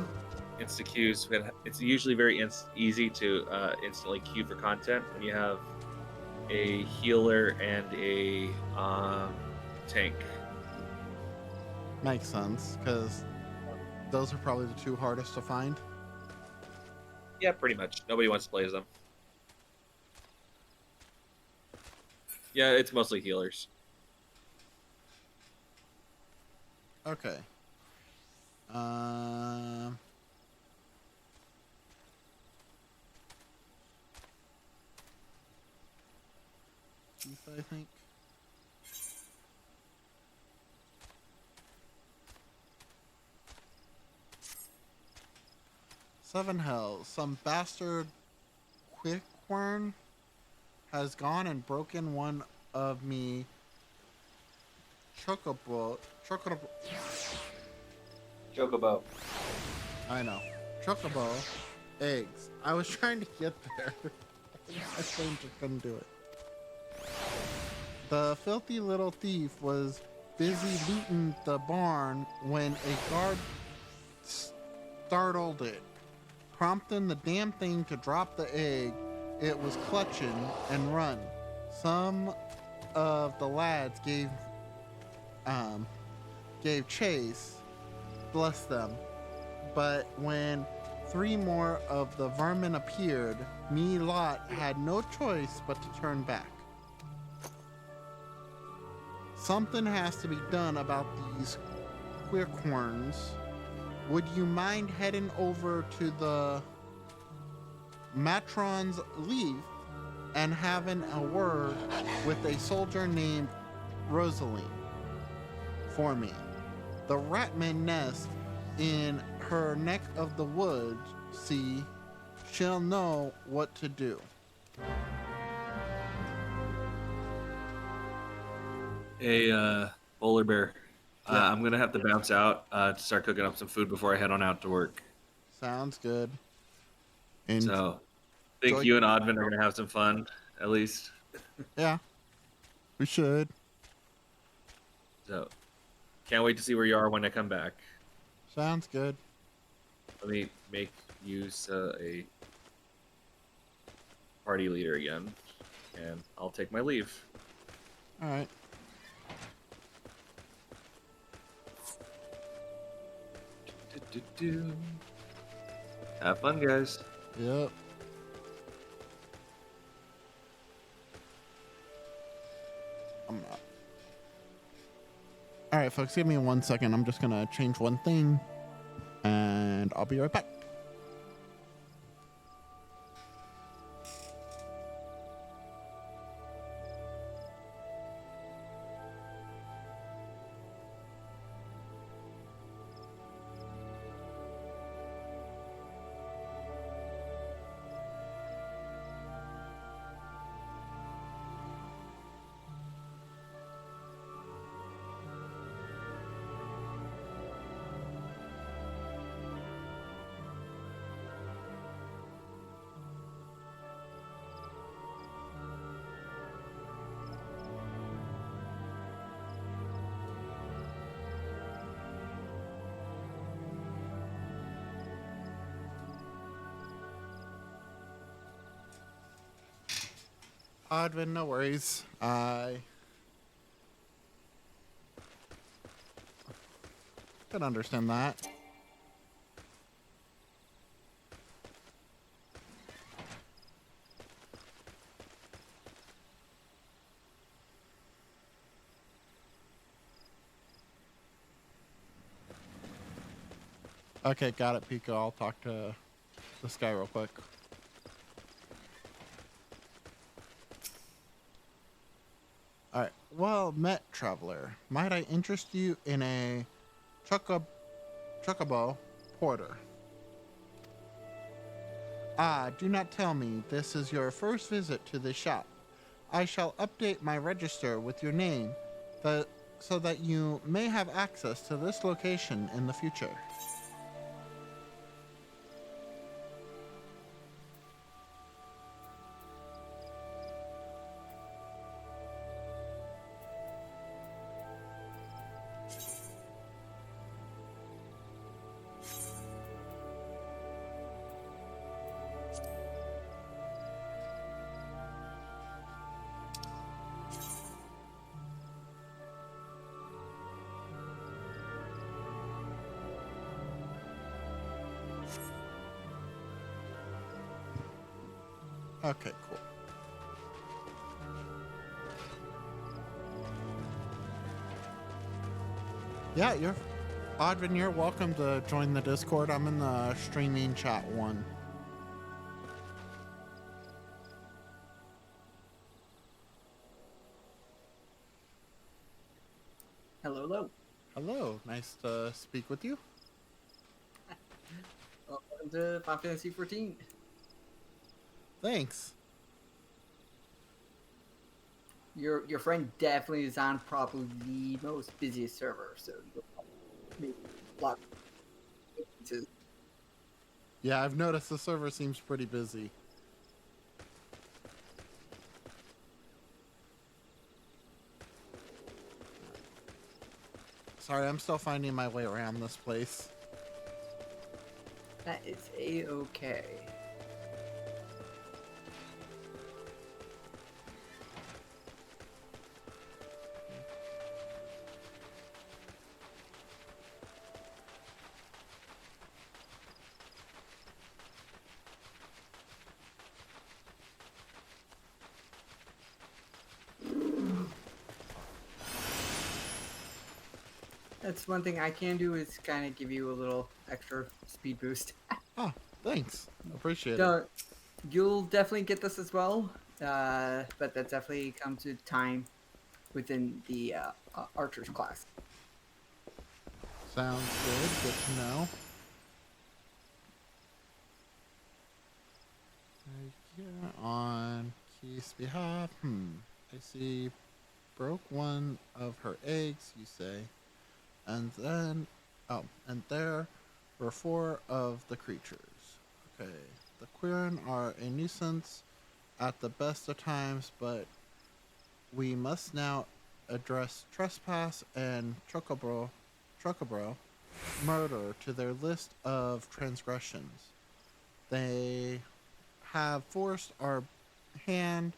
Insta queues. It's usually very easy to instantly queue for content when you have a healer and a tank. Makes sense, because those are probably the two hardest to find. Yeah, pretty much. Nobody wants to play as them. Yeah, it's mostly healers. Okay. Um. I think. Seven hells. Some bastard quickworm has gone and broken one of me chocobo. Chocobo. I know. Chocobo eggs. I was trying to get there. I just couldn't do it. The filthy little thief was busy looting the barn when a guard startled it, prompting the damn thing to drop the egg. It was clutching and run. Some of the lads gave chase, bless them. But when three more of the vermin appeared, me lot had no choice but to turn back. Something has to be done about these quirkhorns. Would you mind heading over to the Matron's Leaf and having a word with a soldier named Rosaline for me? The Ratman nest in her neck of the woods, see, she'll know what to do. Hey, polar bear. Yeah, I'm gonna have to bounce out to start cooking up some food before I head on out to work. sounds good. Enjoy. So, think you and Odvin are gonna have some fun, at least. Yeah, we should. So, can't wait to see where you are when I come back. Sounds good. Let me make use a party leader again, and I'll take my leave. All right. Have fun, guys. Yep. I'm not. All right, folks, give me 1 second. I'm just gonna change one thing, and I'll be right back. Odvin, no worries. I can understand that. Okay, got it, Pico. I'll talk to this guy real quick. All right. Well met, traveler. Might I interest you in a chocobo porter? Ah, do not tell me this is your first visit to the shop. I shall update my register with your name so that you may have access to this location in the future. Okay, cool. Yeah, Odvin, you're welcome to join the Discord. I'm in the streaming chat one. Hello, hello. Hello, nice to speak with you. Welcome to Final Fantasy 14. Thanks. Your friend definitely is on probably the most busiest server, so you'll make a lot of differences. Yeah, I've noticed the server seems pretty busy. Sorry, I'm still finding my way around this place. That is a-okay. That's one thing I can do is kind of give you a little extra speed boost. Oh, thanks. Appreciate it. So you'll definitely get this as well, but that definitely comes with time within the archer's class. Sounds good. Good to know. On Keith's behalf, I see broke one of her eggs, you say. And then, and there were 4 of the creatures. Okay. The Quirin are a nuisance at the best of times, but we must now address trespass and Chocobro murder to their list of transgressions. They have forced our hand.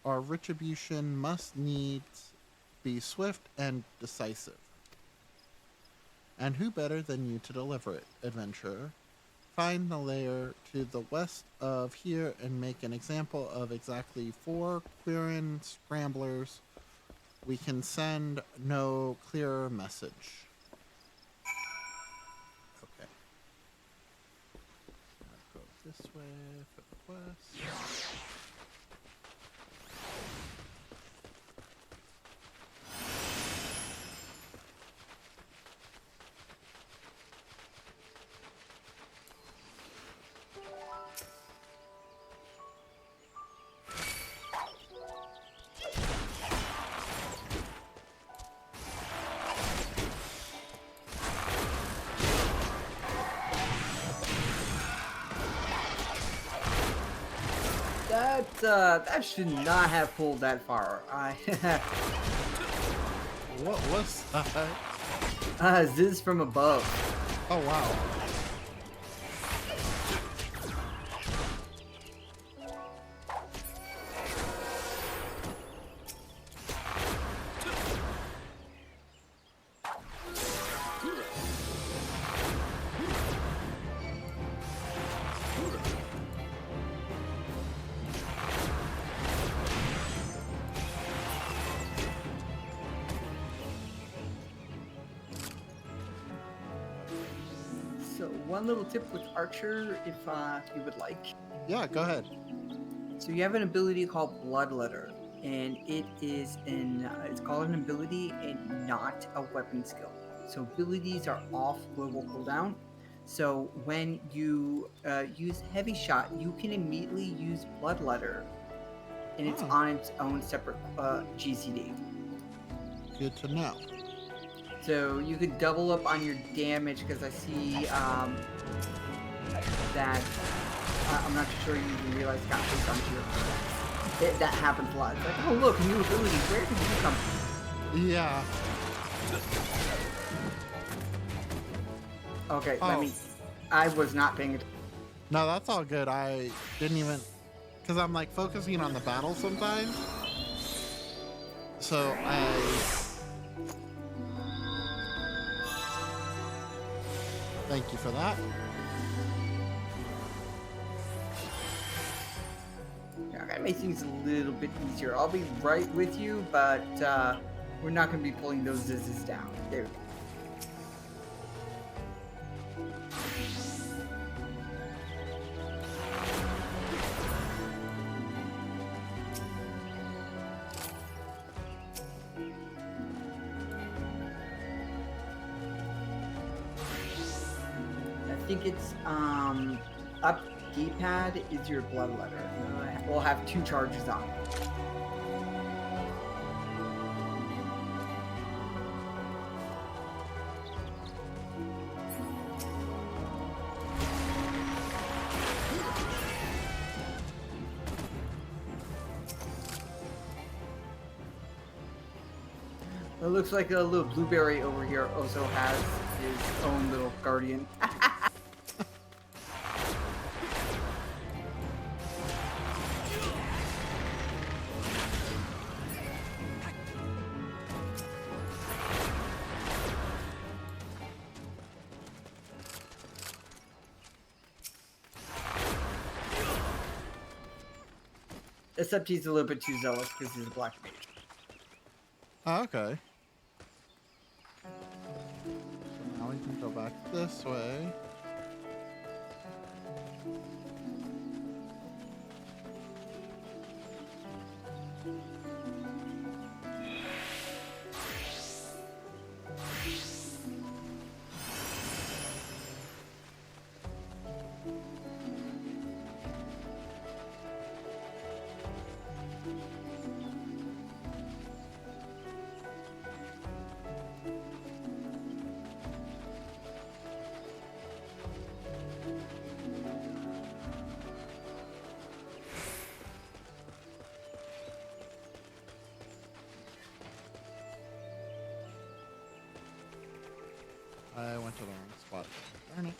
Our retribution must needs be swift and decisive. And who better than you to deliver it, adventurer? Find the lair to the west of here and make an example of exactly 4 Quirin scramblers. We can send no clearer message. Okay. I'll go this way for the west. That should not have pulled that far. What was that? Ziz from above. Oh, wow. So one little tip with Archer, if you would like. Yeah, go ahead. So you have an ability called Bloodletter, and it's called an ability and not a weapon skill. So abilities are off global cooldown. So when you use Heavy Shot, you can immediately use Bloodletter, and it's on its own separate GCD. Good to know. So you could double up on your damage because I see that I'm not sure you even realize it got pushed onto your that happens a lot. It's like, oh look, new ability. Where did you come from? Yeah. Okay, I was not paying attention. No, that's all good. I didn't even, because I'm like focusing on the battle sometimes. So thank you for that. to make things a little bit easier. I'll be right with you, but we're not going to be pulling those zizzes down. There we go. I think it's up D-pad is your blood letter. We'll have 2 charges on it. It looks like a little blueberry over here also has his own little guardian. Except he's a little bit too zealous because he's a black mage. Oh, okay. So now we can go back this way. I went to the wrong spot. Darn it.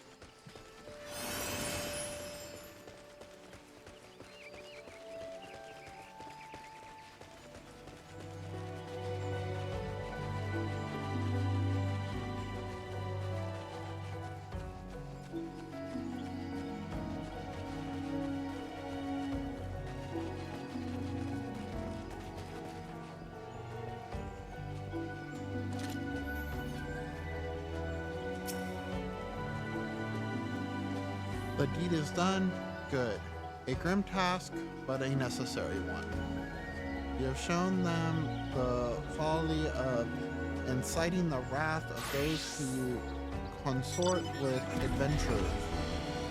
The deed is done. Good. A grim task, but a necessary one. You have shown them the folly of inciting the wrath of those who consort with adventurers.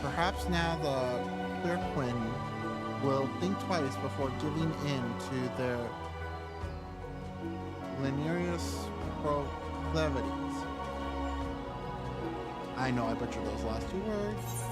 Perhaps now the Clearquin will think twice before giving in to their Lenarius proclivities. I know I butchered those last 2 words.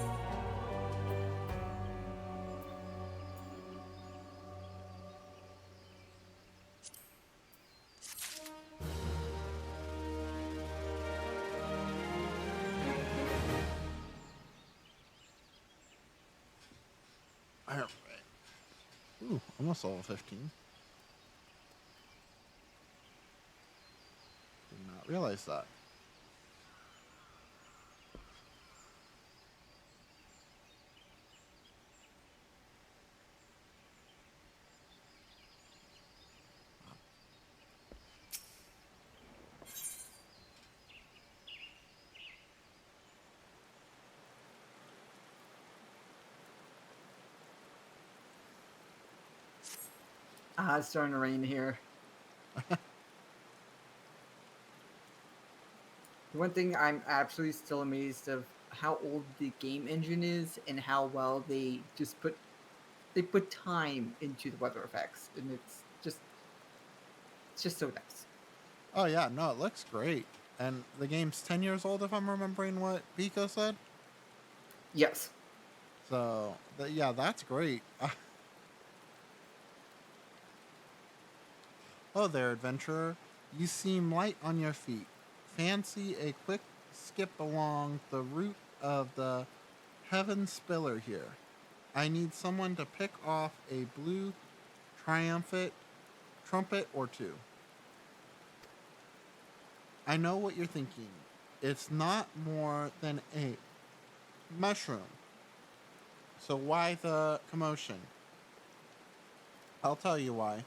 Alright. Ooh, almost level 15. Did not realize that. It's starting to rain here. The one thing I'm absolutely still amazed of how old the game engine is and how well they just put time into the weather effects, and it's just so nice. Oh yeah, no, it looks great. And the game's 10 years old if I'm remembering what Pico said. Yes. So, yeah, that's great. Oh there, adventurer. You seem light on your feet. Fancy a quick skip along the route of the Heaven Spiller here. I need someone to pick off a blue triumphant trumpet or 2. I know what you're thinking. It's not more than a mushroom. So why the commotion? I'll tell you why.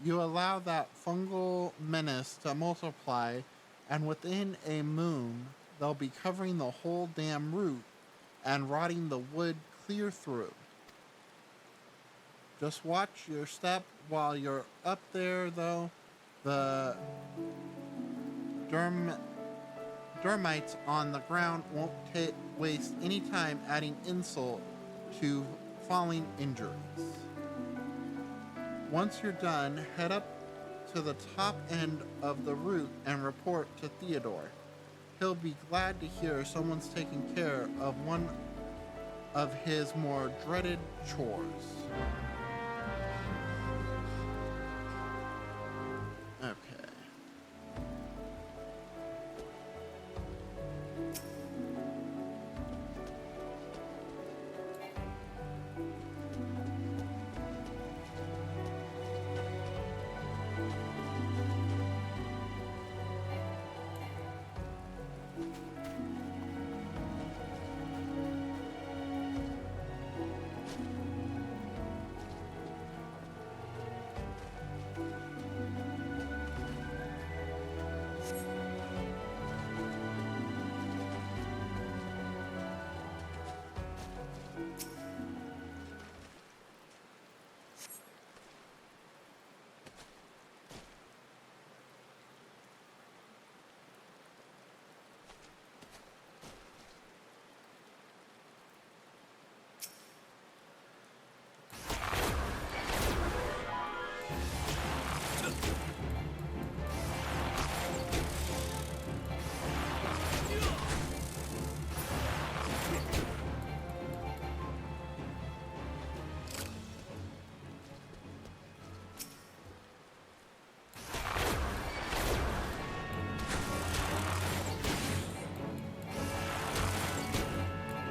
You allow that fungal menace to multiply, and within a moon, they'll be covering the whole damn route and rotting the wood clear through. Just watch your step while you're up there, though. The termites on the ground won't waste any time adding insult to falling injuries. Once you're done, head up to the top end of the route and report to Theodore. He'll be glad to hear someone's taking care of one of his more dreaded chores. Okay.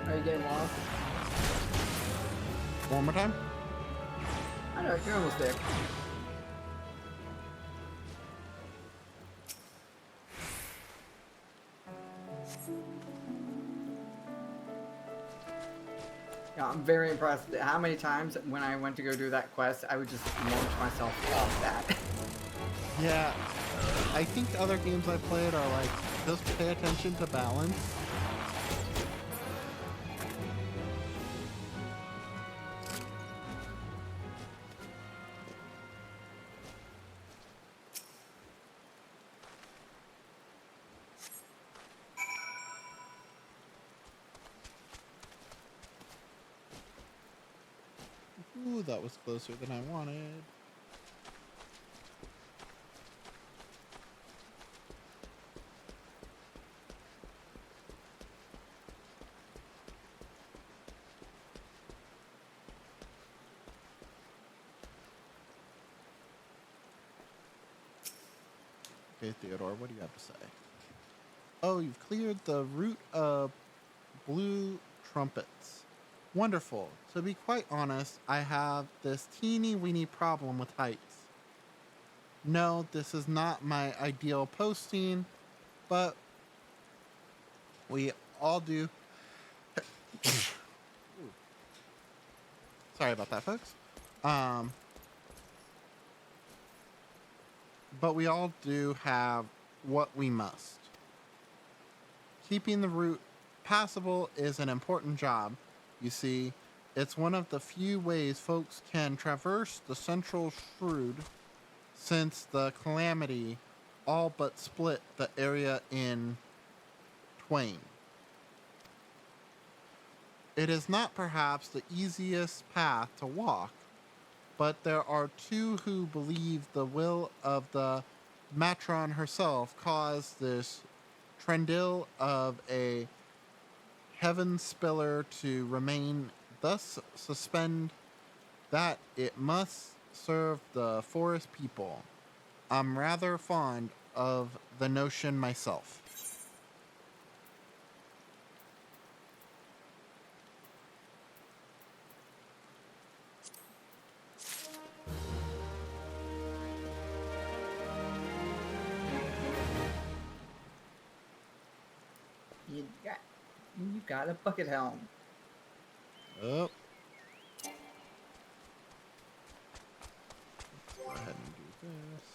Are you getting lost? One more time? I know, you're almost there. Yeah, I'm very impressed at how many times when I went to go do that quest, I would just launch myself off that. Yeah. I think other games I played are like, just pay attention to balance. Ooh, that was closer than I wanted. Okay, Theodore, what do you have to say? Oh, you've cleared the route of blue trumpets. Wonderful. To be quite honest, I have this teeny weeny problem with heights. No, this is not my ideal posting, but we all do. Sorry about that, folks. But we all do have what we must. Keeping the route passable is an important job. You see, it's one of the few ways folks can traverse the central shroud since the calamity all but split the area in twain. It is not perhaps the easiest path to walk, but there are two who believe the will of the matron herself caused this trendil of a heaven spiller to remain thus suspend that it must serve the forest people. I'm rather fond of the notion myself. You got a bucket helm. Oh. Go ahead and do this.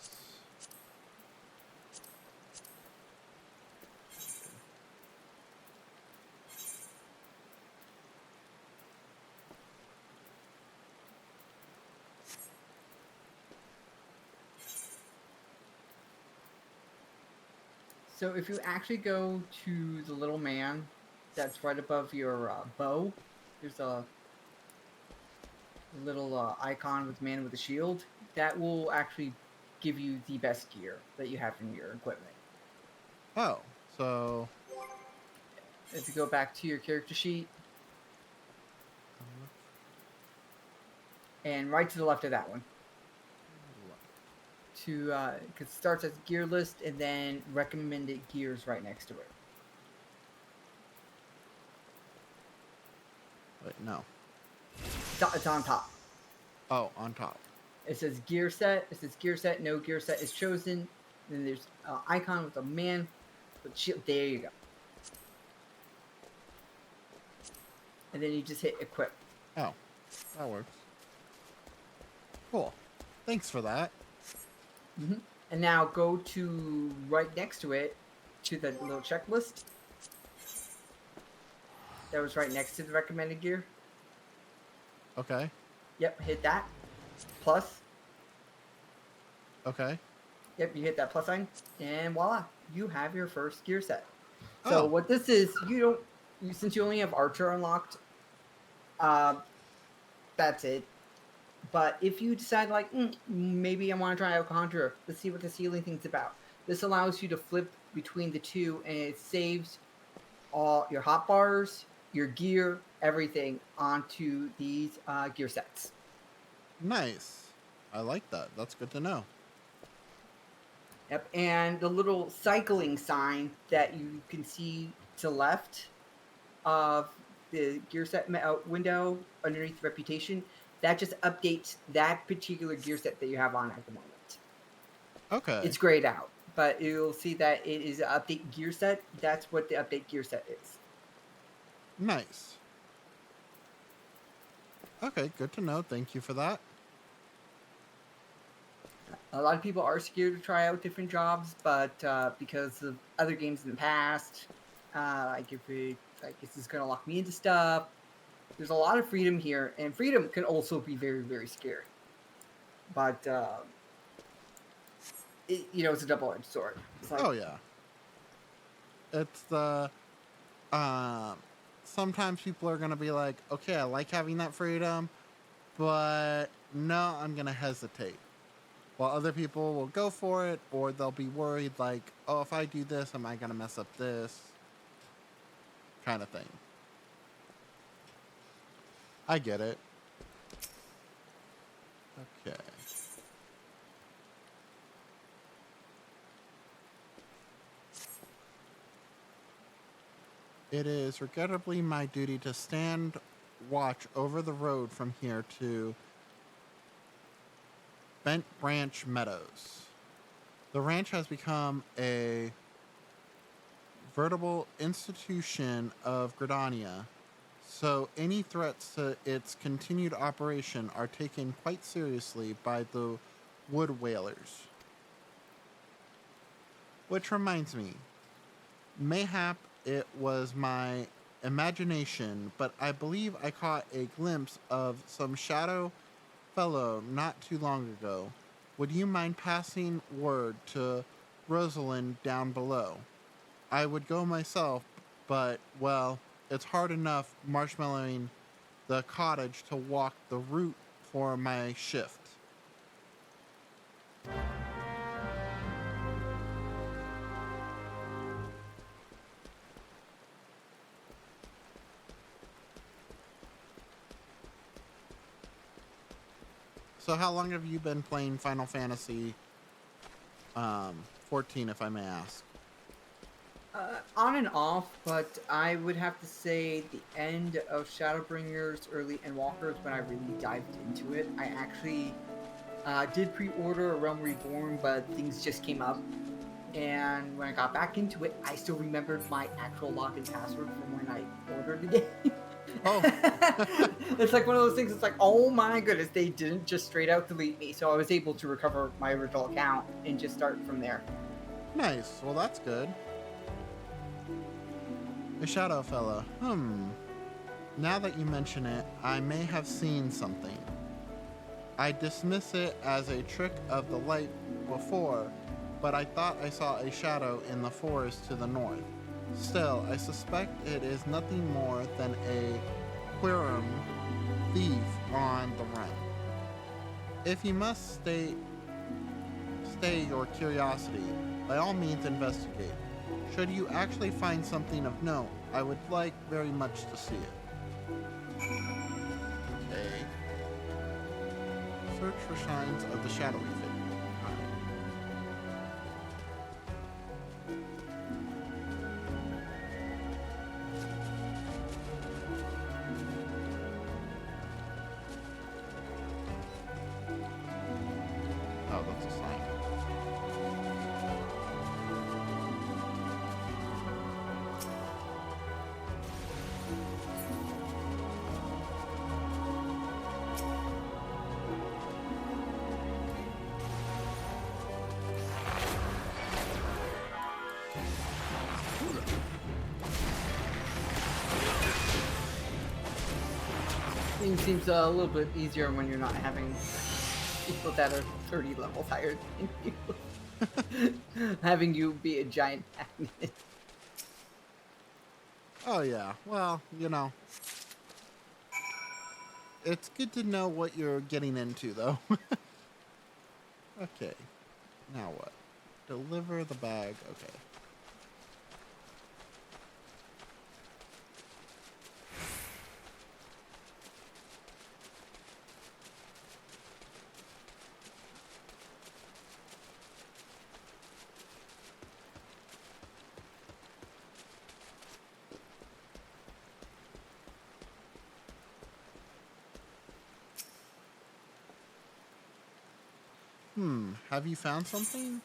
So if you actually go to the little man that's right above your bow, there's a little icon with man with a shield. That will actually give you the best gear that you have in your equipment. Oh, so If you go back to your character sheet and right to the left of that one, to because it starts as gear list and then recommended gears right next to it. wait, no. It's on top. Oh, on top. It says gear set. It says gear set. No gear set is chosen. Then there's an icon with a man with shield. There you go. And then you just hit equip. Oh, that works. Cool. Thanks for that. Mm-hmm. And now go to right next to it, to the little checklist that was right next to the recommended gear. Okay. Yep, hit that. Plus. Okay. Yep, you hit that plus sign, and voila, you have your first gear set. So Oh. what this is, since you only have Archer unlocked, that's it. But if you decide like, maybe I want to try out Conjurer, let's see what this healing thing's about. This allows you to flip between the two, and it saves all your hotbars, your gear, everything onto these gear sets. Nice. I like that. That's good to know. Yep, and the little cycling sign that you can see to the left of the gear set window underneath reputation, that just updates that particular gear set that you have on at the moment. Okay. It's grayed out, but you'll see that it is an update gear set. That's what the update gear set is. Nice. Okay, good to know. Thank you for that. A lot of people are scared to try out different jobs, but because of other games in the past, like if this is going to lock me into stuff, there's a lot of freedom here, and freedom can also be very, very scary. But it's a double-edged sword. It's like, Oh yeah. It's the sometimes people are gonna be like, okay, I like having that freedom, but no, I'm gonna hesitate. While other people will go for it, or they'll be worried like, oh, if I do this, am I gonna mess up this? Kind of thing. I get it. Okay. It is regrettably my duty to stand watch over the road from here to Bent Branch Meadows. The ranch has become a veritable institution of Gridania, so any threats to its continued operation are taken quite seriously by the wood whalers. Which reminds me, mayhap it was my imagination, but I believe I caught a glimpse of some shadow fellow not too long ago. Would you mind passing word to Rosalind down below? I would go myself, but, well, it's hard enough marshmallowing the cottage to walk the route for my shift. So how long have you been playing Final Fantasy 14, if I may ask? on and off, but I would have to say the end of Shadowbringers, early Endwalkers, when I really dived into it. I actually did pre-order A Realm Reborn, but things just came up. And when I got back into it, I still remembered my actual login password from when I ordered the game. Oh. It's like one of those things. It's like, oh my goodness, they didn't just straight out delete me, so I was able to recover my original account and just start from there. Nice. Well, that's good. A shadow fella. Now that you mention it, I may have seen something. I dismiss it as a trick of the light before, but I thought I saw a shadow in the forest to the north. Still, I suspect it is nothing more than a Quirum thief on the run. If you must stay your curiosity, by all means investigate. Should you actually find something of note, I would like very much to see it. Okay. Search for signs of the shadowy figure. Oh, that's a sign. It seems a little bit easier when you're not having people that are 30 levels higher than you. Having you be a giant magnet. Oh yeah, well, it's good to know what you're getting into, though. Okay, now what? Deliver the bag, okay. Have you found something?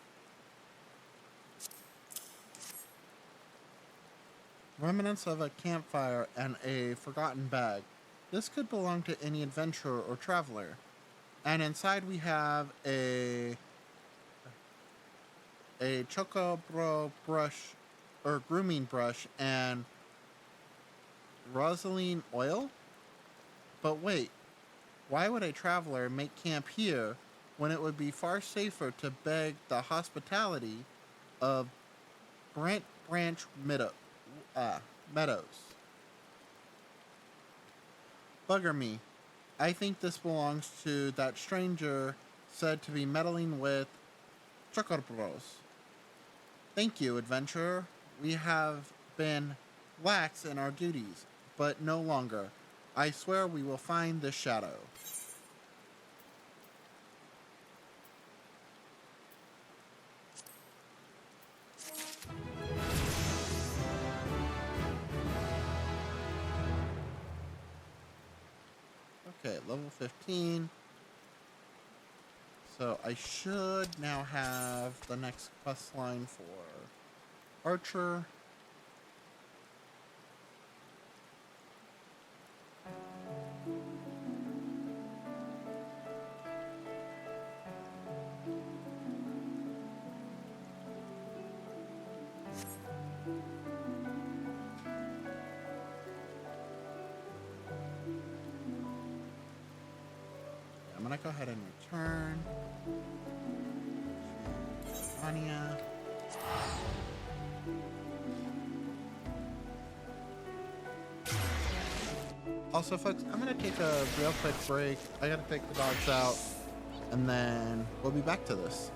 Remnants of a campfire and a forgotten bag. This could belong to any adventurer or traveler. And inside we have a chocobro brush, or grooming brush, and rosaline oil? But wait, why would a traveler make camp here when it would be far safer to beg the hospitality of Brent Branch Meadows? Bugger me. I think this belongs to that stranger said to be meddling with chocobros. Thank you, adventurer. We have been lax in our duties, but no longer. I swear we will find this shadow. Okay, level 15. So I should now have the next quest line for Archer. I'm gonna go ahead and return to Anya. Also, folks, I'm gonna take a real quick break. I gotta take the dogs out, and then we'll be back to this.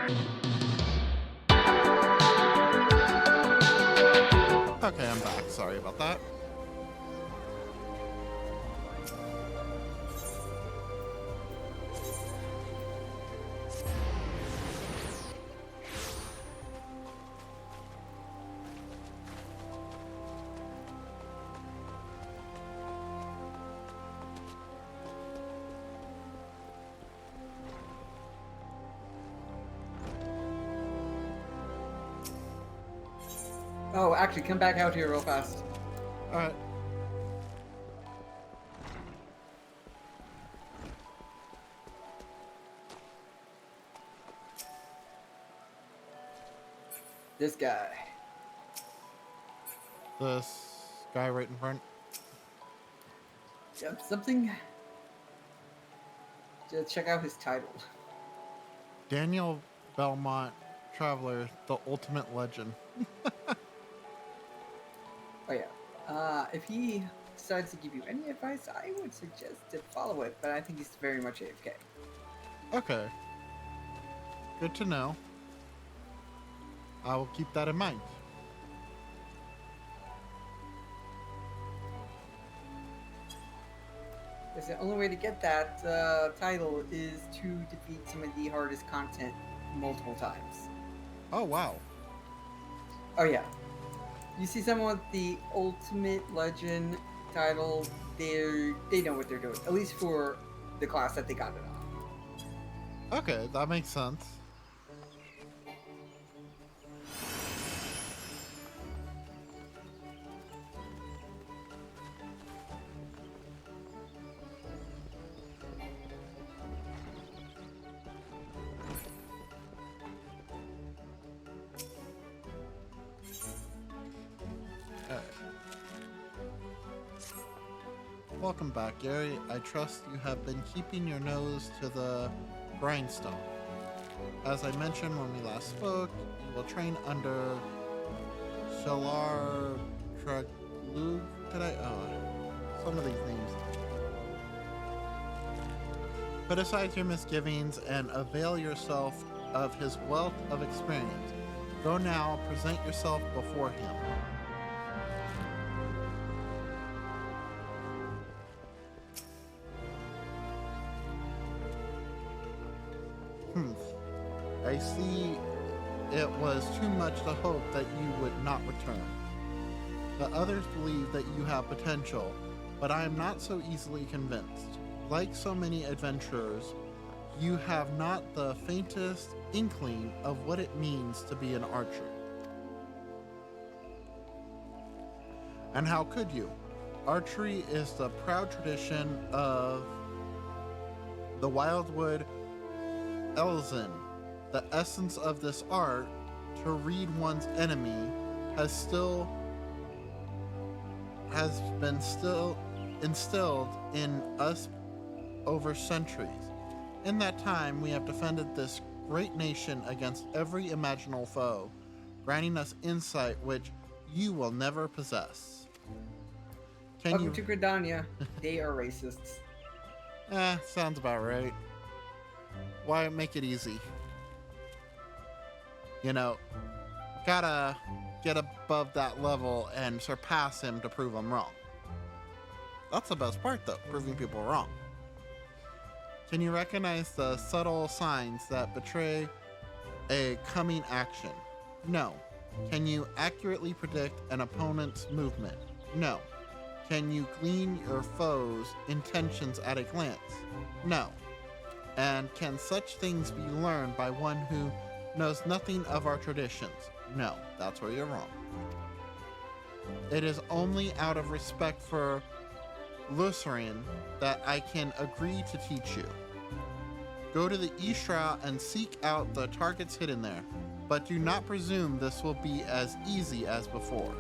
Okay, I'm back. Sorry about that. Oh, actually, come back out here real fast. All right. This guy. This guy right in front. Yep, something. Just check out his title. Daniel Belmont, Traveler, the ultimate legend. Oh yeah. If he decides to give you any advice, I would suggest to follow it, but I think he's very much AFK. Okay. Good to know. I will keep that in mind. Because the only way to get that title is to defeat some of the hardest content multiple times. Oh, wow. Oh yeah. You see someone with the Ultimate Legend title, they know what they're doing. At least for the class that they got it on. Okay, that makes sense. Welcome back, Gary. I trust you have been keeping your nose to the grindstone. As I mentioned when we last spoke, you will train under Shalar Traglug. Some of these names. Put aside your misgivings and avail yourself of his wealth of experience. Go now, present yourself before him. I see it was too much to hope that you would not return. The others believe that you have potential, but I am not so easily convinced. Like so many adventurers, you have not the faintest inkling of what it means to be an archer. And how could you? Archery is the proud tradition of the Wildwood Elzen. The essence of this art, to read one's enemy, has been instilled in us over centuries. In that time, we have defended this great nation against every imaginable foe, granting us insight which you will never possess. Welcome to Gridania. They are racists. Sounds about right. Why make it easy? You know, gotta get above that level and surpass him to prove him wrong. That's the best part, though, proving people wrong. Can you recognize the subtle signs that betray a coming action? No. Can you accurately predict an opponent's movement? No. Can you glean your foe's intentions at a glance? No. And can such things be learned by one who knows nothing of our traditions? No, that's where you're wrong. It is only out of respect for Lucerian that I can agree to teach you. Go to the Ishra and seek out the targets hidden there, but do not presume this will be as easy as before.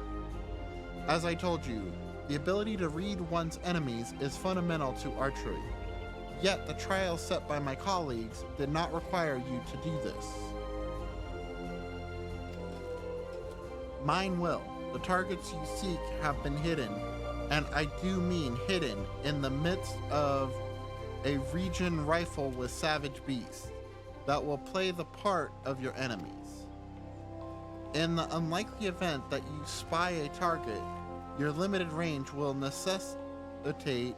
As I told you, the ability to read one's enemies is fundamental to archery. Yet the trials set by my colleagues did not require you to do this. Mine will. The targets you seek have been hidden, and I do mean hidden, in the midst of a region rifle with savage beasts. that will play the part of your enemies. In the unlikely event that you spy a target, your limited range will necessitate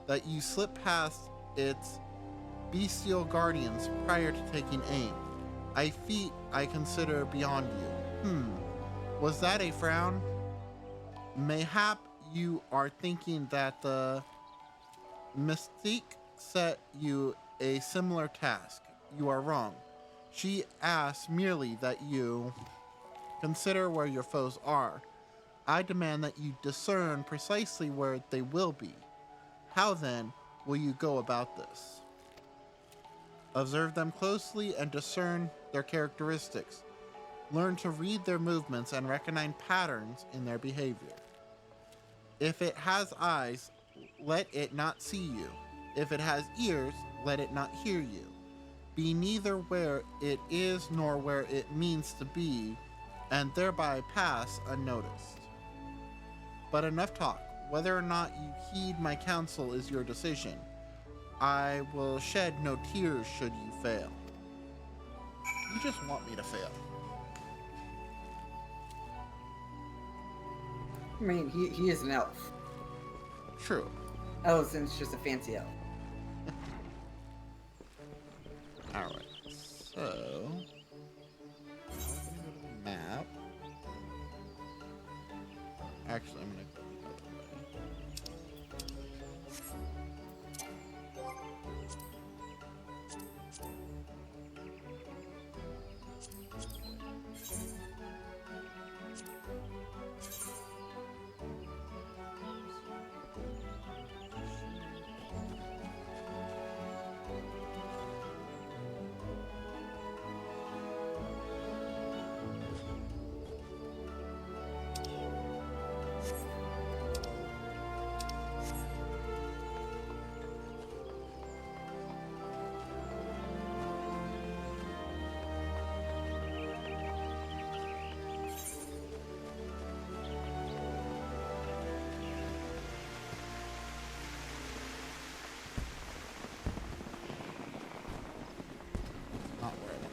that you slip past its bestial guardians prior to taking aim. A feat I consider beyond you. Was that a frown? Mayhap you are thinking that the mystique set you a similar task. You are wrong. She asks merely that you consider where your foes are. I demand that you discern precisely where they will be. How then will you go about this? Observe them closely and discern their characteristics. Learn to read their movements and recognize patterns in their behavior. If it has eyes, let it not see you. If it has ears, let it not hear you. Be neither where it is nor where it means to be, and thereby pass unnoticed. But enough talk. Whether or not you heed my counsel is your decision. I will shed no tears should you fail. You just want me to fail. I mean, he is an elf. True. Ellison's just a fancy elf. Alright, so... map. Actually, I'm gonna go the other way. Not where I want.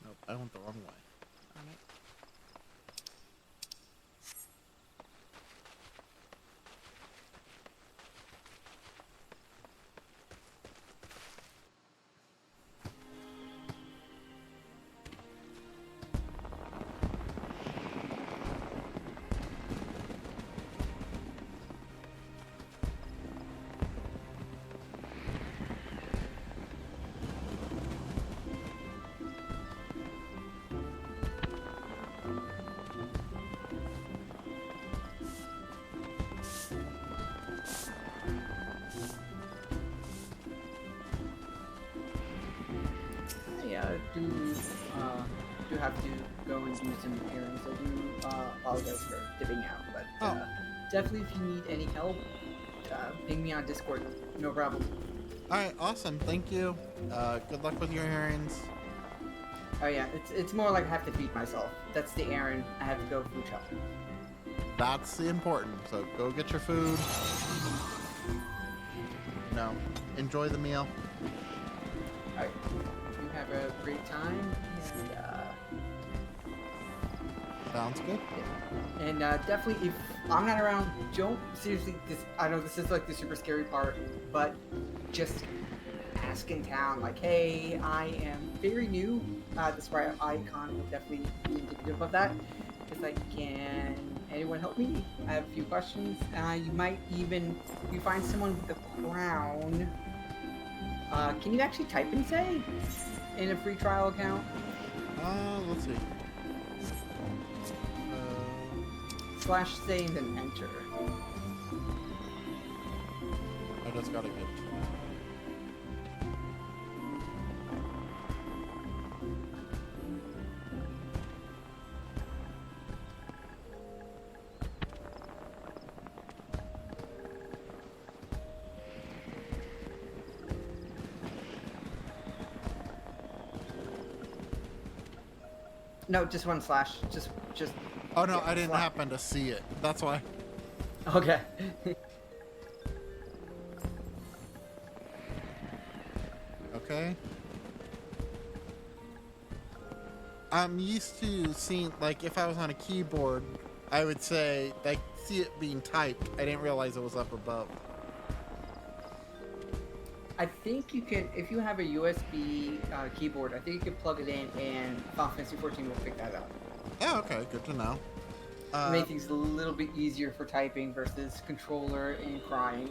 Nope, I went the wrong way. Darn it. I do have to go and do some errands. I do apologize for dipping out, but definitely if you need any help, ping me on Discord. No problem. Alright, awesome. Thank you. Good luck with your errands. Oh yeah, it's more like I have to feed myself. That's the errand. I have to go food shop. That's the important. So go get your food. You know, enjoy the meal. Alright. You have a great time. Sounds good. And definitely, if I'm not around, don't seriously. I know this is like the super scary part, but just ask in town, like, hey, I am very new. The sprite icon will definitely be indicative of that. It's like, can anyone help me? I have a few questions. You might even, if you find someone with a crown, can you actually type and say in a free trial account? Let's see. Slash say and then enter. I just gotta get. No, just one slash. Just. Oh no, yeah, I didn't slash. happen to see it. That's why. Okay. Okay. I'm used to seeing, like, if I was on a keyboard, I would say, like, see it being typed. I didn't realize it was up above. I think you can, if you have a USB keyboard, I think you can plug it in and Final Fantasy 14 will pick that up. Oh, okay, good to know. Make things a little bit easier for typing versus controller and crying.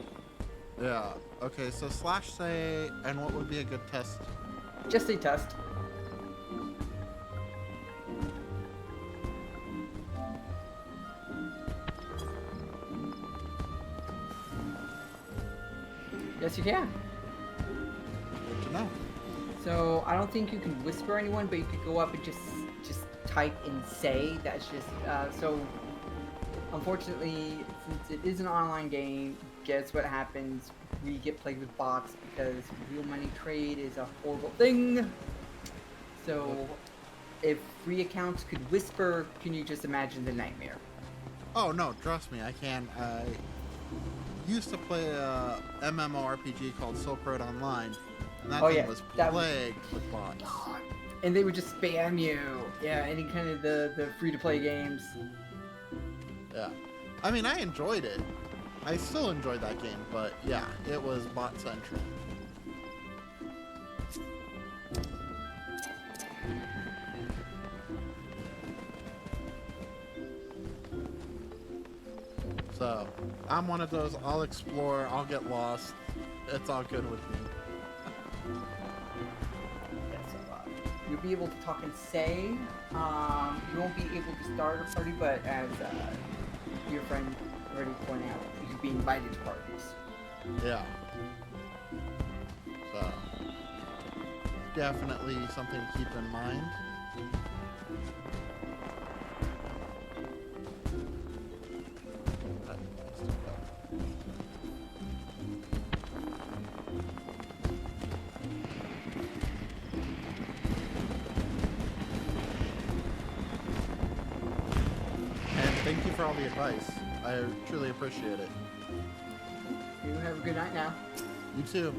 Yeah. Okay, so slash say, and what would be a good test? Just a test. Yes, you can. Good to know. So I don't think you can whisper anyone, but you could go up and just type and say. That's just so. Unfortunately, since it is an online game, guess what happens? We get plagued with bots because real money trade is a horrible thing. So, if free accounts could whisper, can you just imagine the nightmare? Oh no, trust me, I can. I used to play a MMORPG called Silk Road Online, and that Oh, thing yeah, was that was- plagued with bots. And they would just spam you. Yeah, any kind of the free-to-play games. Yeah. I mean, I enjoyed it. I still enjoyed that game, but yeah, it was bot central. So, I'm one of those, I'll explore, I'll get lost. It's all good with me. Yeah, so you'll be able to talk and say. You won't be able to start a party, but as your friend already pointed out, you can be invited to parties. Yeah. So, definitely something to keep in mind. And thank you for all the advice. I truly appreciate it. You have a good night now. You too.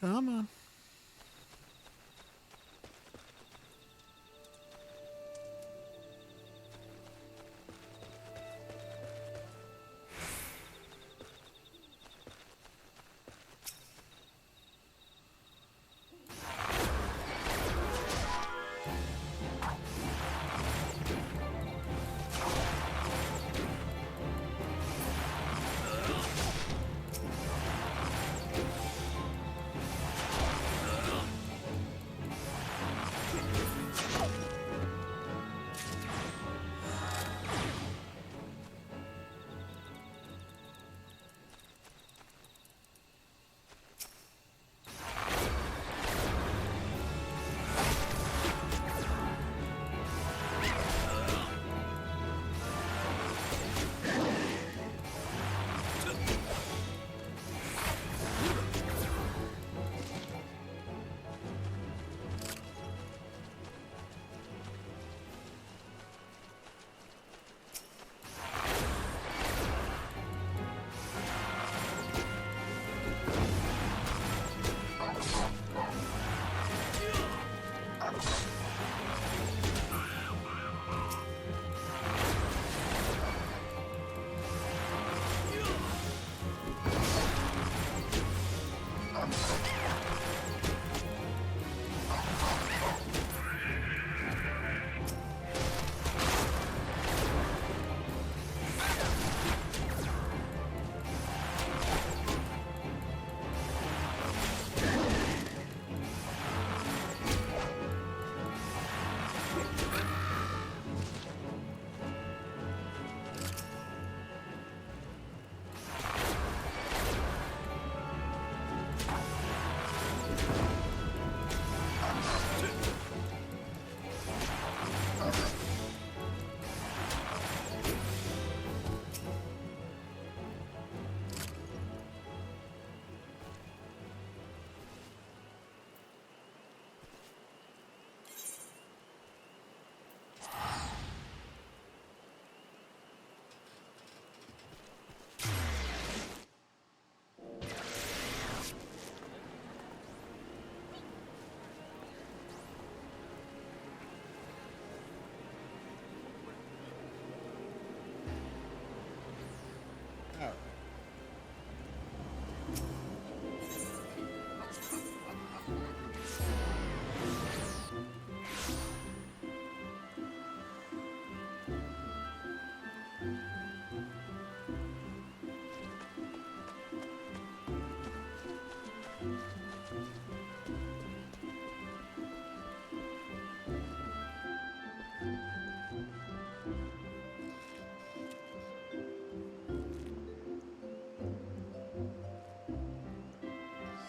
Come on.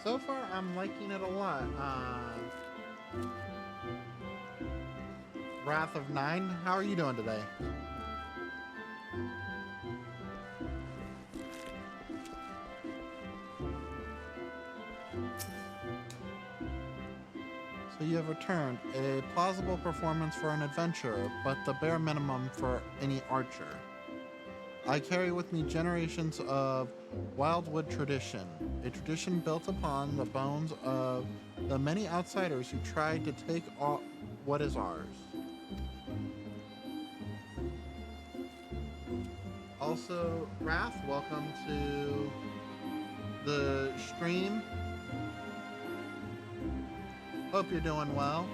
So far, I'm liking it a lot. Wrath of Nine, how are you doing today? So you have returned a plausible performance for an adventurer, but the bare minimum for any archer. I carry with me generations of wildwood tradition, a tradition built upon the bones of the many outsiders who tried to take what is ours. Also, Wrath, welcome to the stream. Hope you're doing well.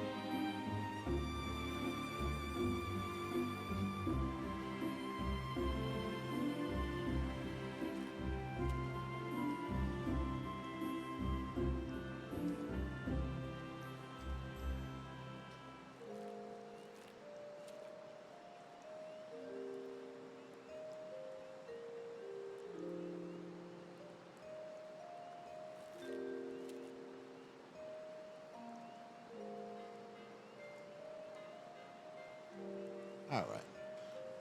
All right.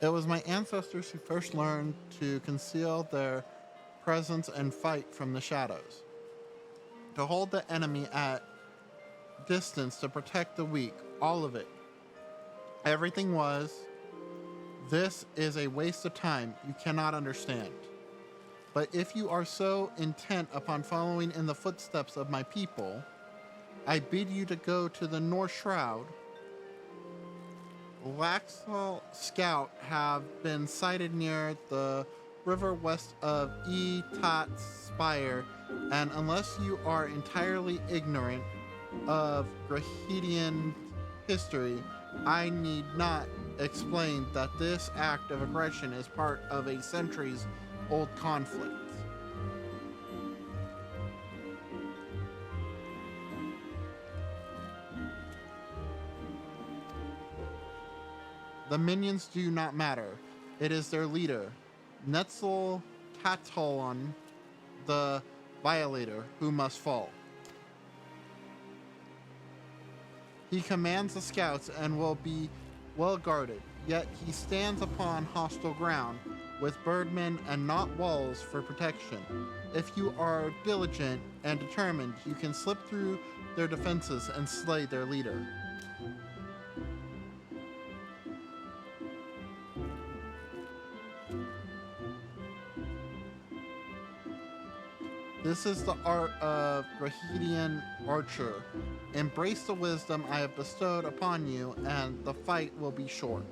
It was my ancestors who first learned to conceal their presence and fight from the shadows, to hold the enemy at distance, to protect the weak, all of it. Everything was, this is a waste of time. You cannot understand. But if you are so intent upon following in the footsteps of my people, I bid you to go to the North Shroud. Laxal Scout have been sighted near the river west of Tat's Spire, and unless you are entirely ignorant of Grahedian history, I need not explain that this act of aggression is part of a centuries-old conflict. The minions do not matter. It is their leader, Netzel Catalon, the Violator, who must fall. He commands the scouts and will be well guarded, yet he stands upon hostile ground, with birdmen and not walls for protection. If you are diligent and determined, you can slip through their defenses and slay their leader. This is the art of Grahedian archer. Embrace the wisdom I have bestowed upon you, and the fight will be short.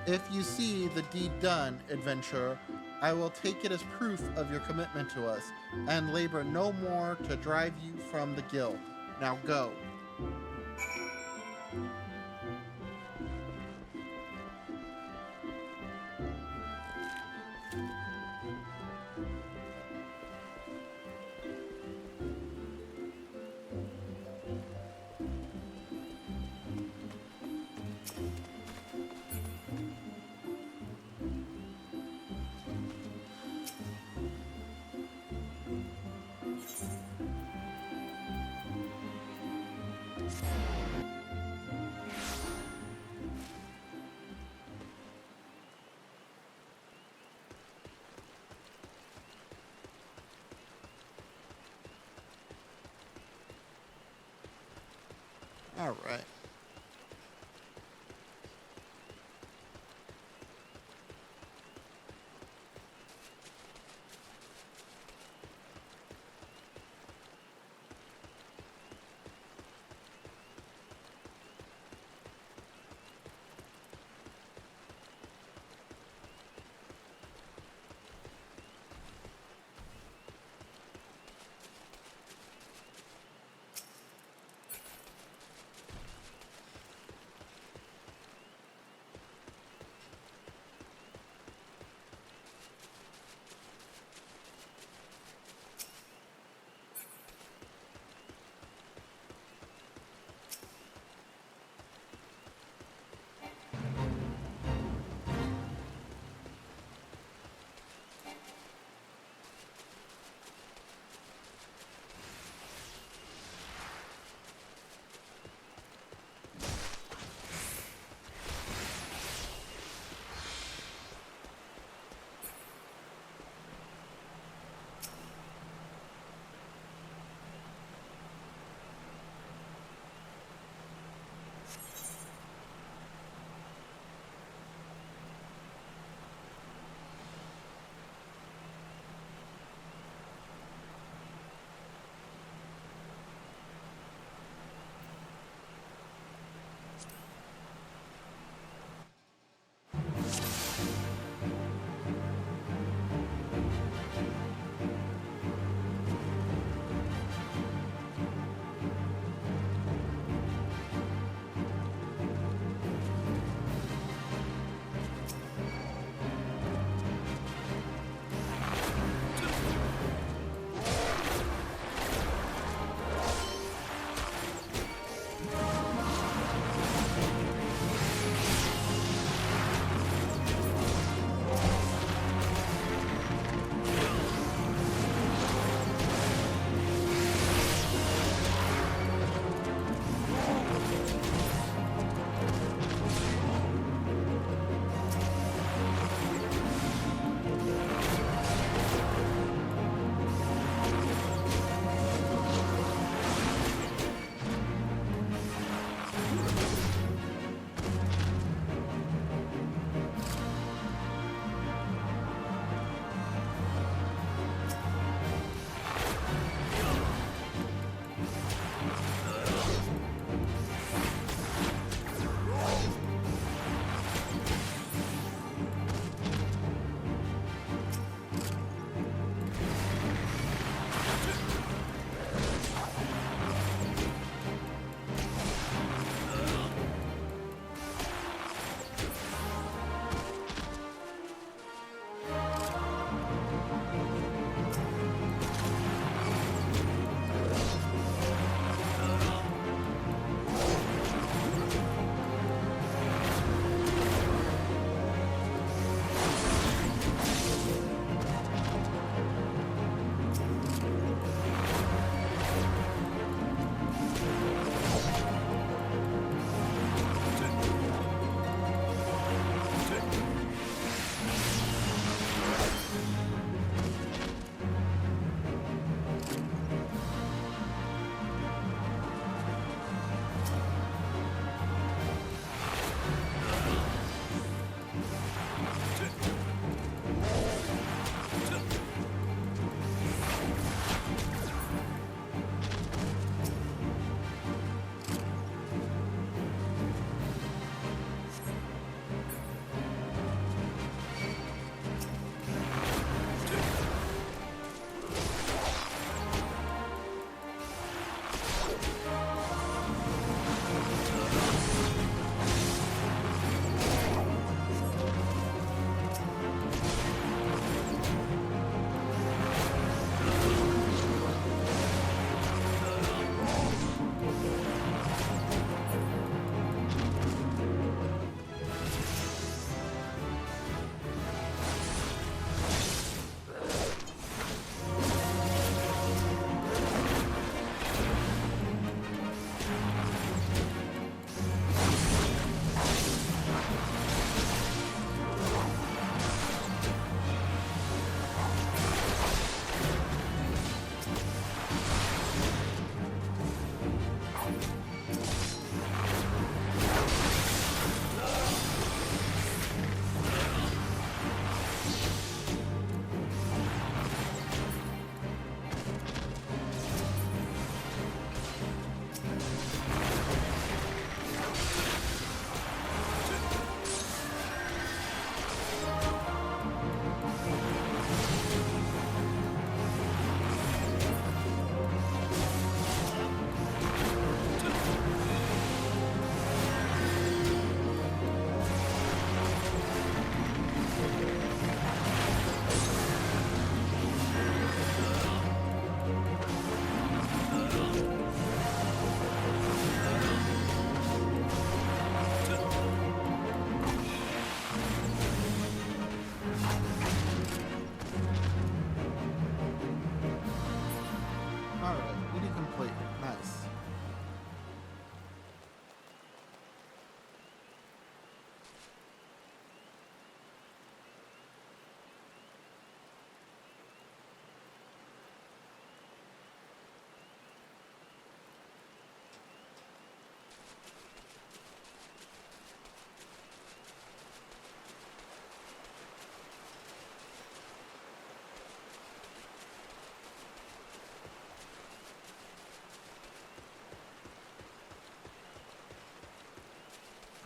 If you see the deed done, adventurer, I will take it as proof of your commitment to us, and labor no more to drive you from the guild. Now go. All right.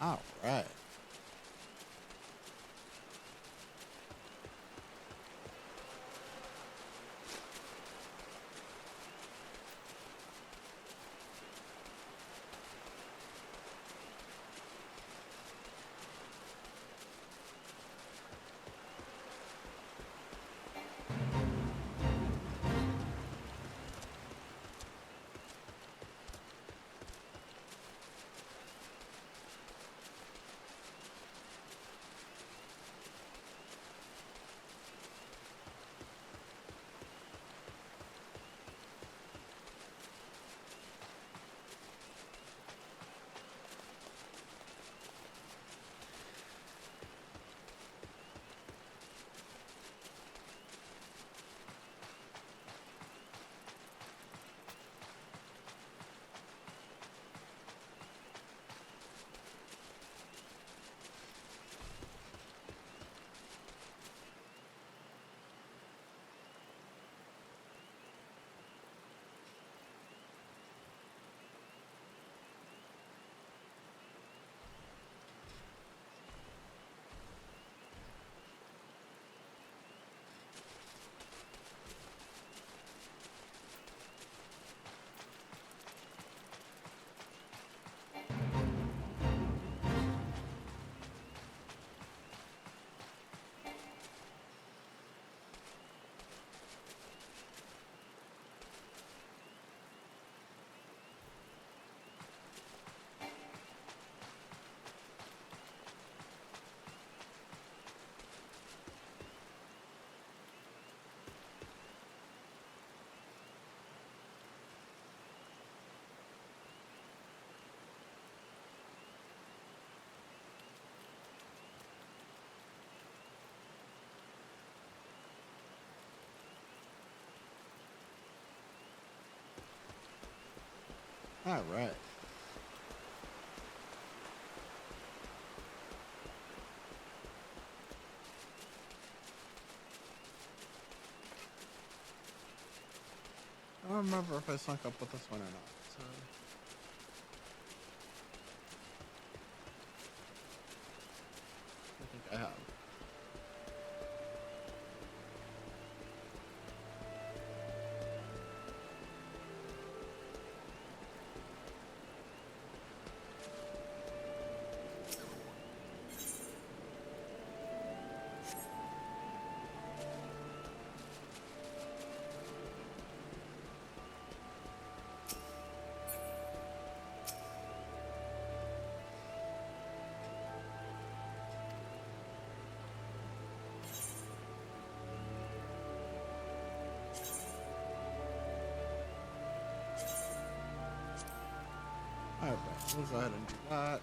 All right. All right. I don't remember if I sunk up with this one or not. So. I think I have. All right, we'll go ahead and do that.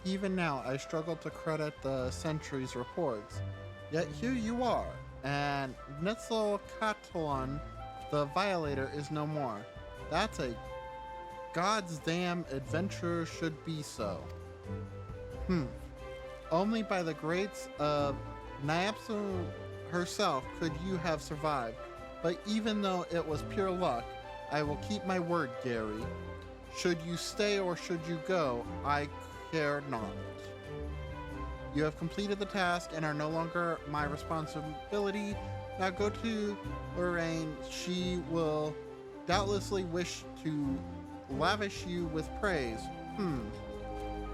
Even now, I struggle to credit the sentry's reports. Yet here you are, and Netzalcatlon, the Violator, is no more. That's a God's damn adventurer should be so. Only by the grace of Nyapsu herself could you have survived. But even though it was pure luck, I will keep my word, Gary. Should you stay or should you go, I care not. You have completed the task and are no longer my responsibility. Now go to Lorraine. She will doubtlessly wish to lavish you with praise.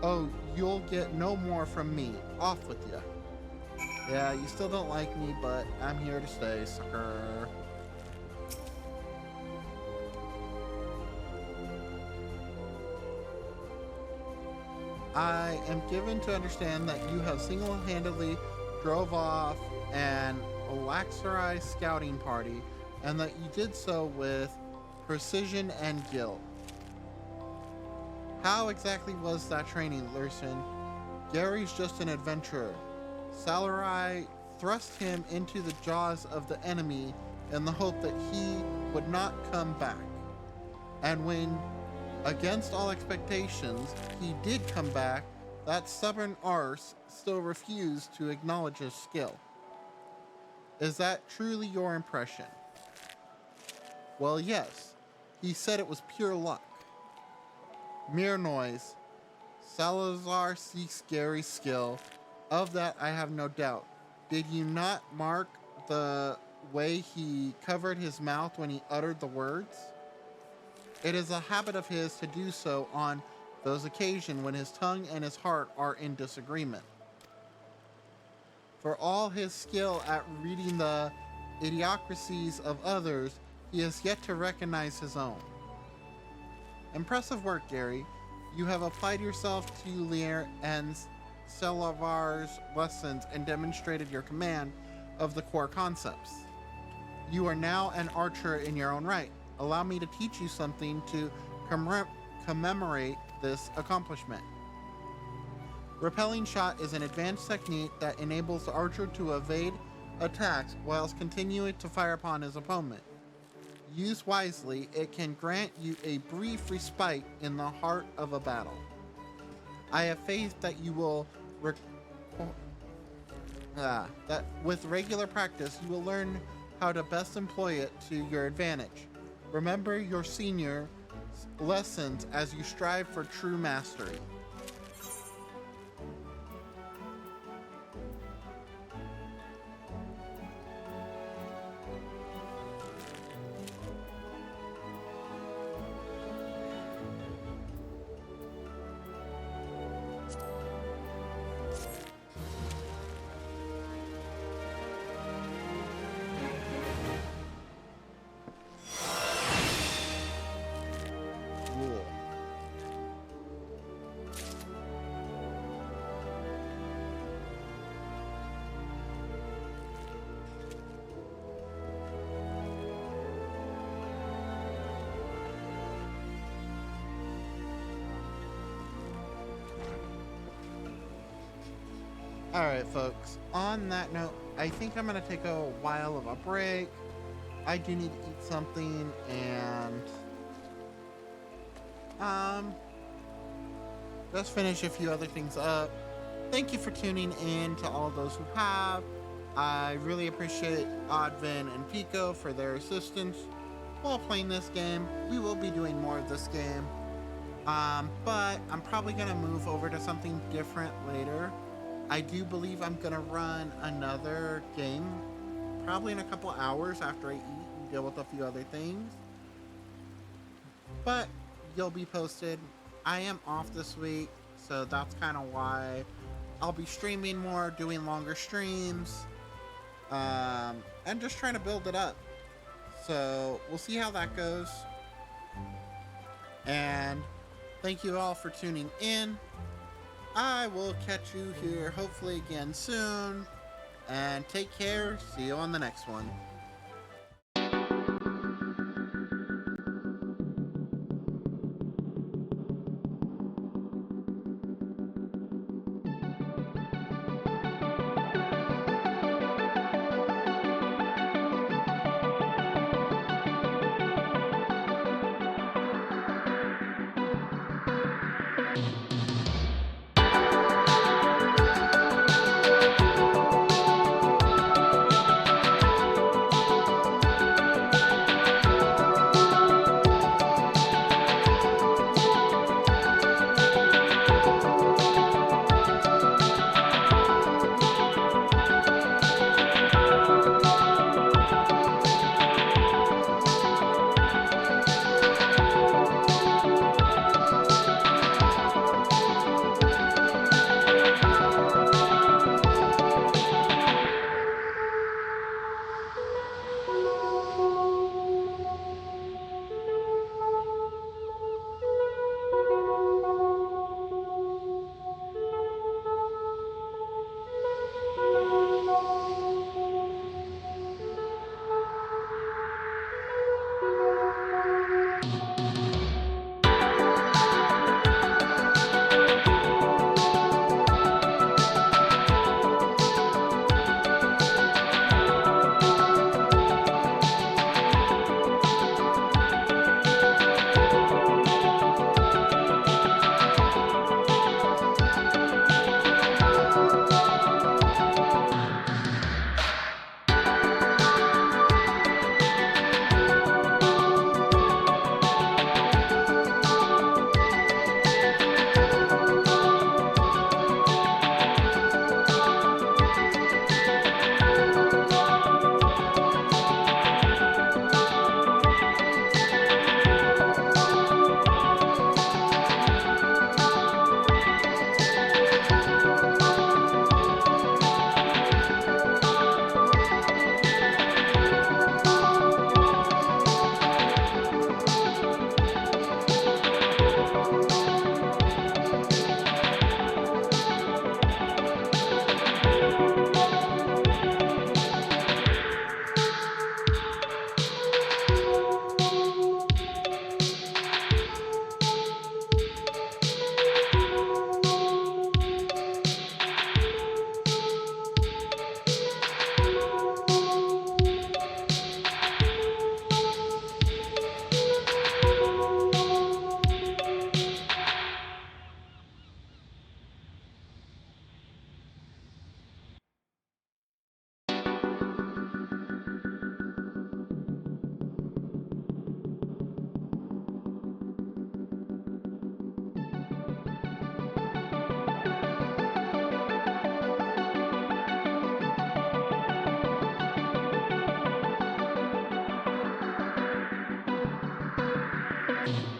Oh, you'll get no more from me. Off with you. Yeah, you still don't like me, but I'm here to stay, sucker. I am given to understand that you have single-handedly drove off an Olaxarai scouting party, and that you did so with precision and guilt. How exactly was that training, Lurson? Gary's just an adventurer. Salarai thrust him into the jaws of the enemy in the hope that he would not come back. And when, against all expectations, he did come back, that stubborn arse still refused to acknowledge his skill. Is that truly your impression? Well, yes. He said it was pure luck. Mere noise. Salazar seeks Gary's skill. Of that I have no doubt. Did you not mark the way he covered his mouth when he uttered the words? It is a habit of his to do so on those occasions when his tongue and his heart are in disagreement. For all his skill at reading the idiocracies of others, he has yet to recognize his own. Impressive work, Gary. You have applied yourself to Lear and Selavar's lessons and demonstrated your command of the core concepts. You are now an archer in your own right. Allow me to teach you something to commemorate this accomplishment. Repelling shot is an advanced technique that enables the archer to evade attacks whilst continuing to fire upon his opponent. Used wisely, it can grant you a brief respite in the heart of a battle. I have faith that you will that with regular practice you will learn how to best employ it to your advantage. Remember your senior lessons as you strive for true mastery. Rule. Alright, folks, on that note, I think I'm going to take a while of a break. I do need to eat something, and just finish a few other things up. Thank you for tuning in to all those who have. I really appreciate Oddvin and Pico for their assistance while playing this game. We will be doing more of this game. But I'm probably going to move over to something different later. I do believe I'm going to run another game probably in a couple hours after I eat and deal with a few other things. But you'll be posted. I am off this week, so that's kind of why I'll be streaming more, doing longer streams, and just trying to build it up. So we'll see how that goes. And thank you all for tuning in. I will catch you here hopefully again soon. And take care. See you on the next one. you